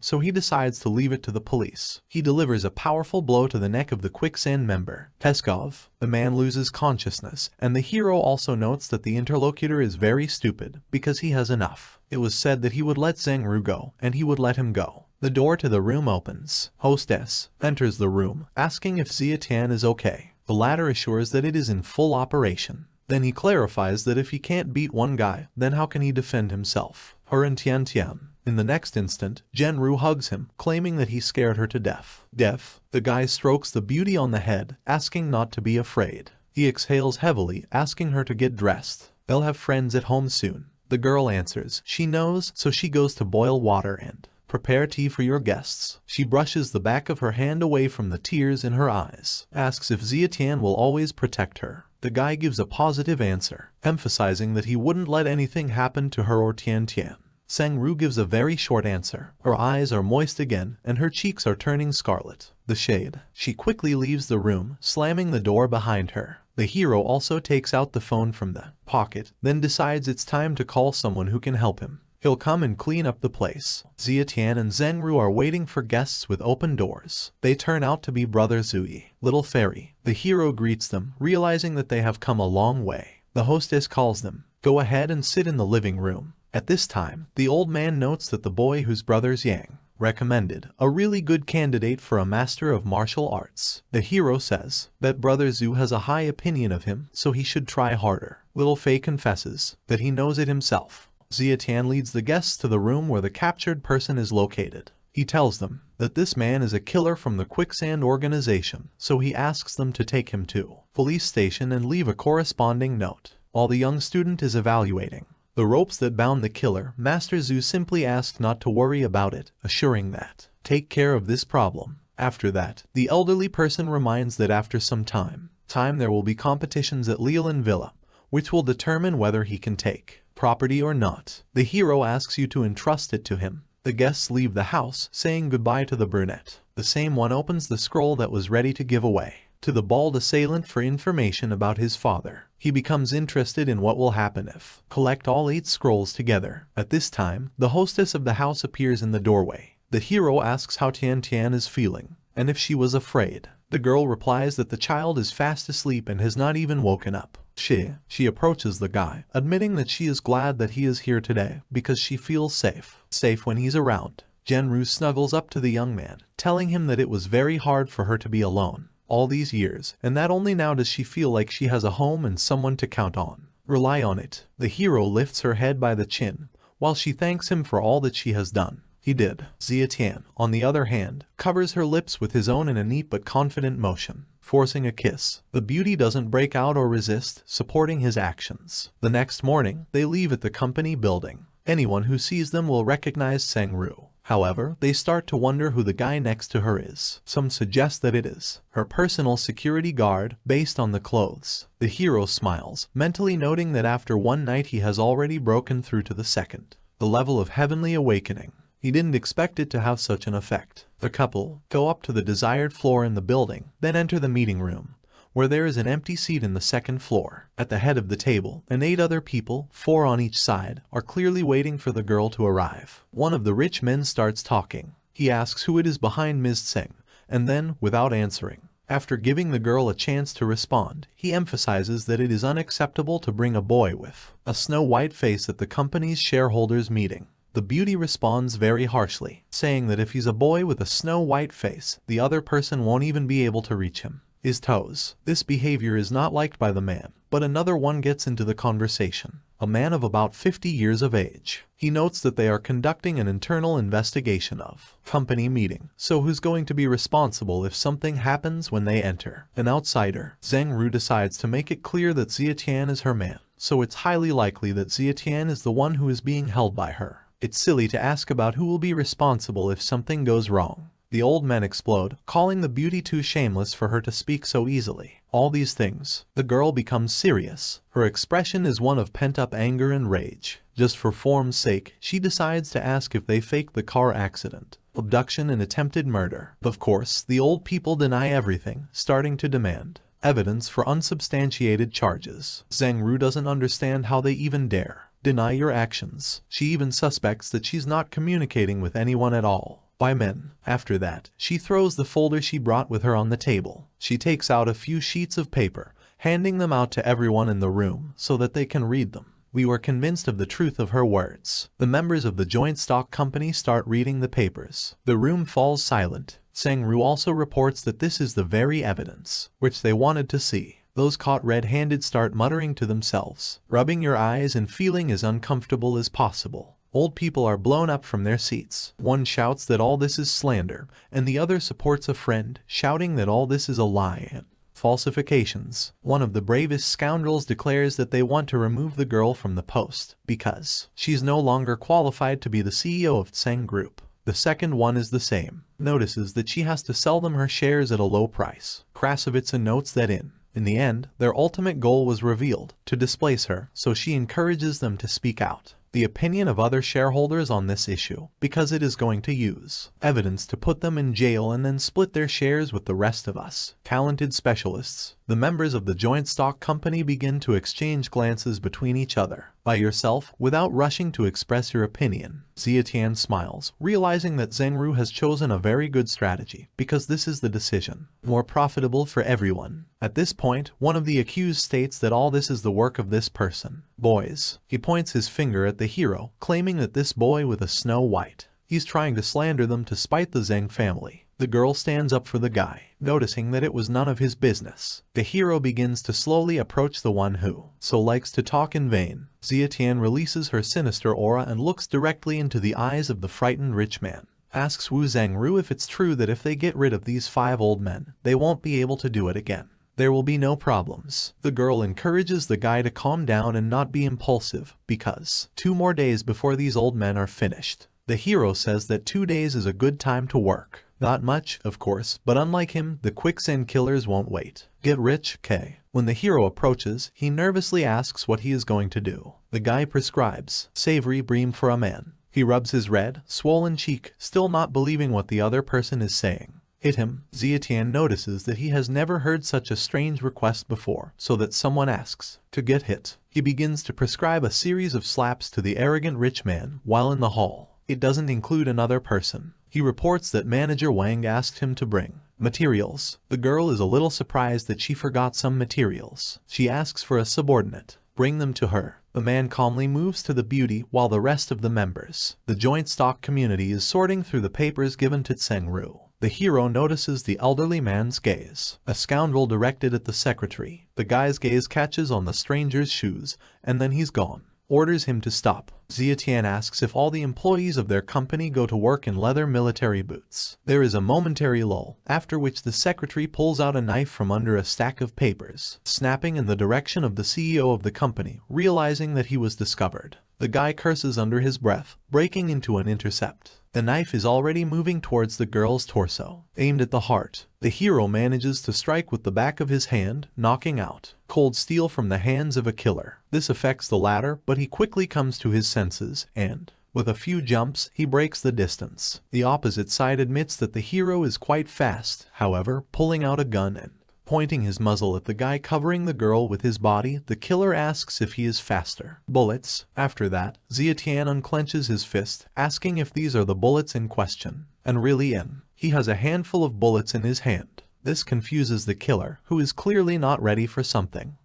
so he decides to leave it to the police. He delivers a powerful blow to the neck of the quicksand member, Peskov. The man loses consciousness, and the hero also notes that the interlocutor is very stupid, because he has enough. It was said that he would let Zhang Ru go, and he would let him go. The door to the room opens. Hostess enters the room, asking if Xia Tian is okay. The latter assures that it is in full operation. Then he clarifies that if he can't beat one guy, then how can he defend himself? Harem Tian Tian. In the next instant, Zhang Ru hugs him, claiming that he scared her to death. The guy strokes the beauty on the head, asking not to be afraid. He exhales heavily, asking her to get dressed. They'll have friends at home soon. The girl answers she knows, so she goes to boil water and prepare tea for your guests. She brushes the back of her hand away from the tears in her eyes, asks if Xia Tian will always protect her. The guy gives a positive answer, emphasizing that he wouldn't let anything happen to her or Tian Tian. Zhang Ru gives a very short answer. Her eyes are moist again, and her cheeks are turning scarlet. The shade. She quickly leaves the room, slamming the door behind her. The hero also takes out the phone from the pocket, then decides it's time to call someone who can help him. He'll come and clean up the place. Xia Tian and Zhang Ru are waiting for guests with open doors. They turn out to be brother Zui, Little Fairy. The hero greets them, realizing that they have come a long way. The hostess calls them. Go ahead and sit in the living room. At this time, the old man notes that the boy whose brothers Yang recommended, a really good candidate for a master of martial arts. The hero says that brother Zhu has a high opinion of him, so he should try harder. Little Fei confesses that he knows it himself. Xia Tian leads the guests to the room where the captured person is located. He tells them that this man is a killer from the Quicksand organization, so he asks them to take him to police station and leave a corresponding note. While the young student is evaluating the ropes that bound the killer, Master Zhu simply asked not to worry about it, assuring that take care of this problem. After that, the elderly person reminds that after some time there will be competitions at Leolin Villa, which will determine whether he can take property or not. The hero asks you to entrust it to him. The guests leave the house, saying goodbye to the brunette. The same one opens the scroll that was ready to give away to the bald assailant for information about his father. He becomes interested in what will happen if collect all 8 scrolls together. At this time, the hostess of the house appears in the doorway. The hero asks how Tian Tian is feeling, and if she was afraid. The girl replies that the child is fast asleep and has not even woken up. She approaches the guy, admitting that she is glad that he is here today because she feels safe when he's around. Zhang Ru snuggles up to the young man, telling him that it was very hard for her to be alone all these years, and that only now does she feel like she has a home and someone to count on. Rely on it. The hero lifts her head by the chin, while she thanks him for all that she has done. He did. Zietian, on the other hand, covers her lips with his own in a neat but confident motion, forcing a kiss. The beauty doesn't break out or resist, supporting his actions. The next morning, they leave at the company building. Anyone who sees them will recognize Sang-Ru. However, they start to wonder who the guy next to her is. Some suggest that it is her personal security guard, based on the clothes. The hero smiles, mentally noting that after one night he has already broken through to the second. The level of heavenly awakening. He didn't expect it to have such an effect. The couple go up to the desired floor in the building, then enter the meeting room, where there is an empty seat in the second floor. At the head of the table, and 8 other people, 4 on each side, are clearly waiting for the girl to arrive. One of the rich men starts talking. He asks who it is behind Ms. Tseng, and then, without answering, after giving the girl a chance to respond, he emphasizes that it is unacceptable to bring a boy with a snow-white face at the company's shareholders' meeting. The beauty responds very harshly, saying that if he's a boy with a snow-white face, the other person won't even be able to reach him. His toes. This behavior is not liked by the man, but another one gets into the conversation. A man of about 50 years of age. He notes that they are conducting an internal investigation of company meeting, so who's going to be responsible if something happens when they enter? An outsider. Sang-Ru decides to make it clear that Zietian is her man, so it's highly likely that Zietian is the one who is being held by her. It's silly to ask about who will be responsible if something goes wrong. The old men explode, calling the beauty too shameless for her to speak so easily. All these things. The girl becomes serious. Her expression is one of pent-up anger and rage. Just for form's sake, she decides to ask if they faked the car accident, abduction and attempted murder. Of course, the old people deny everything, starting to demand evidence for unsubstantiated charges. Sang-Ru doesn't understand how they even dare deny your actions. She even suspects that she's not communicating with anyone at all. By men. After that, she throws the folder she brought with her on the table. She takes out a few sheets of paper, handing them out to everyone in the room so that they can read them. We were convinced of the truth of her words. The members of the joint stock company start reading the papers. The room falls silent. Sang-Ru also reports that this is the very evidence which they wanted to see. Those caught red-handed start muttering to themselves, rubbing your eyes and feeling as uncomfortable as possible. Old people are blown up from their seats. One shouts that all this is slander, and the other supports a friend, shouting that all this is a lie and falsifications. One of the bravest scoundrels declares that they want to remove the girl from the post, because she's no longer qualified to be the CEO of Tseng Group. The second one is the same, notices that she has to sell them her shares at a low price. Krasavitsa notes that in the end, their ultimate goal was revealed, to displace her, so she encourages them to speak out the opinion of other shareholders on this issue, because it is going to use evidence to put them in jail and then split their shares with the rest of us talented specialists. The members of the joint stock company begin to exchange glances between each other. By yourself, without rushing to express your opinion. Zietian smiles, realizing that Sang-Ru has chosen a very good strategy, because this is the decision more profitable for everyone. At this point, one of the accused states that all this is the work of this person. Boys. He points his finger at the hero, claiming that this boy with a snow white. He's trying to slander them to spite the Zheng family. The girl stands up for the guy, noticing that it was none of his business. The hero begins to slowly approach the one who so likes to talk in vain. Zietian releases her sinister aura and looks directly into the eyes of the frightened rich man. Asks Wu Zhangru if it's true that if they get rid of these 5 old men, they won't be able to do it again. There will be no problems. The girl encourages the guy to calm down and not be impulsive, because 2 more days before these old men are finished. The hero says that 2 days is a good time to work. Not much, of course, but unlike him, the quicksand killers won't wait. Get rich, K. When the hero approaches, he nervously asks what he is going to do. The guy prescribes savory bream for a man. He rubs his red, swollen cheek, still not believing what the other person is saying. Hit him. Zietian notices that he has never heard such a strange request before, so that someone asks to get hit. He begins to prescribe a series of slaps to the arrogant rich man while in the hall. It doesn't include another person. He reports that manager Wang asked him to bring materials. The girl is a little surprised that she forgot some materials. She asks for a subordinate. Bring them to her. The man calmly moves to the beauty while the rest of the members, the joint stock community, is sorting through the papers given to Tseng-Ru. the hero notices the elderly man's gaze, a scoundrel directed at the secretary. The guy's gaze catches on the stranger's shoes, and then he's gone. Orders him to stop. Zietian asks if all the employees of their company go to work in leather military boots. There is a momentary lull, after which the secretary pulls out a knife from under a stack of papers, snapping in the direction of the CEO of the company, realizing that he was discovered. The guy curses under his breath, breaking into an intercept. The knife is already moving towards the girl's torso, aimed at the heart. The hero manages to strike with the back of his hand, knocking out cold steel from the hands of a killer. This affects the latter, but he quickly comes to his senses, and with a few jumps, he breaks the distance. The opposite side admits that the hero is quite fast, however, pulling out a gun and pointing his muzzle at the guy covering the girl with his body, the killer asks if he is faster. Bullets. After that, Zietian unclenches his fist, asking if these are the bullets in question. And really he has a handful of bullets in his hand. This confuses the killer, who is clearly not ready for something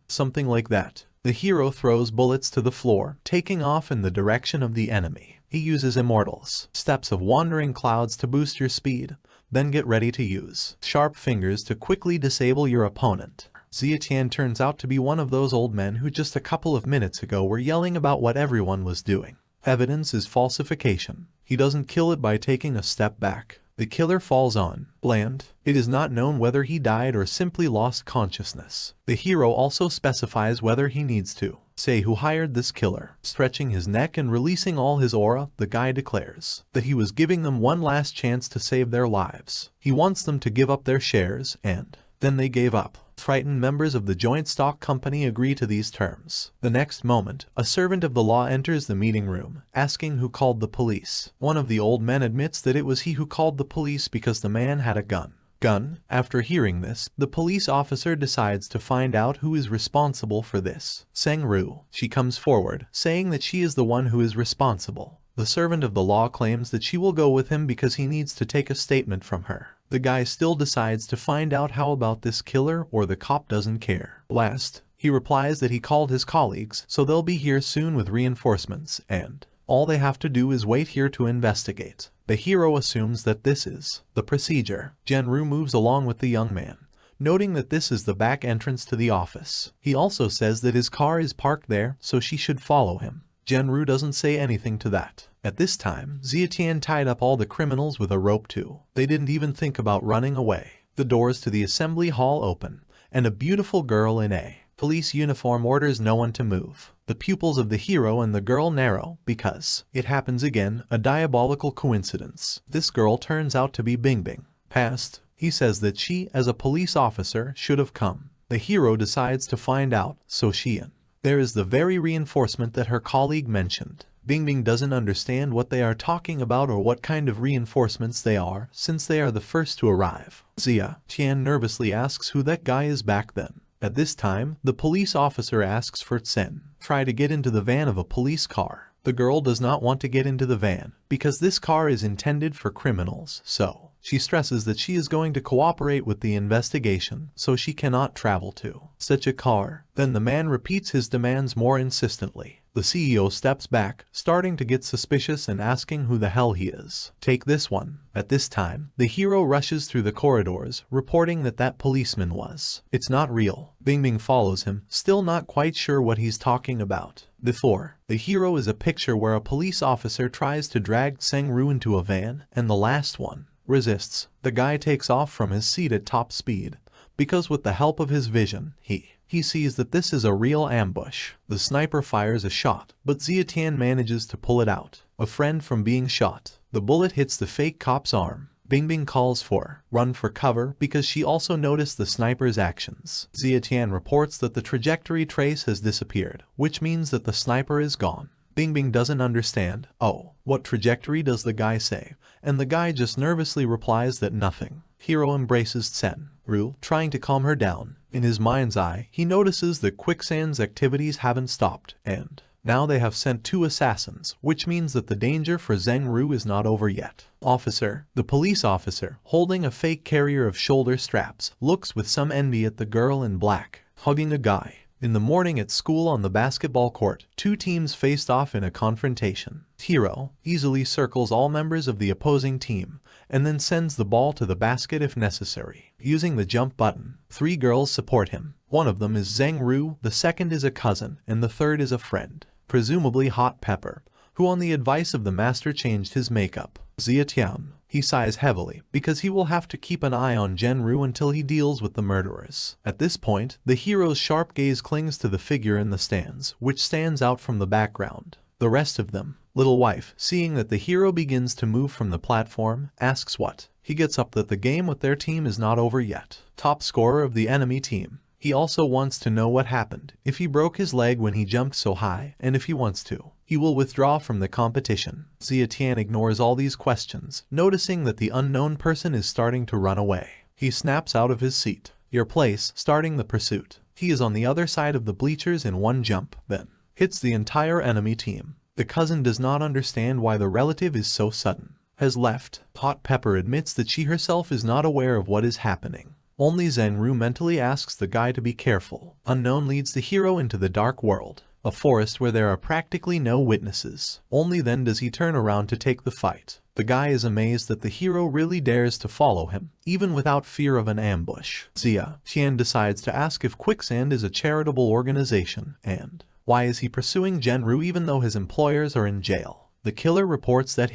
like that. The hero throws bullets to the floor, taking off in the direction of the enemy. He uses Immortals, steps of wandering clouds to boost your speed. Then get ready to use sharp fingers to quickly disable your opponent. Zietian turns out to be one of those old men who just a couple of minutes ago were yelling about what everyone was doing. Evidence is falsification. He doesn't kill it by taking a step back. The killer falls on land. It is not known whether he died or simply lost consciousness. The hero also specifies whether he needs to say who hired this killer. Stretching his neck and releasing all his aura, the guy declares that he was giving them one last chance to save their lives. He wants them to give up their shares, and then they gave up. Frightened members of the joint stock company agree to these terms. The next moment, a servant of the law enters the meeting room, asking who called the police. One of the old men admits that it was he who called the police because the man had a gun. After hearing this, the police officer decides to find out who is responsible for this. Seng-Ru. She comes forward, saying that she is the one who is responsible. The servant of the law claims that she will go with him because he needs to take a statement from her. The guy still decides to find out how about this killer, or the cop doesn't care. Last, he replies that he called his colleagues, so they'll be here soon with reinforcements, and all they have to do is wait here to investigate. The hero assumes that this is the procedure. Genru moves along with the young man, noting that this is the back entrance to the office. He also says that his car is parked there, so she should follow him. Genru doesn't say anything to that. At this time, Zietian tied up all the criminals with a rope too. They didn't even think about running away. The doors to the assembly hall open, and a beautiful girl in a police uniform orders no one to move. The pupils of the hero and the girl narrow, because it happens again, a diabolical coincidence. This girl turns out to be Bingbing. Past, he says that she, as a police officer, should have come. The hero decides to find out, so there is the very reinforcement that her colleague mentioned. Bingbing doesn't understand what they are talking about or what kind of reinforcements they are, since they are the first to arrive. Zietian nervously asks who that guy is back then. At this time, the police officer asks for Tsen. Try to get into the van of a police car. The girl does not want to get into the van, because this car is intended for criminals, so she stresses that she is going to cooperate with the investigation, so she cannot travel to such a car. Then the man repeats his demands more insistently. The CEO steps back, starting to get suspicious and asking who the hell he is. Take this one. At this time, the hero rushes through the corridors, reporting that that policeman was. It's not real. Bingbing follows him, still not quite sure what he's talking about. Before, the hero is a picture where a police officer tries to drag Seng-Ru into a van, and the last one resists. The guy takes off from his seat at top speed, because with the help of his vision, he sees that this is a real ambush. The sniper fires a shot, but Zietian manages to pull it out. A friend from being shot. The bullet hits the fake cop's arm. Bingbing calls for run for cover because she also noticed the sniper's actions. Zietian reports that the trajectory trace has disappeared, which means that the sniper is gone. Bingbing doesn't understand. Oh, what trajectory does the guy say? And the guy just nervously replies that nothing. Hero embraces Sen-Ru, trying to calm her down. In his mind's eye, he notices that Quicksand's activities haven't stopped, and now they have sent 2 assassins, which means that the danger for Seng-Ru is not over yet. Officer, the police officer, holding a fake carrier of shoulder straps, looks with some envy at the girl in black, hugging a guy. In the morning at school on the basketball court, two teams faced off in a confrontation. Hero easily circles all members of the opposing team and then sends the ball to the basket if necessary, using the jump button. Three girls support him. One of them is Zheng Ru, the second is a cousin, and the third is a friend, presumably Hot Pepper, who on the advice of the master changed his makeup. Xia Tian. He sighs heavily because he will have to keep an eye on Zhenru until he deals with the murderers. At this point, the hero's sharp gaze clings to the figure in the stands, which stands out from the background. The rest of them, little wife, seeing that the hero begins to move from the platform, asks what. He gets up that the game with their team is not over yet. Top scorer of the enemy team. He also wants to know what happened, if he broke his leg when he jumped so high, and if he wants to, he will withdraw from the competition. Xia Tian ignores all these questions, noticing that the unknown person is starting to run away. He snaps out of his seat. Your place, starting the pursuit. He is on the other side of the bleachers in one jump, then hits the entire enemy team. The cousin does not understand why the relative is so sudden. Has left. Hot Pepper admits that she herself is not aware of what is happening. Only Zhenru mentally asks the guy to be careful. Unknown leads the hero into the dark world, a forest where there are practically no witnesses. Only then does he turn around to take the fight. The guy is amazed that the hero really dares to follow him, even without fear of an ambush. Xia Tian decides to ask if Quicksand is a charitable organization, and why is he pursuing Zhenru even though his employers are in jail. The killer reports that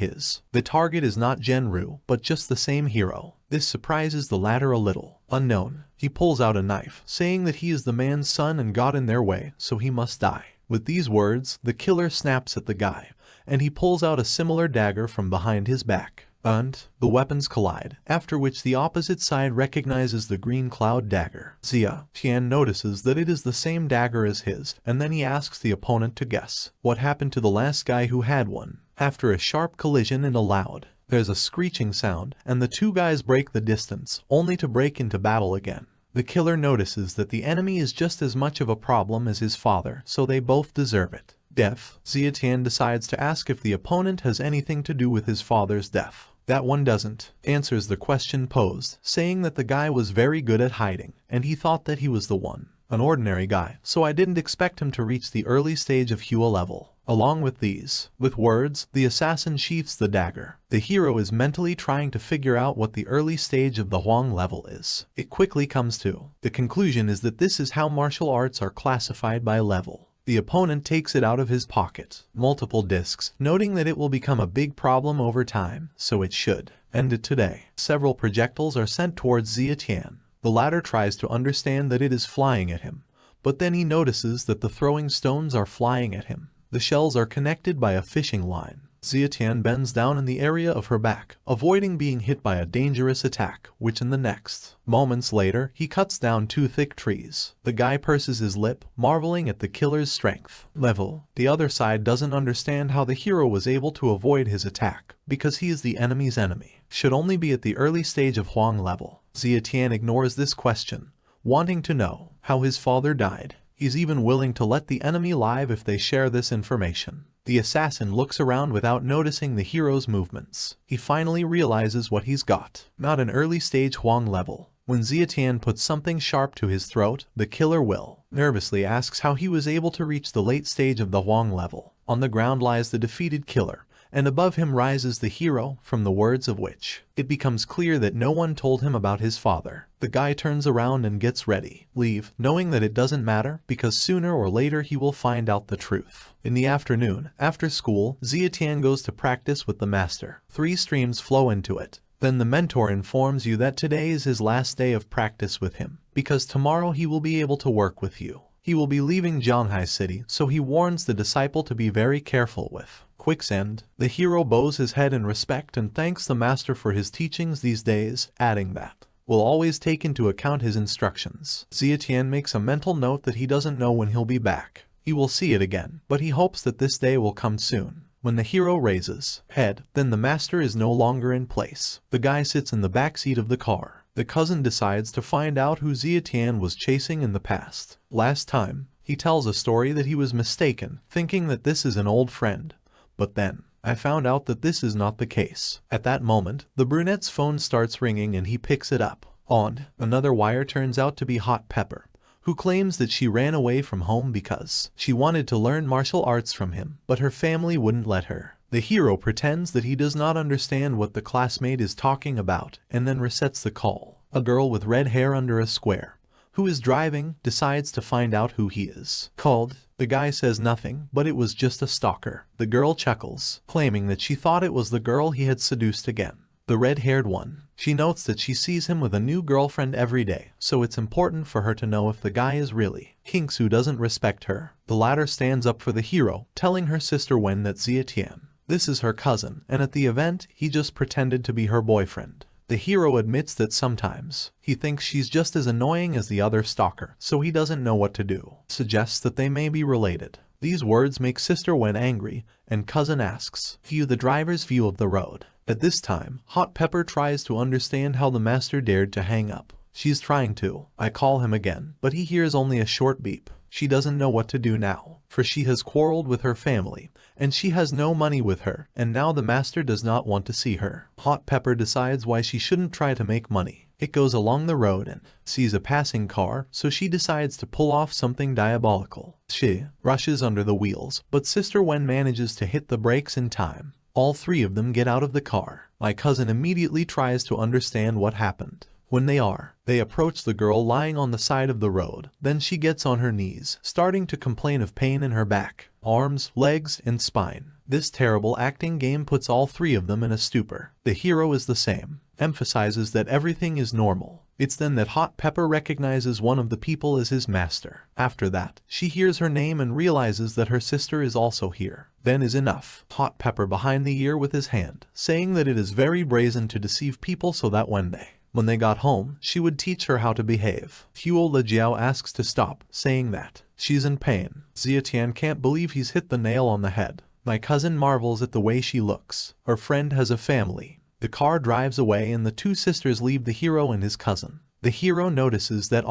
the target is not Zhenru, but just the same hero. This surprises the latter a little. Unknown. He pulls out a knife, saying that he is the man's son and got in their way, so he must die. With these words, the killer snaps at the guy, and he pulls out a similar dagger from behind his back. And the weapons collide, after which the opposite side recognizes the green cloud dagger. Xia Tian notices that it is the same dagger as his, and then he asks the opponent to guess what happened to the last guy who had one. After a sharp collision and a loud, there's a screeching sound, and the two guys break the distance, only to break into battle again. The killer notices that the enemy is just as much of a problem as his father, so they both deserve it. Death. Xia Tian decides to ask if the opponent has anything to do with his father's death. That one doesn't, answers the question posed, saying that the guy was very good at hiding, and he thought that he was the one. An ordinary guy, so I didn't expect him to reach the early stage of Hua level. Along with these, with words, the assassin sheaths the dagger. The hero is mentally trying to figure out what the early stage of the Huang level is. It quickly comes to. The conclusion is that this is how martial arts are classified by level. The opponent takes it out of his pocket, multiple discs, noting that it will become a big problem over time, so it should end it today. Several projectiles are sent towards Xia Tian. The latter tries to understand that it is flying at him, but then he notices that the throwing stones are flying at him. The shells are connected by a fishing line. Xia Tian bends down in the area of her back, avoiding being hit by a dangerous attack, which in the next moments later, he cuts down two thick trees. The guy purses his lip, marveling at the killer's strength level. The other side doesn't understand how the hero was able to avoid his attack, because he is the enemy's enemy. Should only be at the early stage of Huang level. Xia Tian ignores this question, wanting to know how his father died. He's even willing to let the enemy live if they share this information. The assassin looks around without noticing the hero's movements. He finally realizes what he's got. Not an early stage Huang level. When Xia Tian puts something sharp to his throat, the killer nervously asks how he was able to reach the late stage of the Huang level. On the ground lies the defeated killer, and above him rises the hero, from the words of which it becomes clear that no one told him about his father. The guy turns around and gets ready, leave, knowing that it doesn't matter, because sooner or later he will find out the truth. In the afternoon, after school, Xia Tian goes to practice with the master. 3 streams flow into it. Then the mentor informs you that today is his last day of practice with him, because tomorrow he will be able to work with you. He will be leaving Zhanghai City, so he warns the disciple to be very careful with Quicksand. The hero bows his head in respect and thanks the master for his teachings these days, adding that will always take into account his instructions. Xia Tian makes a mental note that he doesn't know when he'll be back. He will see it again, but he hopes that this day will come soon. When the hero raises head, then the master is no longer in place. The guy sits in the back seat of the car. The cousin decides to find out who Xia Tian was chasing in the past. Last time, he tells a story that he was mistaken, thinking that this is an old friend. But then, I found out that this is not the case. At that moment, the brunette's phone starts ringing and he picks it up. On, another wire turns out to be Hot Pepper, who claims that she ran away from home because she wanted to learn martial arts from him, but her family wouldn't let her. The hero pretends that he does not understand what the classmate is talking about and then resets the call. A girl with red hair under a square, who is driving, decides to find out who he is. Called. The guy says nothing, but it was just a stalker. The girl chuckles, claiming that she thought it was the girl he had seduced again. The red-haired one. She notes that she sees him with a new girlfriend every day, so it's important for her to know if the guy is really Kinks who doesn't respect her. The latter stands up for the hero, telling her sister Wen that Zietian, this is her cousin, and at the event, he just pretended to be her boyfriend. The hero admits that sometimes he thinks she's just as annoying as the other stalker, so he doesn't know what to do. Suggests that they may be related. These words make Sister Wen angry, and cousin asks, view the driver's view of the road. At this time, Hot Pepper tries to understand how the master dared to hang up. She's trying to. I call him again, but he hears only a short beep. She doesn't know what to do now, for she has quarreled with her family, and she has no money with her, and now the master does not want to see her. Hot Pepper decides why she shouldn't try to make money. It goes along the road and sees a passing car, so she decides to pull off something diabolical. She rushes under the wheels, but Sister Wen manages to hit the brakes in time. All three of them get out of the car. My cousin immediately tries to understand what happened. When they approach the girl lying on the side of the road. Then she gets on her knees, starting to complain of pain in her back, arms, legs, and spine. This terrible acting game puts all three of them in a stupor. The hero is the same, emphasizes that everything is normal. It's then that Hot Pepper recognizes one of the people as his master. After that, she hears her name and realizes that her sister is also here. Then is enough. Hot Pepper behind the ear with his hand, saying that it is very brazen to deceive people so that when they got home, she would teach her how to behave. Huo Lejiao asks to stop, saying that she's in pain. Zietian can't believe he's hit the nail on the head. My cousin marvels at the way she looks. Her friend has a family. The car drives away and the two sisters leave the hero and his cousin. The hero notices that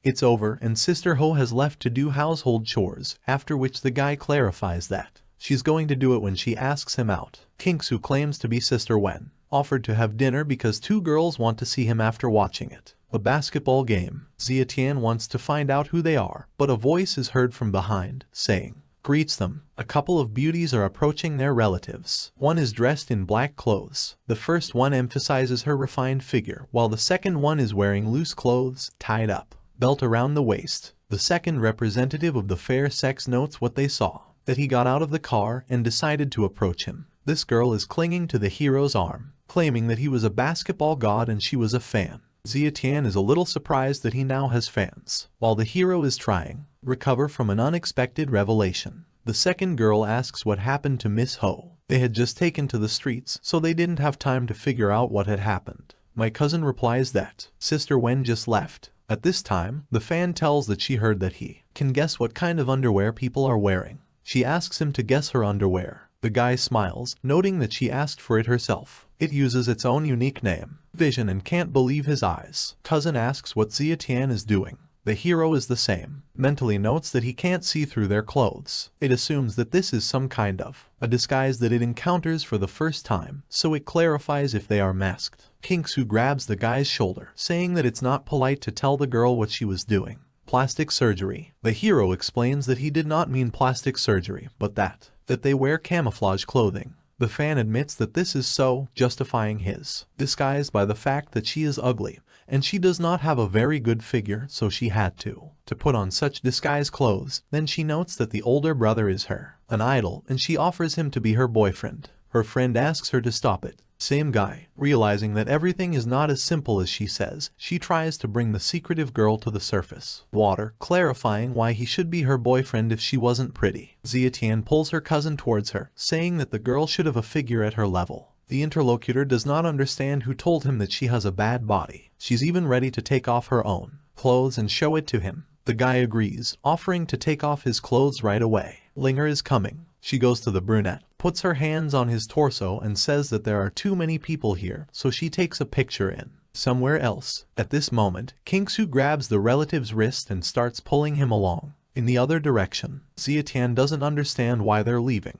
it's over and Sister Ho has left to do household chores, after which the guy clarifies that she's going to do it when she asks him out. Kinks, who claims to be Sister Wen, offered to have dinner because two girls want to see him after watching it. A basketball game. Zietian wants to find out who they are, but a voice is heard from behind, saying, greets them. A couple of beauties are approaching their relatives. One is dressed in black clothes. The first one emphasizes her refined figure, while the second one is wearing loose clothes, tied up, belt around the waist. The second representative of the fair sex notes what they saw, that he got out of the car and decided to approach him. This girl is clinging to the hero's arm, claiming that he was a basketball god and she was a fan. Zietian is a little surprised that he now has fans, while the hero is trying recover from an unexpected revelation. The second girl asks what happened to Miss Ho. They had just taken to the streets, so they didn't have time to figure out what had happened. My cousin replies that Sister Wen just left. At this time, the fan tells that she heard that he can guess what kind of underwear people are wearing. She asks him to guess her underwear. The guy smiles, noting that she asked for it herself. It uses its own unique name, Vision, and can't believe his eyes. Cousin asks what Zietian is doing. The hero is the same, mentally notes that he can't see through their clothes. It assumes that this is some kind of a disguise that it encounters for the first time, so it clarifies if they are masked. Kinks, who grabs the guy's shoulder, saying that it's not polite to tell the girl what she was doing. Plastic surgery. The hero explains that he did not mean plastic surgery, but that they wear camouflage clothing. The fan admits that this is so, justifying his disguise by the fact that she is ugly, and she does not have a very good figure, so she had to put on such disguise clothes. Then she notes that the older brother is an idol, and she offers him to be her boyfriend. Her friend asks her to stop it. Same guy. Realizing that everything is not as simple as she says, she tries to bring the secretive girl to the surface. Water, clarifying why he should be her boyfriend if she wasn't pretty. Zietian pulls her cousin towards her, saying that the girl should have a figure at her level. The interlocutor does not understand who told him that she has a bad body. She's even ready to take off her own clothes and show it to him. The guy agrees, offering to take off his clothes right away. Linger is coming. She goes to the brunette, puts her hands on his torso and says that there are too many people here, so she takes a picture in somewhere else. At this moment, Kinks grabs the relative's wrist and starts pulling him along in the other direction. Zietian doesn't understand why they're leaving.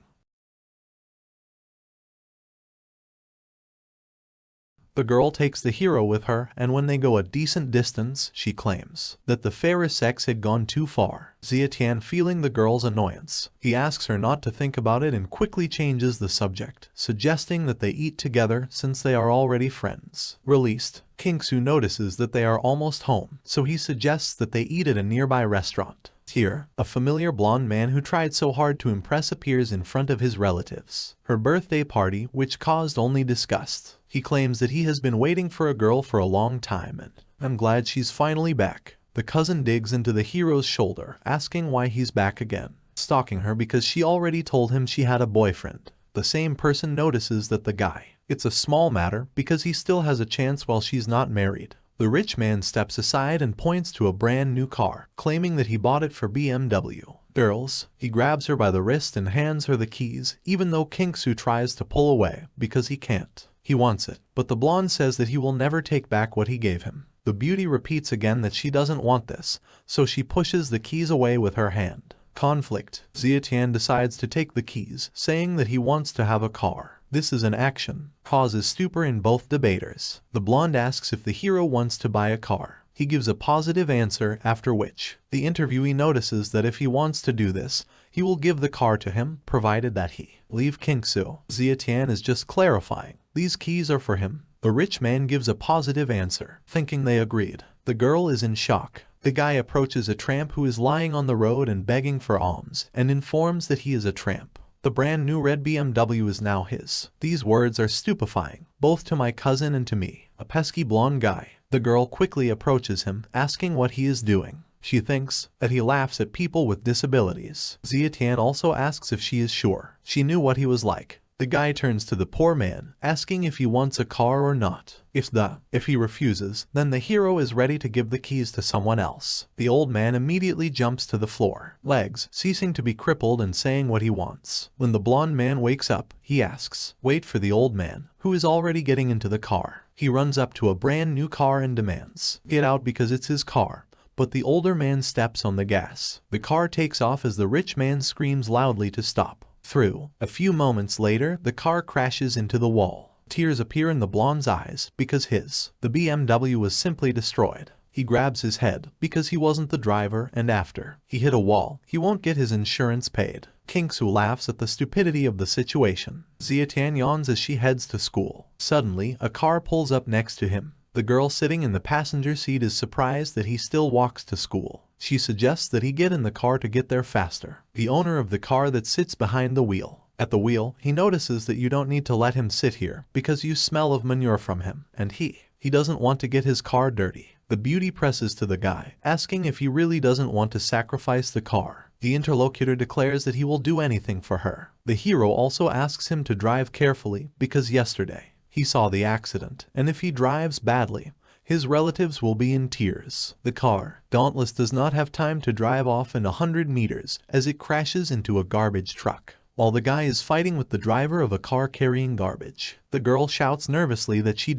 The girl takes the hero with her, and when they go a decent distance, she claims that the fairer sex had gone too far. Zietian, feeling the girl's annoyance, he asks her not to think about it and quickly changes the subject, suggesting that they eat together since they are already friends. Released, Kingsu notices that they are almost home, so he suggests that they eat at a nearby restaurant. Here, a familiar blonde man who tried so hard to impress appears in front of his relatives. Her birthday party, which caused only disgust. He claims that he has been waiting for a girl for a long time and I'm glad she's finally back. The cousin digs into the hero's shoulder, asking why he's back again, stalking her because she already told him she had a boyfriend. The same person notices that the guy, it's a small matter because he still has a chance while she's not married. The rich man steps aside and points to a brand new car, claiming that he bought it for BMW. Girls, he grabs her by the wrist and hands her the keys, even though Kingsu tries to pull away because he can't. He wants it, but the blonde says that he will never take back what he gave him. The beauty repeats again that she doesn't want this, so she pushes the keys away with her hand. Conflict. Zietian decides to take the keys, saying that he wants to have a car. This is an action, causes stupor in both debaters. The blonde asks if the hero wants to buy a car. He gives a positive answer, after which the interviewee notices that if he wants to do this, he will give the car to him, provided that he leave Kingsu. Zietian is just clarifying. These keys are for him. The rich man gives a positive answer, thinking they agreed. The girl is in shock. The guy approaches a tramp who is lying on the road and begging for alms, and informs that he is a tramp. The brand new red BMW is now his. These words are stupefying, both to my cousin and to me, a pesky blonde guy. The girl quickly approaches him, asking what he is doing. She thinks that he laughs at people with disabilities. Zietian also asks if she is sure she knew what he was like. The guy turns to the poor man, asking if he wants a car or not. If he refuses, then the hero is ready to give the keys to someone else. The old man immediately jumps to the floor, legs ceasing to be crippled and saying what he wants. When the blonde man wakes up, he asks, wait for the old man, who is already getting into the car. He runs up to a brand new car and demands, get out because it's his car. But the older man steps on the gas. The car takes off as the rich man screams loudly to stop. A few moments later, the car crashes into the wall. Tears appear in the blonde's eyes because the BMW was simply destroyed. He grabs his head because he wasn't the driver, and after he hit a wall, he won't get his insurance paid. Kingsu laughs at the stupidity of the situation. Zietian yawns as she heads to school. Suddenly, a car pulls up next to him. The girl sitting in the passenger seat is surprised that he still walks to school. She suggests that he get in the car to get there faster. The owner of the car that sits behind the wheel. At the wheel, he notices that you don't need to let him sit here because you smell of manure from him, and he doesn't want to get his car dirty. The beauty presses to the guy, asking if he really doesn't want to sacrifice the car. The interlocutor declares that he will do anything for her. The hero also asks him to drive carefully because yesterday he saw the accident, and if he drives badly, his relatives will be in tears. The car, Dauntless, does not have time to drive off in 100 meters as it crashes into a garbage truck. While the guy is fighting with the driver of a car carrying garbage, the girl shouts nervously that she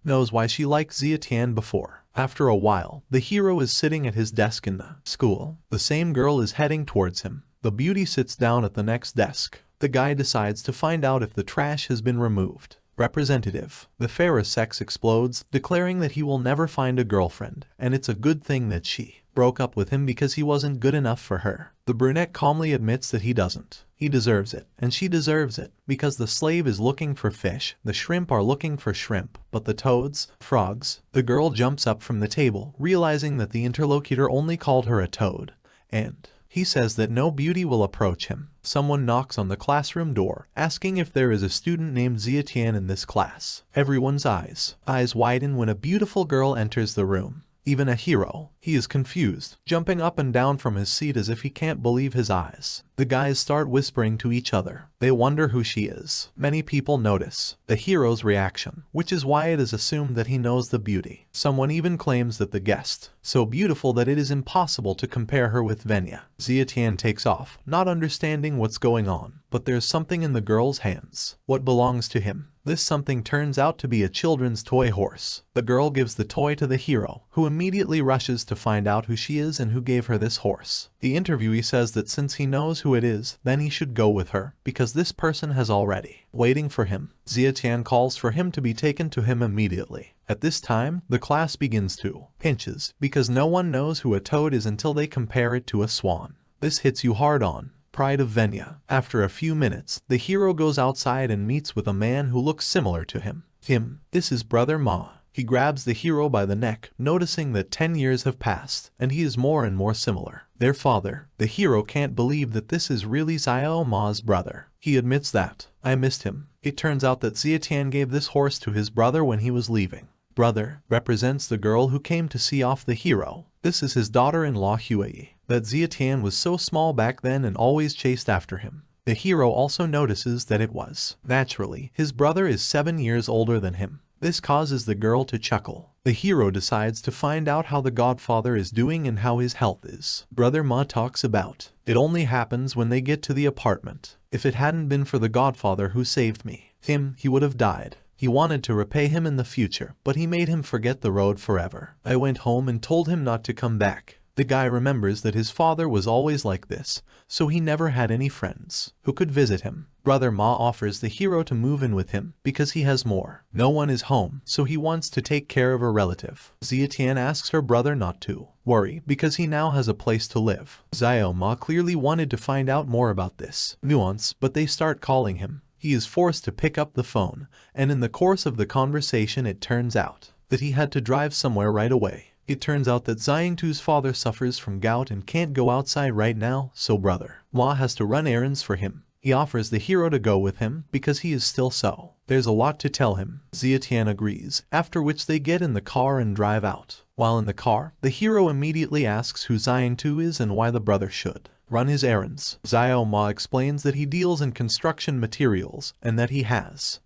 knows why she liked Zietian before. After a while, the hero is sitting at his desk in the school. The same girl is heading towards him. The beauty sits down at the next desk. The guy decides to find out if the trash has been removed. Representative. The fairer sex explodes, declaring that he will never find a girlfriend, and it's a good thing that she broke up with him because he wasn't good enough for her. The brunette calmly admits that he doesn't. He deserves it, and she deserves it, because the slave is looking for fish, the shrimp are looking for shrimp, but the toads, frogs. The girl jumps up from the table, realizing that the interlocutor only called her a toad, and he says that no beauty will approach him. Someone knocks on the classroom door, asking if there is a student named Zietian in this class. Everyone's eyes widen when a beautiful girl enters the room. Even a hero. He is confused, jumping up and down from his seat as if he can't believe his eyes. The guys start whispering to each other. They wonder who she is. Many people notice the hero's reaction, which is why it is assumed that he knows the beauty. Someone even claims that the guest, so beautiful that it is impossible to compare her with Venya. Zietian takes off, not understanding what's going on, but there's something in the girl's hands. What belongs to him? This something turns out to be a children's toy horse. The girl gives the toy to the hero, who immediately rushes to find out who she is and who gave her this horse. The interviewee says that since he knows who it is, then he should go with her, because this person has already waiting for him. Zietian calls for him to be taken to him immediately. At this time, the class begins to pinches, because no one knows who a toad is until they compare it to a swan. This hits you hard on pride of Venya. After a few minutes, the hero goes outside and meets with a man who looks similar to him. This is Brother Ma. He grabs the hero by the neck, noticing that 10 years have passed, and he is more and more similar. Their father. The hero can't believe that this is really Xiao Ma's brother. He admits that, I missed him. It turns out that Zietian gave this horse to his brother when he was leaving. Brother represents the girl who came to see off the hero. This is his daughter-in-law Huey. That Zietian was so small back then and always chased after him. The hero also notices that it was, naturally, his brother is 7 years older than him. This causes the girl to chuckle. The hero decides to find out how the godfather is doing and how his health is. Brother Ma talks about, it only happens when they get to the apartment. If it hadn't been for the godfather who saved me, he would have died. He wanted to repay him in the future, but he made him forget the road forever. I went home and told him not to come back. The guy remembers that his father was always like this, so he never had any friends who could visit him. Brother Ma offers the hero to move in with him because he has more. No one is home, so he wants to take care of a relative. Zietian asks her brother not to worry because he now has a place to live. Xiao Ma clearly wanted to find out more about this nuance, but they start calling him. He is forced to pick up the phone, and in the course of the conversation it turns out that he had to drive somewhere right away. It turns out that Xiangtu's father suffers from gout and can't go outside right now, so Brother Ma has to run errands for him. He offers the hero to go with him because he is still so. There's a lot to tell him. Zietian agrees, after which they get in the car and drive out. While in the car, the hero immediately asks who Xiangtu is and why the brother should run his errands. Xiao Ma explains that he deals in construction materials and that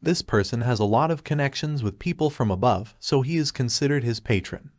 this person has a lot of connections with people from above, so he is considered his patron.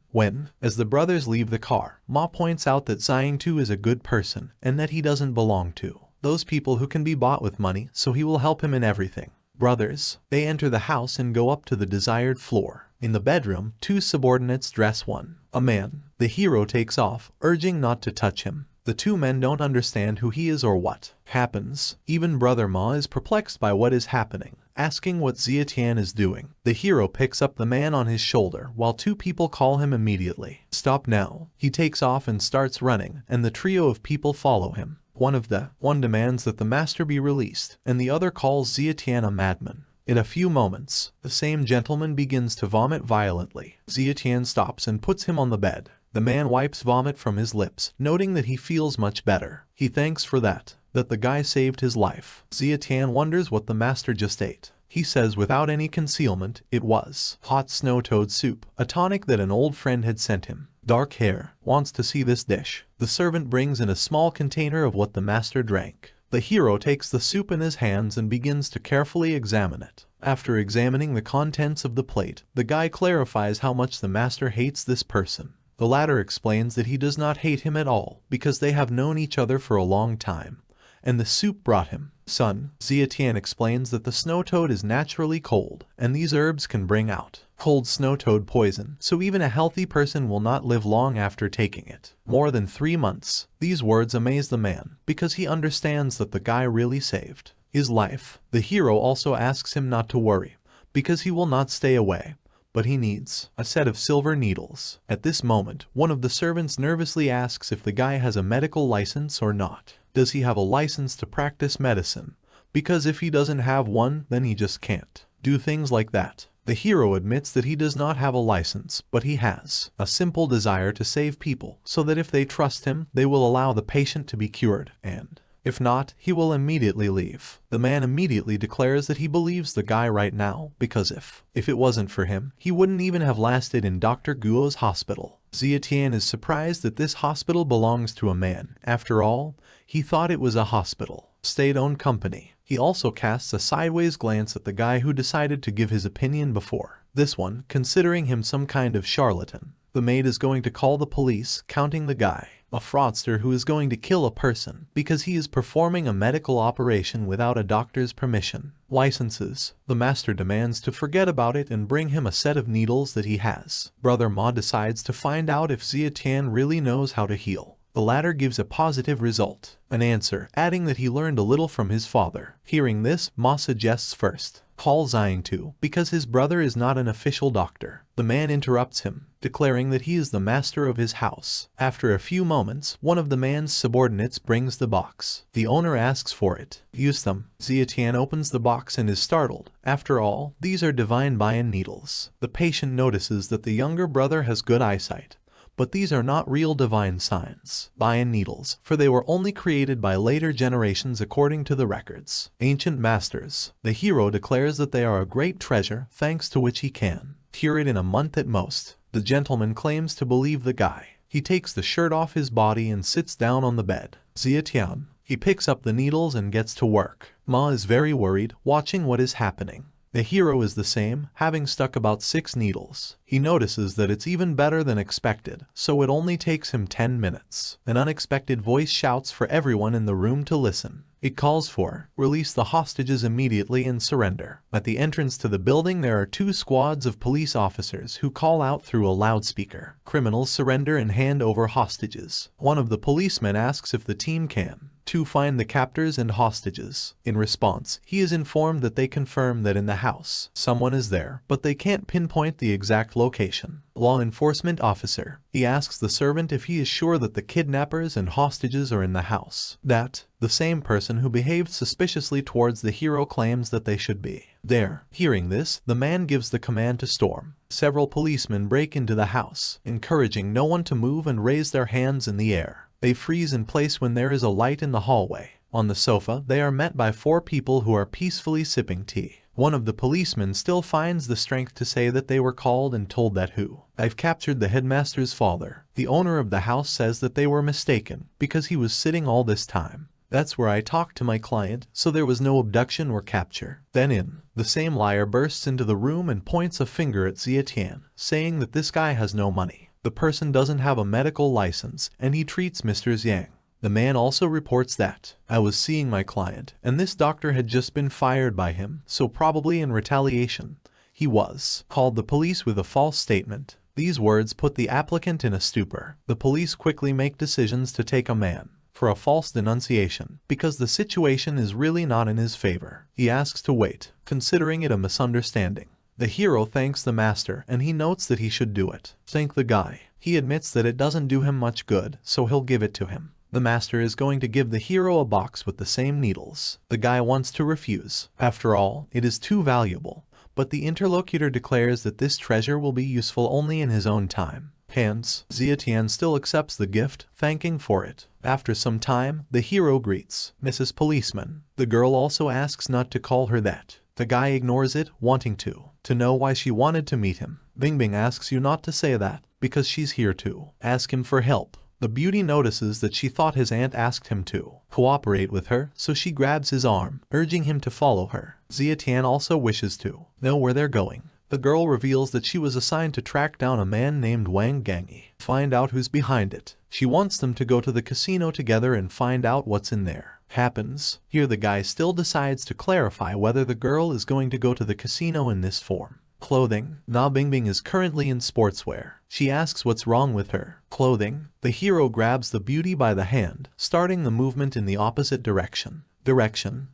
As the brothers leave the car, Ma points out that Xiangtu is a good person and that he doesn't belong to those people who can be bought with money, so he will help him in everything. Brothers. They enter the house and go up to the desired floor. In the bedroom, 2 subordinates dress a man. The hero takes off, urging not to touch him. The 2 men don't understand who he is or what happens. Even Brother Ma is perplexed by what is happening, asking what Zietian is doing. The hero picks up the man on his shoulder while 2 people call him immediately. Stop now. He takes off and starts running, and the trio of people follow him. One demands that the master be released, and the other calls Zietian a madman. In a few moments, the same gentleman begins to vomit violently. Zietian stops and puts him on the bed. The man wipes vomit from his lips, noting that he feels much better. He thanks for that the guy saved his life. Zietian wonders what the master just ate. He says without any concealment, it was hot snow toad soup, a tonic that an old friend had sent him. Dark hair wants to see this dish. The servant brings in a small container of what the master drank. The hero takes the soup in his hands and begins to carefully examine it. After examining the contents of the plate, the guy clarifies how much the master hates this person. The latter explains that he does not hate him at all because they have known each other for a long time, and the soup brought him. Zietian explains that the snow toad is naturally cold, and these herbs can bring out cold snow toad poison, so even a healthy person will not live long after taking it. More than 3 months. These words amaze the man, because he understands that the guy really saved his life. The hero also asks him not to worry, because he will not stay away, but he needs a set of silver needles. At this moment, one of the servants nervously asks if the guy has a medical license or not. Does he have a license to practice medicine? Because if he doesn't have one, then he just can't do things like that. The hero admits that he does not have a license, but he has a simple desire to save people, so that if they trust him, they will allow the patient to be cured, and if not, he will immediately leave. The man immediately declares that he believes the guy right now, because if it wasn't for him, he wouldn't even have lasted in Dr. Guo's hospital. Zietian is surprised that this hospital belongs to a man. After all, he thought it was a hospital, state-owned company. He also casts a sideways glance at the guy who decided to give his opinion before this one, considering him some kind of charlatan. The maid is going to call the police, counting the guy. a fraudster who is going to kill a person because he is performing a medical operation without a doctor's permission. Licenses. The master demands to forget about it and bring him a set of needles that he has. Brother Ma decides to find out if Xia Tian really knows how to heal. The latter gives a positive result, an answer, adding that he learned a little from his father. Hearing this, Ma suggests first call Xiang Tu, because his brother is not an official doctor. The man interrupts him, declaring that he is the master of his house. After a few moments, one of the man's subordinates brings the box. The owner asks for it. Use them. Xia Tian opens the box and is startled. After all, these are divine Bian needles. The patient notices that the younger brother has good eyesight. But these are not real divine signs, Bian needles, for they were only created by later generations according to the records. Ancient masters. The hero declares that they are a great treasure, thanks to which he can cure it in a month at most. The gentleman claims to believe the guy. He takes the shirt off his body and sits down on the bed. Xia Tian. He picks up the needles and gets to work. Ma is very worried, watching what is happening. The hero is the same, having stuck about 6 needles. He notices that it's even better than expected, so it only takes him 10 minutes. An unexpected voice shouts for everyone in the room to listen. It calls for, release the hostages immediately and surrender. At the entrance to the building there are 2 squads of police officers who call out through a loudspeaker. Criminals surrender and hand over hostages. One of the policemen asks if the team can to find the captors and hostages. In response, he is informed that they confirm that in the house, someone is there, but they can't pinpoint the exact location. Law enforcement officer. He asks the servant if he is sure that the kidnappers and hostages are in the house. That, the same person who behaved suspiciously towards the hero claims that they should be there. Hearing this, the man gives the command to storm. Several policemen break into the house, encouraging no one to move and raise their hands in the air. They freeze in place when there is a light in the hallway. On the sofa, they are met by 4 people who are peacefully sipping tea. One of the policemen still finds the strength to say that they were called and told that I've captured the headmaster's father. The owner of the house says that they were mistaken, because he was sitting all this time. That's where I talked to my client, so there was no abduction or capture. Then the same liar bursts into the room and points a finger at Xia Tian, saying that this guy has no money. The person doesn't have a medical license, and he treats Mr. Xiang. The man also reports that, I was seeing my client, and this doctor had just been fired by him, so probably in retaliation, he called the police with a false statement. These words put the applicant in a stupor. The police quickly make decisions to take a man for a false denunciation, because the situation is really not in his favor. He asks to wait, considering it a misunderstanding. The hero thanks the master and he notes that he should do it. Thank the guy. He admits that it doesn't do him much good, so he'll give it to him. The master is going to give the hero a box with the same needles. The guy wants to refuse. After all, it is too valuable. But the interlocutor declares that this treasure will be useful only in his own time. Hence, Xia Tian still accepts the gift, thanking for it. After some time, the hero greets Mrs. Policeman. The girl also asks not to call her that. The guy ignores it, wanting to know why she wanted to meet him. Bingbing asks you not to say that, because she's here to ask him for help. The beauty notices that she thought his aunt asked him to cooperate with her, so she grabs his arm, urging him to follow her. Xia Tian also wishes to know where they're going. The girl reveals that she was assigned to track down a man named Wang Gangi, find out who's behind it. She wants them to go to the casino together and find out what's in there. Happens. Here the guy still decides to clarify whether the girl is going to go to the casino in this form. Clothing. Na Bingbing is currently in sportswear. She asks what's wrong with her clothing. The hero grabs the beauty by the hand, starting the movement in the opposite direction.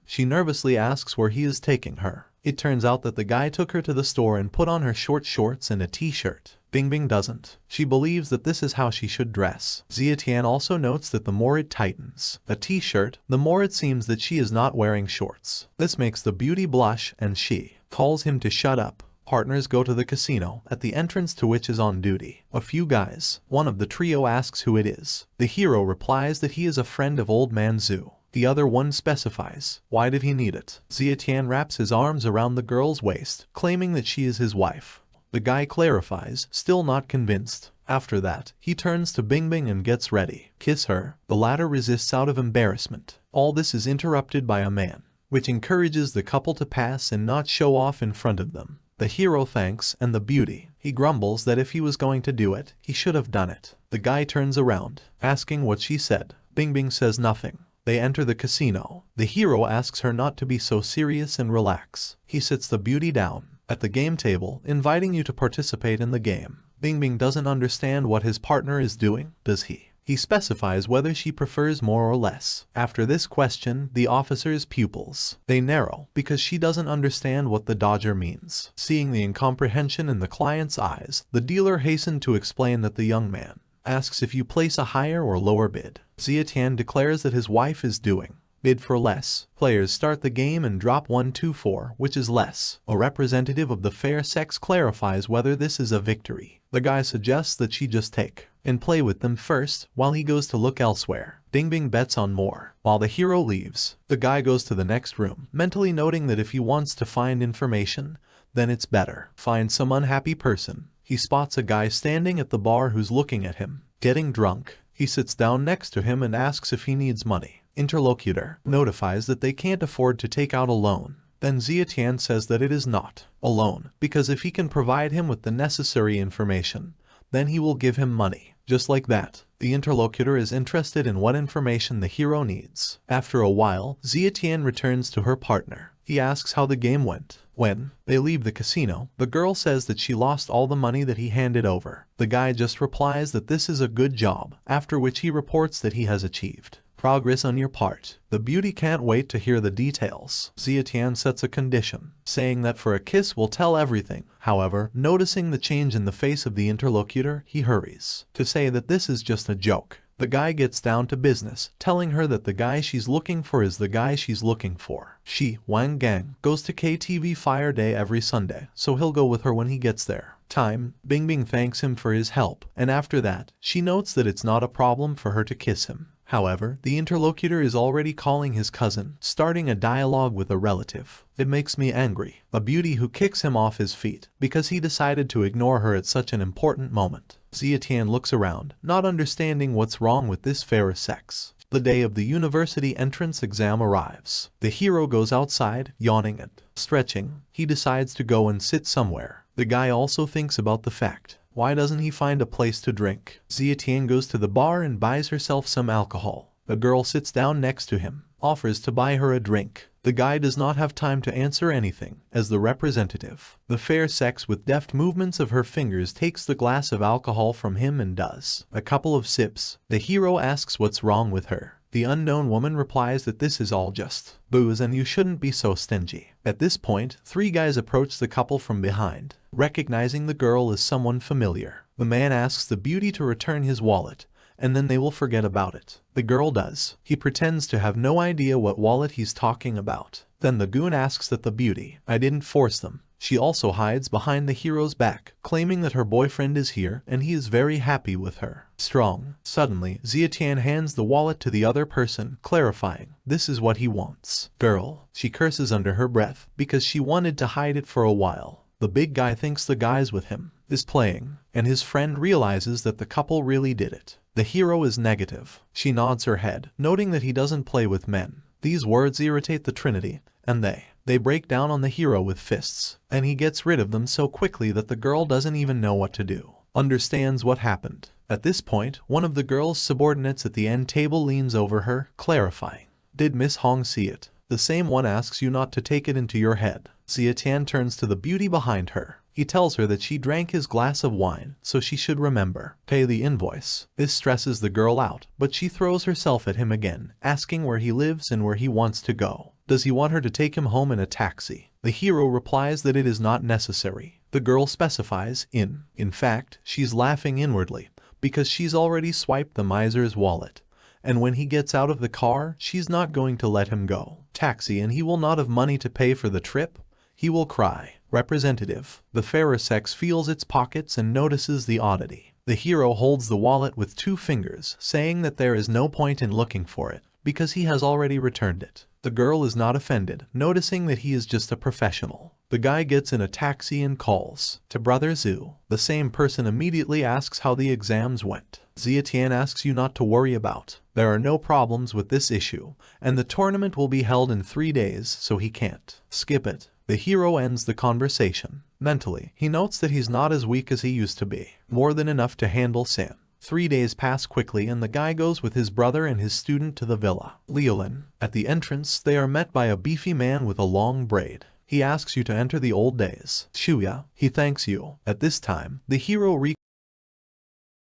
She nervously asks where he is taking her. It turns out that the guy took her to the store and put on her short shorts and a t-shirt. Bingbing doesn't. She believes that this is how she should dress. Xia Tian also notes that the more it tightens a t-shirt, the more it seems that she is not wearing shorts. This makes the beauty blush and she calls him to shut up. Partners go to the casino, at the entrance to which is on duty a few guys. One of the trio asks who it is. The hero replies that he is a friend of Old Man Zhu. The other one specifies, why did he need it? Xia Tian wraps his arms around the girl's waist, claiming that she is his wife. The guy clarifies, still not convinced. After that, he turns to Bingbing and gets ready. Kiss her. The latter resists out of embarrassment. All this is interrupted by a man, which encourages the couple to pass and not show off in front of them. The hero thanks and the beauty. He grumbles that if he was going to do it, he should have done it. The guy turns around, asking what she said. Bingbing says nothing. They enter the casino. The hero asks her not to be so serious and relax. He sits the beauty down at the game table, inviting you to participate in the game. Bingbing doesn't understand what his partner is doing, does he? He specifies whether she prefers more or less. After this question, the officer's pupils. They narrow, because she doesn't understand what the dodger means. Seeing the incomprehension in the client's eyes, the dealer hastened to explain that the young man asks if you place a higher or lower bid. Zietian declares that his wife is doing bid for less. Players start the game and drop 1-2-4, which is less. A representative of the fair sex clarifies whether this is a victory. The guy suggests that she just take and play with them first, while he goes to look elsewhere. Bingbing bets on more. While the hero leaves, the guy goes to the next room, mentally noting that if he wants to find information, then it's better find some unhappy person. He spots a guy standing at the bar who's looking at him, getting drunk. He sits down next to him and asks if he needs money. Interlocutor notifies that they can't afford to take out a loan. Then Zietian says that it is not a loan, because if he can provide him with the necessary information, then he will give him money. Just like that, the interlocutor is interested in what information the hero needs. After a while, Zietian returns to her partner. He asks how the game went. When they leave the casino, the girl says that she lost all the money that he handed over. The guy just replies that this is a good job, after which he reports that he has achieved progress on your part. The beauty can't wait to hear the details. Zietian sets a condition, saying that for a kiss will tell everything. However, noticing the change in the face of the interlocutor, he hurries to say that this is just a joke. The guy gets down to business, telling her that the guy she's looking for is the guy she's looking for. She, Wang Gang, goes to KTV Fire Day every Sunday, so he'll go with her when he gets there. Bingbing thanks him for his help, and after that, she notes that it's not a problem for her to kiss him. However, the interlocutor is already calling his cousin, starting a dialogue with a relative. It makes me angry. A beauty who kicks him off his feet, because he decided to ignore her at such an important moment. Zietian looks around, not understanding what's wrong with this fairer sex. The day of the university entrance exam arrives. The hero goes outside, yawning and stretching. He decides to go and sit somewhere. The guy also thinks about the fact, why doesn't he find a place to drink? Zietian goes to the bar and buys herself some alcohol. The girl sits down next to him, offers to buy her a drink. The guy does not have time to answer anything, as the representative, the fair sex with deft movements of her fingers, takes the glass of alcohol from him and does a couple of sips. The hero asks what's wrong with her. The unknown woman replies that this is all just booze and you shouldn't be so stingy. At this point, three guys approach the couple from behind, recognizing the girl as someone familiar. The man asks the beauty to return his wallet, and then they will forget about it. The girl does. He pretends to have no idea what wallet he's talking about. Then the goon asks that the beauty, I didn't force them. She also hides behind the hero's back, claiming that her boyfriend is here and he is very happy with her. Strong. Suddenly, Zietian hands the wallet to the other person, clarifying, this is what he wants. Girl. She curses under her breath, because she wanted to hide it for a while. The big guy thinks the guys with him is playing, and his friend realizes that the couple really did it. The hero is negative. She nods her head, noting that he doesn't play with men. These words irritate the Trinity, and they break down on the hero with fists, and he gets rid of them so quickly that the girl doesn't even know what to do. Understands what happened. At this point, one of the girl's subordinates at the end table leans over her, clarifying, did Miss Hong see it? The same one asks you not to take it into your head. Zietian turns to the beauty behind her. He tells her that she drank his glass of wine, so she should remember. Pay the invoice. This stresses the girl out, but she throws herself at him again, asking where he lives and where he wants to go. Does he want her to take him home in a taxi? The hero replies that it is not necessary. The girl specifies, in fact, she's laughing inwardly, because she's already swiped the miser's wallet. And when he gets out of the car, she's not going to let him go. Taxi, and he will not have money to pay for the trip? He will cry. Representative. The fairer sex feels its pockets and notices the oddity. The hero holds the wallet with 2 fingers, saying that there is no point in looking for it, because he has already returned it. The girl is not offended, noticing that he is just a professional. The guy gets in a taxi and calls to Brother Zhu. The same person immediately asks how the exams went. Zietian asks you not to worry about. There are no problems with this issue, and the tournament will be held in 3 days, so he can't skip it. The hero ends the conversation. Mentally, he notes that he's not as weak as he used to be, more than enough to handle San. 3 days pass quickly and the guy goes with his brother and his student to the villa. Leolin. At the entrance, they are met by a beefy man with a long braid. He asks you to enter the old days. Shuya. He thanks you. At this time, the hero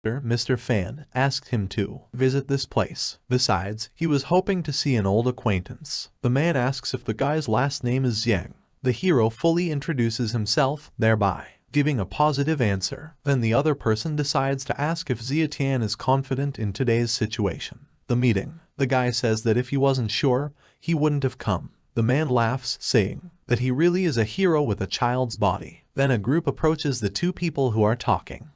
Mr. Fan asked him to visit this place. Besides, he was hoping to see an old acquaintance. The man asks if the guy's last name is Yang. The hero fully introduces himself, thereby giving a positive answer. Then the other person decides to ask if Zietian is confident in today's situation. The meeting. The guy says that if he wasn't sure, he wouldn't have come. The man laughs, saying that he really is a hero with a child's body. Then a group approaches the two people who are talking.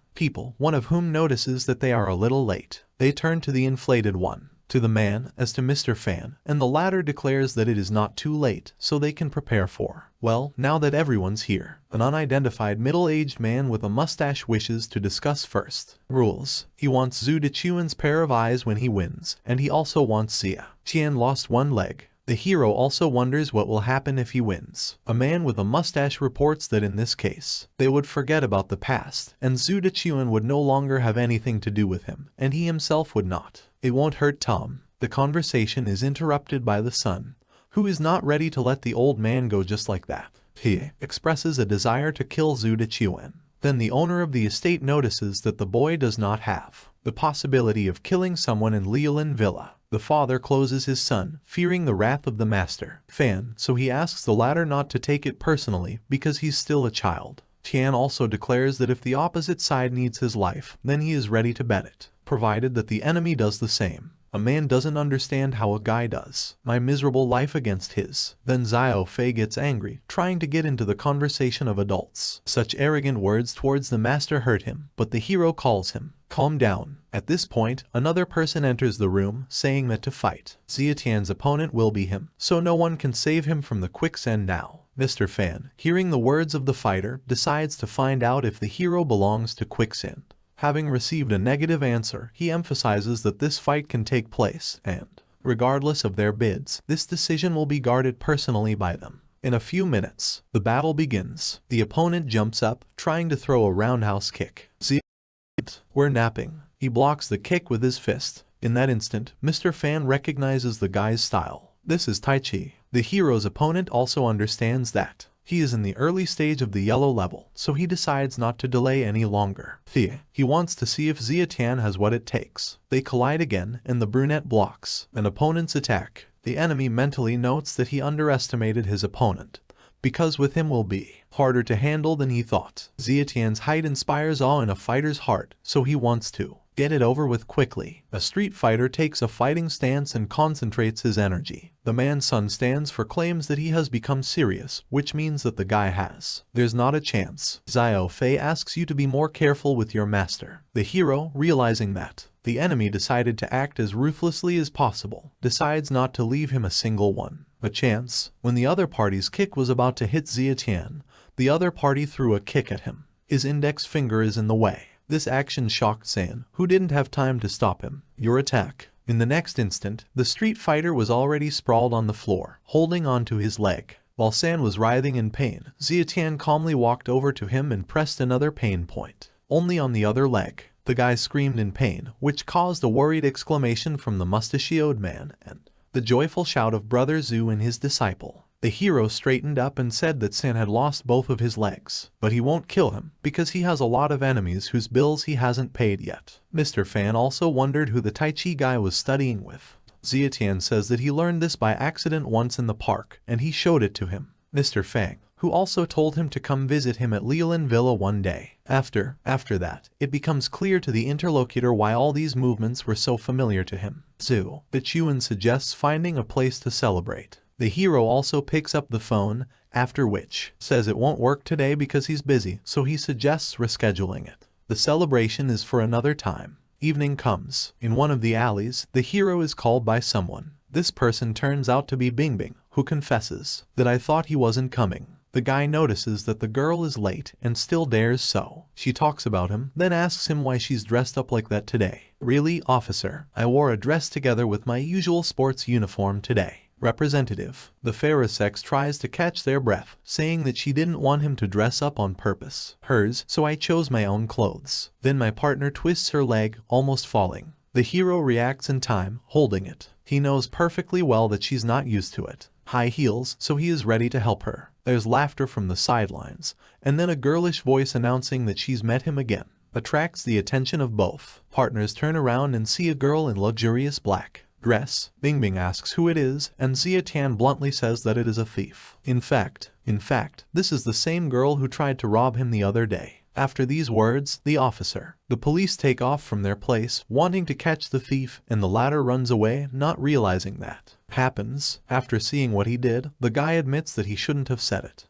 One of whom notices that they are a little late. They turn to the inflated one, to the man, as to Mr. Fan, and the latter declares that it is not too late, so they can prepare for, well, now that everyone's here. An unidentified middle-aged man with a mustache wishes to discuss first. Rules. He wants Zhu Dechuan's pair of eyes when he wins, and he also wants Xia Qian lost one leg. The hero also wonders what will happen if he wins. A man with a mustache reports that in this case, they would forget about the past, and Zhu Dechuan would no longer have anything to do with him, and he himself would not. It won't hurt Tom. The conversation is interrupted by the son, who is not ready to let the old man go just like that. He expresses a desire to kill Zhu Dechuan. Then the owner of the estate notices that the boy does not have the possibility of killing someone in Leolin Villa. The father closes his son, fearing the wrath of the master, Fan, so he asks the latter not to take it personally because he's still a child. Tian also declares that if the opposite side needs his life, then he is ready to bet it, provided that the enemy does the same. A man doesn't understand how a guy does. My miserable life against his. Then Xiao Fei gets angry, trying to get into the conversation of adults. Such arrogant words towards the master hurt him, but the hero calls him. Calm down. At this point, another person enters the room, saying that to fight, Zietian's opponent will be him, so no one can save him from the quicksand now. Mr. Fan, hearing the words of the fighter, decides to find out if the hero belongs to quicksand. Having received a negative answer, he emphasizes that this fight can take place, and, regardless of their bids, this decision will be guarded personally by them. In a few minutes, the battle begins. The opponent jumps up, trying to throw a roundhouse kick. We're napping. He blocks the kick with his fist. In that instant, Mr. Fan recognizes the guy's style. This is Tai Chi. The hero's opponent also understands that he is in the early stage of the yellow level, so he decides not to delay any longer. He wants to see if Zietian has what it takes. They collide again, and the brunette blocks an opponent's attack. The enemy mentally notes that he underestimated his opponent, because with him will be harder to handle than he thought. Zietian's height inspires awe in a fighter's heart, so he wants to get it over with quickly. A street fighter takes a fighting stance and concentrates his energy. The man's son stands for claims that he has become serious, which means that the guy has. There's not a chance. Xiao Fei asks you to be more careful with your master. The hero, realizing that the enemy decided to act as ruthlessly as possible, decides not to leave him a single one. A chance. When the other party's kick was about to hit Zietian, the other party threw a kick at him. His index finger is in the way. This action shocked San, who didn't have time to stop him. Your attack. In the next instant, the street fighter was already sprawled on the floor, holding onto his leg. While San was writhing in pain, Zietian calmly walked over to him and pressed another pain point, only on the other leg. The guy screamed in pain, which caused a worried exclamation from the mustachioed man and the joyful shout of Brother Zhu and his disciple. The hero straightened up and said that San had lost both of his legs, but he won't kill him because he has a lot of enemies whose bills he hasn't paid yet. Mr. Fan also wondered who the Tai Chi guy was studying with. Zietian says that he learned this by accident once in the park, and he showed it to him. Mr. Fang, who also told him to come visit him at Leolin Villa one day. After that, it becomes clear to the interlocutor why all these movements were so familiar to him. Zhu Dechuan suggests finding a place to celebrate. The hero also picks up the phone, after which says it won't work today because he's busy, so he suggests rescheduling it. The celebration is for another time. Evening comes. In one of the alleys, the hero is called by someone. This person turns out to be Bingbing, who confesses that I thought he wasn't coming. The guy notices that the girl is late and still dares so. She talks about him, then asks him why she's dressed up like that today. Really, officer, I wore a dress together with my usual sports uniform today. Representative. The fairer sex tries to catch their breath, saying that she didn't want him to dress up on purpose. Hers, so I chose my own clothes. Then my partner twists her leg, almost falling. The hero reacts in time, holding it. He knows perfectly well that she's not used to it. High heels, so he is ready to help her. There's laughter from the sidelines, and then a girlish voice announcing that she's met him again. Attracts the attention of both. Partners turn around and see a girl in luxurious black dress. Bingbing asks who it is, and Xia Tian bluntly says that it is a thief. In fact, this is the same girl who tried to rob him the other day. After these words, the police take off from their place, wanting to catch the thief, and the latter runs away, not realizing that happens. After seeing what he did, the guy admits that he shouldn't have said it.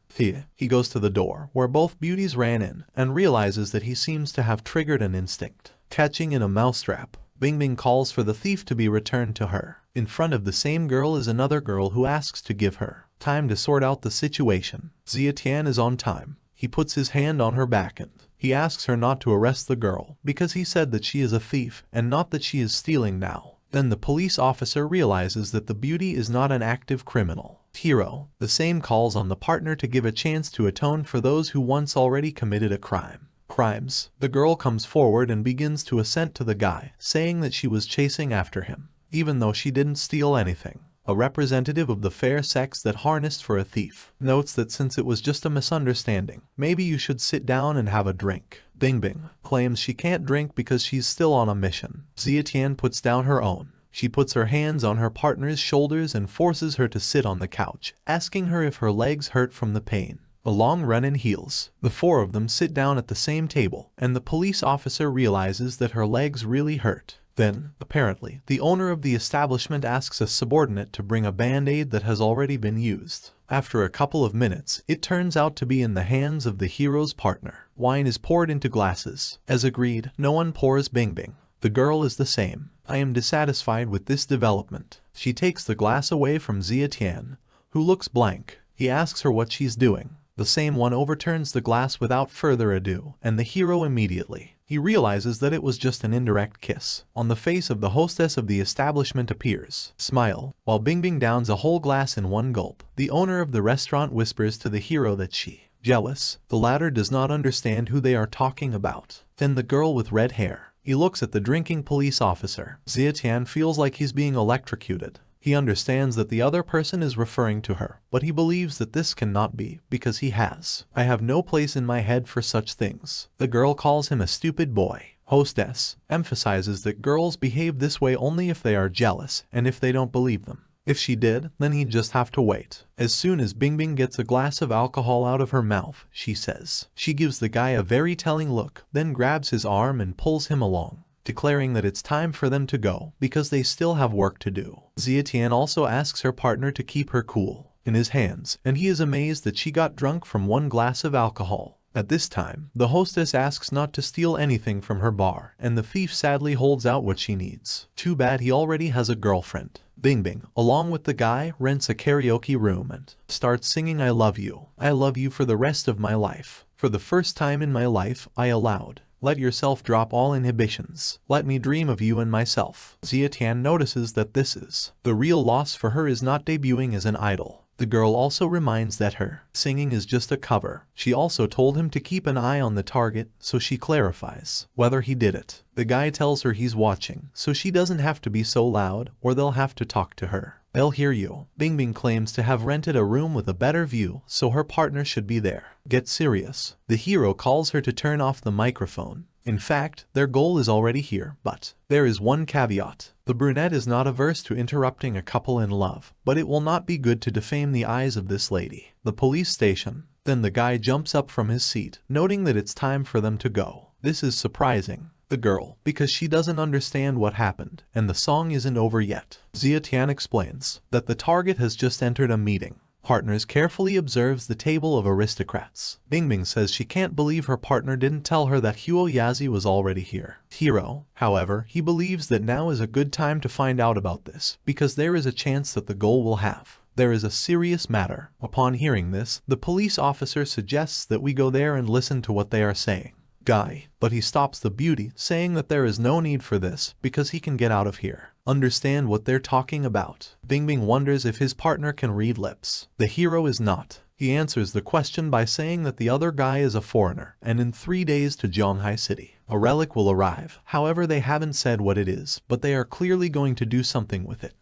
He goes to the door, where both beauties ran in, and realizes that he seems to have triggered an instinct. Catching in a mousetrap, Bingbing calls for the thief to be returned to her. In front of the same girl is another girl who asks to give her time to sort out the situation. Xia Tian is on time. He puts his hand on her back and he asks her not to arrest the girl because he said that she is a thief and not that she is stealing now. Then the police officer realizes that the beauty is not an active criminal. Hero. The same calls on the partner to give a chance to atone for those who once already committed a crime. Crimes. The girl comes forward and begins to assent to the guy, saying that she was chasing after him, even though she didn't steal anything. A representative of the fair sex that harnessed for a thief notes that since it was just a misunderstanding, maybe you should sit down and have a drink. Bingbing claims she can't drink because she's still on a mission. Xia Tian puts down her own. She puts her hands on her partner's shoulders and forces her to sit on the couch, asking her if her legs hurt from the pain. A long run in heels. The four of them sit down at the same table, and the police officer realizes that her legs really hurt. Then, apparently, the owner of the establishment asks a subordinate to bring a band-aid that has already been used. After a couple of minutes, it turns out to be in the hands of the hero's partner. Wine is poured into glasses. As agreed, no one pours Bingbing. The girl is the same. I am dissatisfied with this development. She takes the glass away from Xia Tian, who looks blank. He asks her what she's doing. The same one overturns the glass without further ado, and the hero immediately. He realizes that it was just an indirect kiss. On the face of the hostess of the establishment appears smile, while Bingbing downs a whole glass in one gulp. The owner of the restaurant whispers to the hero that she jealous. The latter does not understand who they are talking about. Then the girl with red hair. He looks at the drinking police officer. Xia Tian feels like he's being electrocuted. He understands that the other person is referring to her, but he believes that this cannot be, because he has. I have no place in my head for such things. The girl calls him a stupid boy. Hostess emphasizes that girls behave this way only if they are jealous, and if they don't believe them. If she did, then he'd just have to wait. As soon as Bingbing gets a glass of alcohol out of her mouth, she says. She gives the guy a very telling look, then grabs his arm and pulls him along, declaring that it's time for them to go because they still have work to do. Xia Tian also asks her partner to keep her cool in his hands, and he is amazed that she got drunk from one glass of alcohol. At this time, the hostess asks not to steal anything from her bar, and the thief sadly holds out what she needs. Too bad he already has a girlfriend. Bingbing, along with the guy, rents a karaoke room and starts singing I love you for the rest of my life. For the first time in my life, I allowed. Let yourself drop all inhibitions. Let me dream of you and myself. Xia Tian notices that this is the real loss for her is not debuting as an idol. The girl also reminds that her singing is just a cover. She also told him to keep an eye on the target, so she clarifies whether he did it. The guy tells her he's watching, so she doesn't have to be so loud, or they'll have to talk to her. They'll hear you. Bingbing claims to have rented a room with a better view, so her partner should be there. Get serious. The hero calls her to turn off the microphone. In fact, their goal is already here, but there is one caveat. The brunette is not averse to interrupting a couple in love, but it will not be good to defame the eyes of this lady. The police station. Then the guy jumps up from his seat, noting that it's time for them to go. This is surprising the girl, because she doesn't understand what happened, and the song isn't over yet. Xia Tian explains that the target has just entered a meeting. Partners carefully observes the table of aristocrats. Bingbing says she can't believe her partner didn't tell her that Huo Yazi was already here. Hero, however, he believes that now is a good time to find out about this, because there is a chance that the goal will have. There is a serious matter. Upon hearing this, the police officer suggests that we go there and listen to what they are saying. Guy, but he stops the beauty, saying that there is no need for this, because he can get out of here. understand what they're talking about. Bingbing wonders if his partner can read lips. The hero is not. He answers the question by saying that the other guy is a foreigner, and in 3 days to Zhonghai City, a relic will arrive. However, they haven't said what it is, but they are clearly going to do something with it.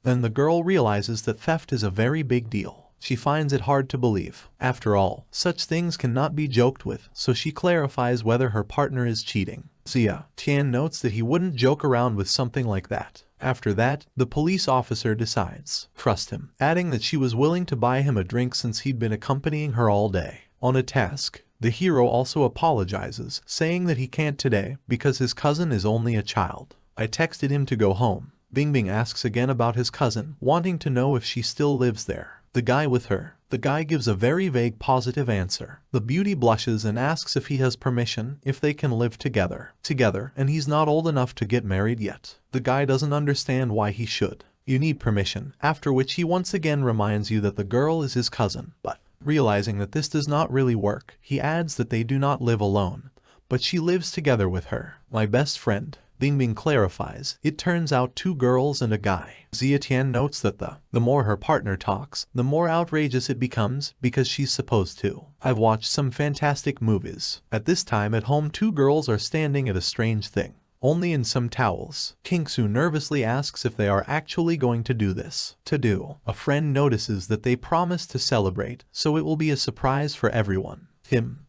Then the girl realizes that theft is a very big deal. She finds it hard to believe. After all, such things cannot be joked with, so she clarifies whether her partner is cheating. Zia Tian notes that he wouldn't joke around with something like that. After that, the police officer decides to trust him, adding that she was willing to buy him a drink since he'd been accompanying her all day on a task. The hero also apologizes, saying that he can't today because his cousin is only a child. I texted him to go home. Bingbing asks again about his cousin, wanting to know if she still lives there. The guy with her. The guy gives a very vague positive answer. The beauty blushes and asks if he has permission, if they can live together, and he's not old enough to get married yet. The guy doesn't understand why he should. You need permission, after which he once again reminds you that the girl is his cousin, but realizing that this does not really work, he adds that they do not live alone, but she lives together with her. My best friend. Bingbing clarifies, it turns out 2 girls and a guy. Zia Tian notes that the more her partner talks, the more outrageous it becomes because she's supposed to. I've watched some fantastic movies. At this time at home 2 girls are standing at a strange thing, only in some towels. Kingsu nervously asks if they are actually going to do this. A friend notices that they promise to celebrate, so it will be a surprise for everyone.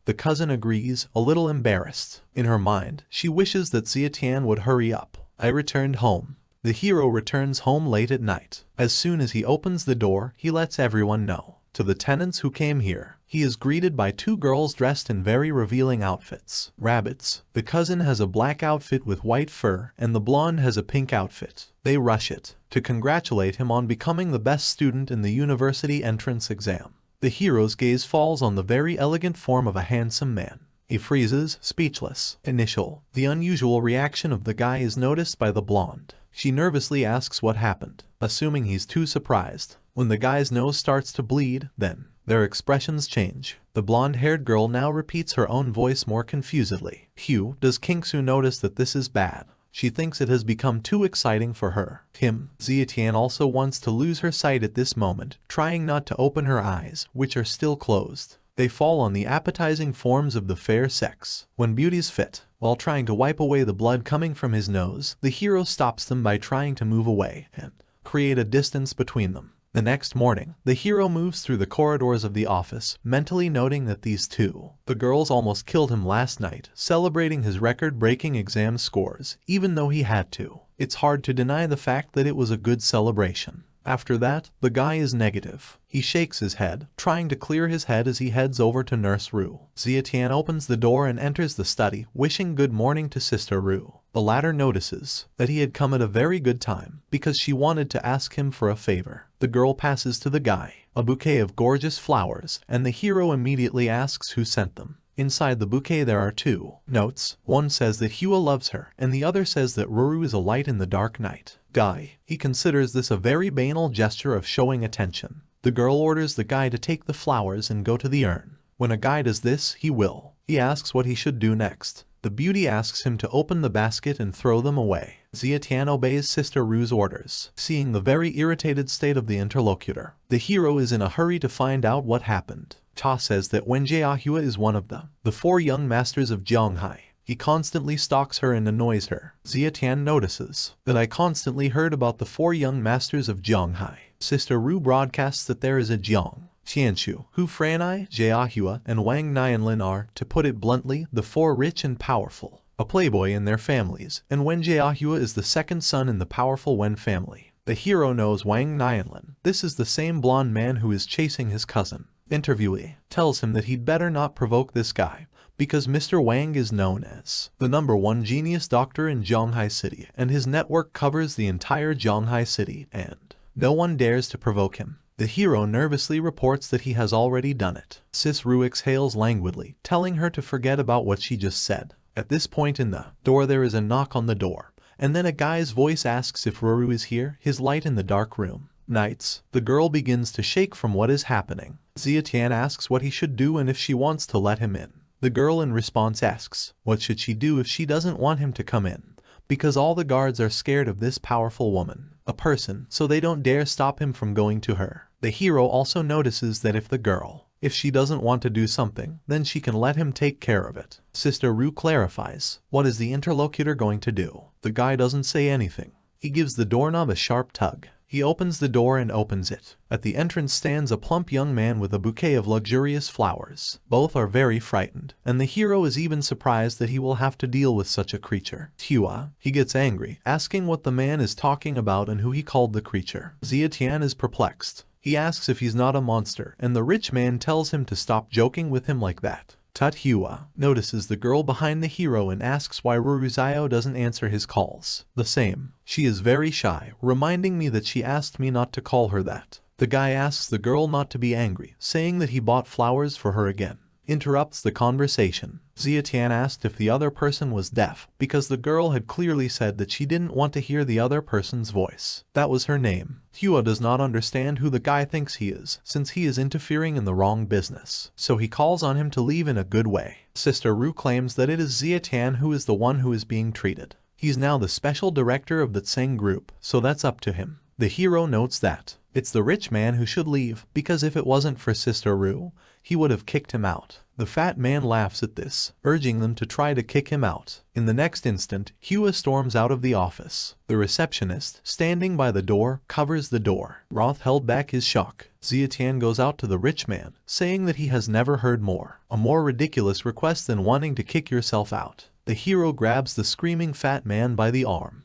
The cousin agrees, a little embarrassed. In her mind, she wishes that Zia Tian would hurry up. I returned home. The hero returns home late at night. As soon as he opens the door, he lets everyone know. To the tenants who came here, he is greeted by 2 girls dressed in very revealing outfits. Rabbits. The cousin has a black outfit with white fur, and the blonde has a pink outfit. They rush it to congratulate him on becoming the best student in the university entrance exam. The hero's gaze falls on the very elegant form of a handsome man. He freezes, speechless. The unusual reaction of the guy is noticed by the blonde. She nervously asks what happened, assuming he's too surprised. When the guy's nose starts to bleed, then their expressions change. The blonde-haired girl now repeats her own voice more confusedly. Does Kingsu notice that this is bad? She thinks it has become too exciting for her. Zia Tian also wants to lose her sight at this moment, trying not to open her eyes, which are still closed. They fall on the appetizing forms of the fair sex. When beauty's fit, while trying to wipe away the blood coming from his nose, the hero stops them by trying to move away and create a distance between them. The next morning, the hero moves through the corridors of the office, mentally noting that the girls almost killed him last night, celebrating his record-breaking exam scores, even though he had to. It's hard to deny the fact that it was a good celebration. After that, the guy is negative. He shakes his head, trying to clear his head as he heads over to Nurse Ru. Zia Tian opens the door and enters the study, wishing good morning to Sister Ru. The latter notices that he had come at a very good time, because she wanted to ask him for a favor. The girl passes to the guy a bouquet of gorgeous flowers, and the hero immediately asks who sent them. Inside the bouquet there are 2 notes. One says that Hua loves her, and the other says that Ruru is a light in the dark night. He considers this a very banal gesture of showing attention. The girl orders the guy to take the flowers and go to the urn. When a guy does this, he asks what he should do next. The beauty asks him to open the basket and throw them away. Zia Tian obeys Sister Ru's orders. Seeing the very irritated state of the interlocutor, the hero is in a hurry to find out what happened. Ta says that when Jiahua is one of the 4 young masters of Zhonghai, he constantly stalks her and annoys her. Zia Tian notices that I constantly heard about the 4 young masters of Zhonghai. Sister Ru broadcasts that there is a Jiang, Qianshu, Hu Franai, Jiahua, and Wang Nianlin are, to put it bluntly, the 4 rich and powerful, a playboy in their families, and Wen Jiahua is the 2nd son in the powerful Wen family. The hero knows Wang Nianlin. This is the same blonde man who is chasing his cousin. Interviewee tells him that he'd better not provoke this guy, because Mr. Wang is known as the #1 genius doctor in Zhonghai City, and his network covers the entire Zhonghai City, and no one dares to provoke him. The hero nervously reports that he has already done it. Sis Ru exhales languidly, telling her to forget about what she just said. At this point in the door there is a knock on the door, and then a guy's voice asks if Ruru is here, his light in the dark room. Nights. The girl begins to shake from what is happening. Zia Tian asks what he should do and if she wants to let him in. The girl in response asks, what should she do if she doesn't want him to come in? because all the guards are scared of this powerful woman, a person, so they don't dare stop him from going to her. The hero also notices that if she doesn't want to do something, then she can let him take care of it. Sister Ru clarifies, what is the interlocutor going to do? The guy doesn't say anything. He gives the doorknob a sharp tug. He opens the door and opens it. At the entrance stands a plump young man with a bouquet of luxurious flowers. Both are very frightened, and the hero is even surprised that he will have to deal with such a creature. He gets angry, asking what the man is talking about and who he called the creature. Zietian is perplexed. He asks if he's not a monster, and the rich man tells him to stop joking with him like that. Hua notices the girl behind the hero and asks why Ruruzio doesn't answer his calls. The same. She is very shy, reminding me that she asked me not to call her that. The guy asks the girl not to be angry, saying that he bought flowers for her again. Interrupts the conversation. Zietian asked if the other person was deaf, because the girl had clearly said that she didn't want to hear the other person's voice. That was her name. Hua does not understand who the guy thinks he is, since he is interfering in the wrong business. So he calls on him to leave in a good way. Sister Ru claims that it is Zietian who is the one who is being treated. He's now the special director of the Tseng group, so that's up to him. The hero notes that it's the rich man who should leave, because if it wasn't for Sister Ru, he would have kicked him out. The fat man laughs at this, urging them to try to kick him out. In the next instant, Hua storms out of the office. The receptionist, standing by the door, covers the door. Roth held back his shock. Zietian goes out to the rich man, saying that he has never heard a more ridiculous request than wanting to kick yourself out. The hero grabs the screaming fat man by the arm.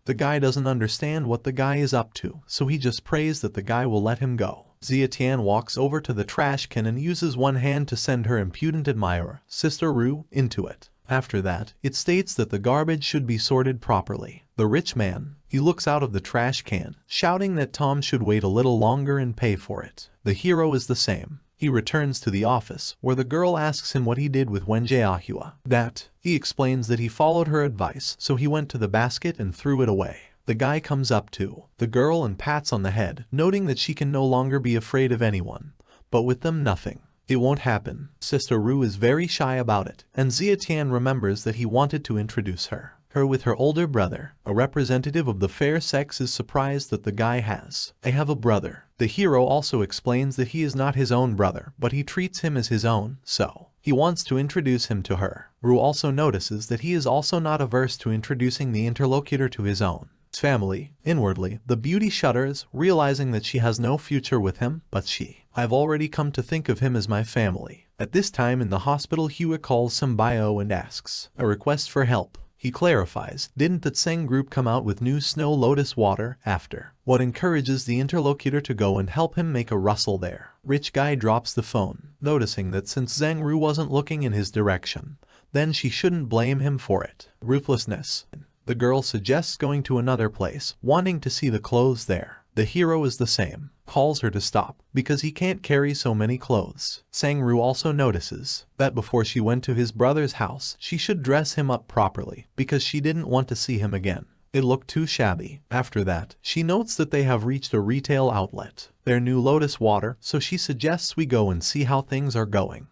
The guy doesn't understand what the guy is up to, so he just prays that the guy will let him go. Zietian walks over to the trash can and uses one hand to send her impudent admirer, Sister Ru, into it. After that, it states that the garbage should be sorted properly. The rich man, he looks out of the trash can, shouting that Tom should wait a little longer and pay for it. The hero is the same. He returns to the office, where the girl asks him what he did with Wenjiahua. He explains that he followed her advice, so he went to the basket and threw it away. The guy comes up to the girl and pats on the head, noting that she can no longer be afraid of anyone. But with them, nothing. It won't happen. Sister Ru is very shy about it, and Zietian remembers that he wanted to introduce her with her older brother. A representative of the fair sex is surprised that the guy has. I have a brother. The hero also explains that he is not his own brother, but he treats him as his own, so he wants to introduce him to her. Ru also notices that he is also not averse to introducing the interlocutor to his own family. Inwardly, the beauty shudders, realizing that she has no future with him, but I've already come to think of him as my family. At this time in the hospital, Hua calls Symbio and asks a request for help. He clarifies, didn't the Tseng group come out with new snow lotus water after? What encourages the interlocutor to go and help him make a rustle there. Rich guy drops the phone, noticing that since Zhang Ru wasn't looking in his direction, then she shouldn't blame him for it. Ruthlessness. The girl suggests going to another place, wanting to see the clothes there. The hero is the same, calls her to stop, because he can't carry so many clothes. Sang-Ru also notices that before she went to his brother's house, she should dress him up properly, because she didn't want to see him again. It looked too shabby. After that, she notes that they have reached a retail outlet, their new lotus water, so she suggests we go and see how things are going.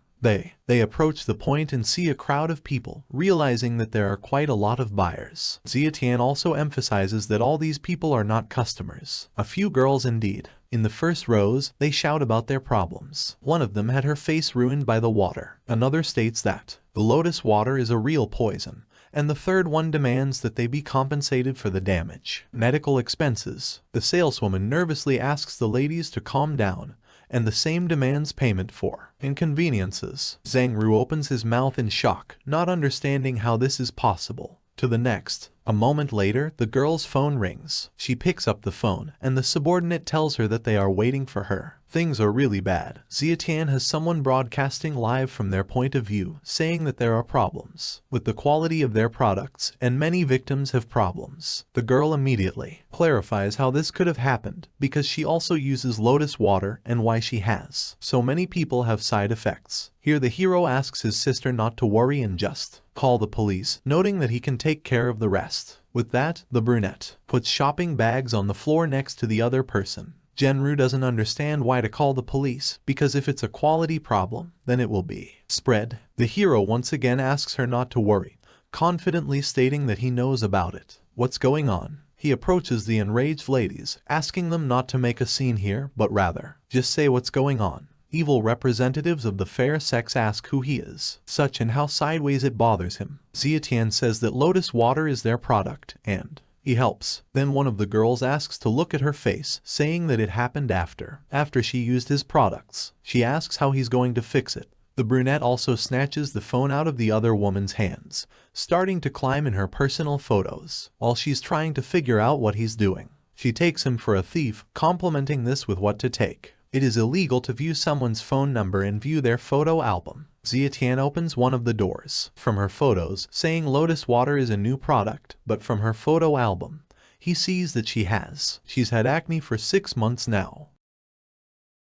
They approach the point and see a crowd of people, realizing that there are quite a lot of buyers. Zietian also emphasizes that all these people are not customers. A few girls indeed. In the first rows, they shout about their problems. One of them had her face ruined by the water. Another states that the lotus water is a real poison. And the third one demands that they be compensated for the damage. Medical expenses. The saleswoman nervously asks the ladies to calm down, and the same demands payment for inconveniences. Zhang Ru opens his mouth in shock, not understanding how this is possible. To the next. A moment later, the girl's phone rings. She picks up the phone, and the subordinate tells her that they are waiting for her. Things are really bad. Zietian has someone broadcasting live from their point of view, saying that there are problems with the quality of their products, and many victims have problems. The girl immediately clarifies how this could have happened, because she also uses lotus water and why she has. So many people have side effects. Here the hero asks his sister not to worry and just call the police, noting that he can take care of the rest. With that, the brunette puts shopping bags on the floor next to the other person. Genru doesn't understand why to call the police, because if it's a quality problem, then it will be spread. The hero once again asks her not to worry, confidently stating that he knows about it. What's going on? He approaches the enraged ladies, asking them not to make a scene here, but rather, just say what's going on. Evil representatives of the fair sex ask who he is, such and how sideways it bothers him. Zietian says that lotus water is their product, and he helps. Then one of the girls asks to look at her face, saying that it happened after she used his products. She asks how he's going to fix it. The brunette also snatches the phone out of the other woman's hands, starting to climb in her personal photos, while she's trying to figure out what he's doing. She takes him for a thief, complimenting this with what to take. It is illegal to view someone's phone number and view their photo album. Zietian opens one of the doors from her photos, saying lotus water is a new product, but from her photo album, he sees that she's had acne for 6 months now.